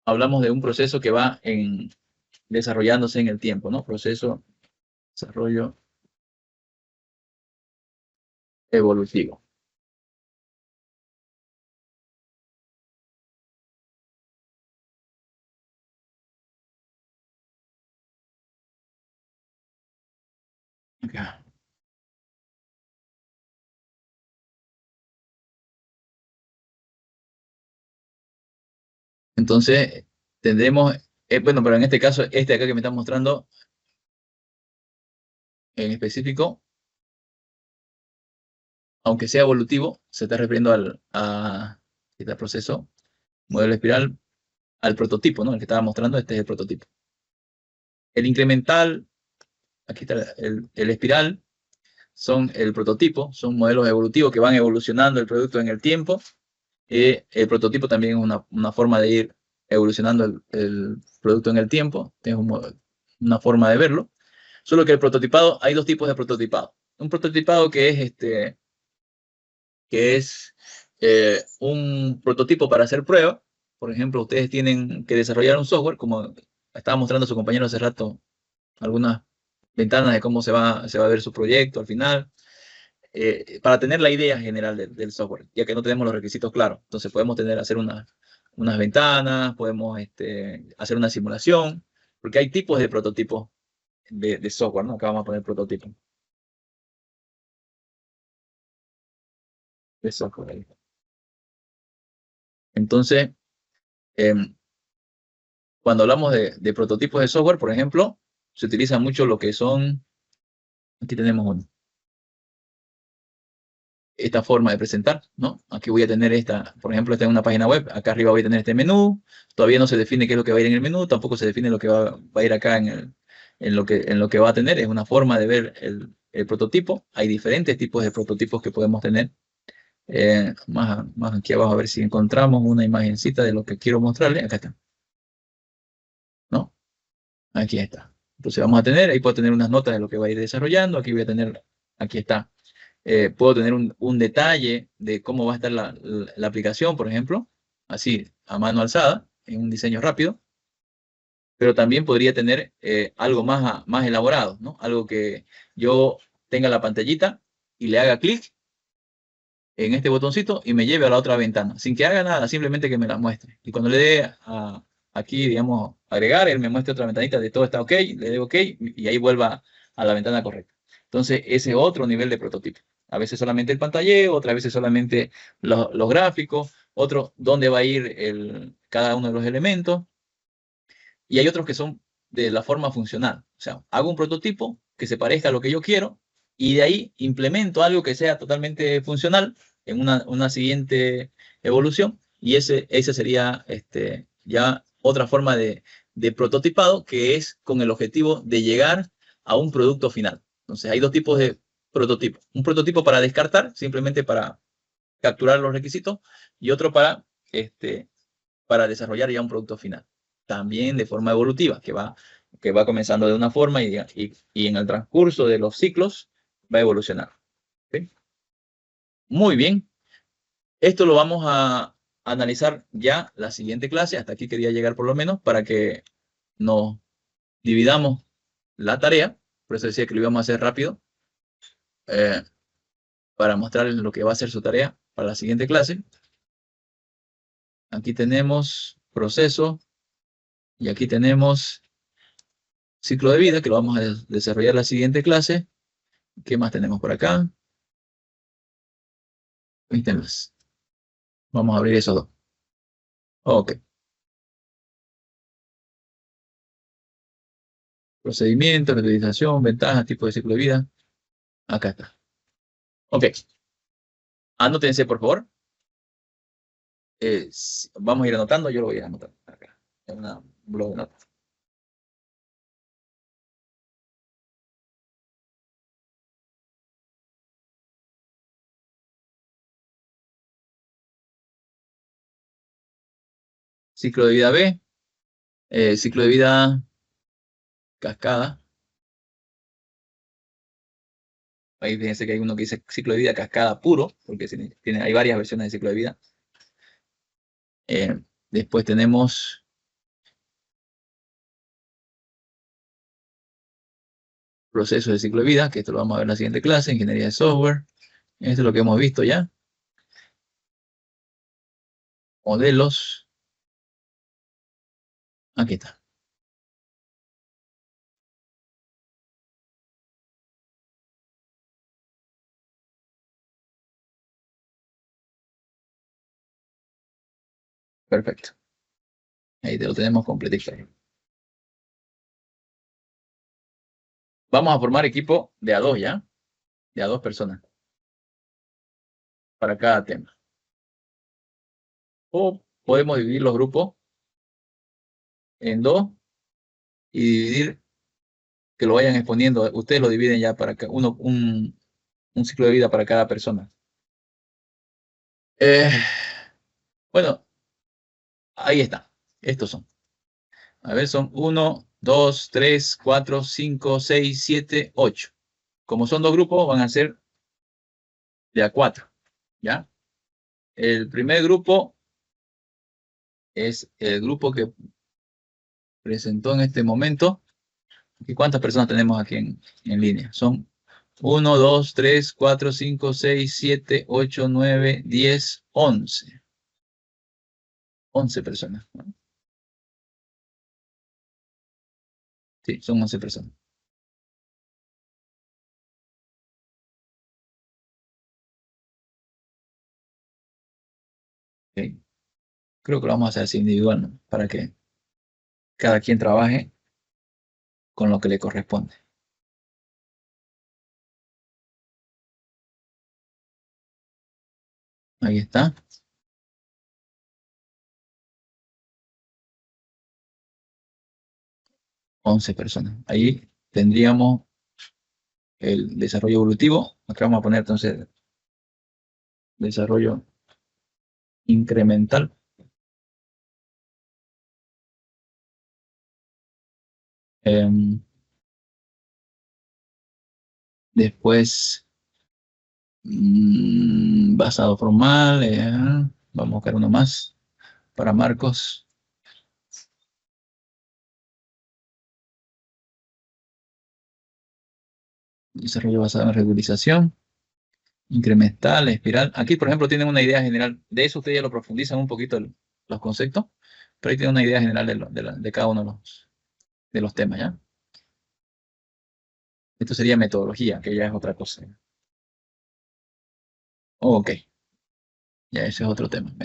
hablamos de un proceso que va desarrollándose en el tiempo, ¿no? Proceso, desarrollo evolutivo. Acá. Entonces, tendremos, bueno, pero en este caso, este acá que me está mostrando, en específico, aunque sea evolutivo, se está refiriendo a este proceso, modelo espiral, al prototipo, ¿no? El que estaba mostrando, este es el prototipo. El incremental, aquí está el espiral, son el prototipo, son modelos evolutivos que van evolucionando el producto en el tiempo. El prototipo también es una forma de ir evolucionando el producto en el tiempo, es una forma de verlo. Solo que el prototipado, hay dos tipos de prototipado. Un prototipado que es un prototipo para hacer prueba. Por ejemplo, ustedes tienen que desarrollar un software, como estaba mostrando su compañero hace rato, algunas ventanas de cómo se va a ver su proyecto al final, para tener la idea general del software, ya que no tenemos los requisitos claros. Entonces podemos hacer unas ventanas, podemos hacer una simulación, porque hay tipos de prototipos de software, ¿no? Acá vamos a poner prototipo de software. Entonces, cuando hablamos de prototipos de software, por ejemplo, se utiliza mucho lo que son, aquí tenemos uno, esta forma de presentar, ¿no? Aquí voy a tener esta, por ejemplo, esta es una página web, acá arriba voy a tener este menú, todavía no se define qué es lo que va a ir en el menú, tampoco se define lo que va a ir acá en lo que va a tener, es una forma de ver el prototipo. Hay diferentes tipos de prototipos que podemos tener. Más aquí abajo, a ver si encontramos una imagencita de lo que quiero mostrarle. Acá está, ¿no? Aquí está. Entonces vamos a tener, ahí puedo tener unas notas de lo que va a ir desarrollando. Aquí voy a tener, aquí está. Puedo tener un detalle de cómo va a estar la aplicación, por ejemplo, así a mano alzada, en un diseño rápido. Pero también podría tener algo más elaborado, ¿no? Algo que yo tenga la pantallita y le haga clic en este botoncito y me lleve a la otra ventana, sin que haga nada, simplemente que me la muestre. Y cuando le dé aquí, digamos, agregar, él me muestra otra ventanita de todo está ok, le doy ok y ahí vuelva a la ventana correcta. Entonces, ese es otro nivel de prototipo. A veces solamente el pantalleo, otras veces solamente los gráficos, otro dónde va a ir cada uno de los elementos. Y hay otros que son de la forma funcional. O sea, hago un prototipo que se parezca a lo que yo quiero y de ahí implemento algo que sea totalmente funcional en una siguiente evolución. Y ese sería ya otra forma de prototipado, que es con el objetivo de llegar a un producto final. Entonces, hay dos tipos prototipo. Un prototipo para descartar, simplemente para capturar los requisitos, y otro para desarrollar ya un producto final. También de forma evolutiva, que va comenzando de una forma y en el transcurso de los ciclos va a evolucionar. ¿Sí? Muy bien. Esto lo vamos a analizar ya la siguiente clase. Hasta aquí quería llegar por lo menos para que nos dividamos la tarea. Por eso decía que lo íbamos a hacer rápido. Para mostrarles lo que va a ser su tarea para la siguiente clase. Aquí tenemos proceso y aquí tenemos ciclo de vida, que lo vamos a desarrollar en la siguiente clase. ¿Qué más tenemos por acá? Ítems. Vamos a abrir esos dos. Ok. Procedimiento, reutilización, ventajas, tipo de ciclo de vida. Acá está. Ok. Anótense, por favor. Vamos a ir anotando. Yo lo voy a anotar acá. En un blog de notas. Ciclo de vida B. Ciclo de vida cascada. Ahí fíjense que hay uno que dice ciclo de vida cascada puro, porque hay varias versiones de ciclo de vida. Después tenemos proceso de ciclo de vida, que esto lo vamos a ver en la siguiente clase, ingeniería de software. Esto es lo que hemos visto ya. Modelos. Aquí está. Perfecto. Ahí te lo tenemos completito. Vamos a formar equipo de a dos, ¿ya? De a dos personas. Para cada tema. O podemos dividir los grupos en dos y dividir, que lo vayan exponiendo. Ustedes lo dividen ya para un ciclo de vida para cada persona. Bueno, ahí está. Estos son. A ver, son 1, 2, 3, 4, 5, 6, 7, 8. Como son dos grupos, van a ser de a 4. ¿Ya? El primer grupo es el grupo que presentó en este momento. ¿Y cuántas personas tenemos aquí en línea? Son 1, 2, 3, 4, 5, 6, 7, 8, 9, 10, 11. 11 personas, ¿no? Sí, son 11 personas. Okay. Creo que lo vamos a hacer así individual, ¿no? Para que cada quien trabaje con lo que le corresponde. Ahí está. $11 personas. Ahí tendríamos el desarrollo evolutivo. Acá vamos a poner entonces desarrollo incremental. Después, basado formal. Vamos a buscar uno más para Marcos. Desarrollo basado en reutilización. Incremental, espiral. Aquí, por ejemplo, tienen una idea general. De eso ustedes ya lo profundizan un poquito los conceptos. Pero ahí tienen una idea general de cada uno de los temas, ¿ya? Esto sería metodología, que ya es otra cosa. Ok. Ya ese es otro tema.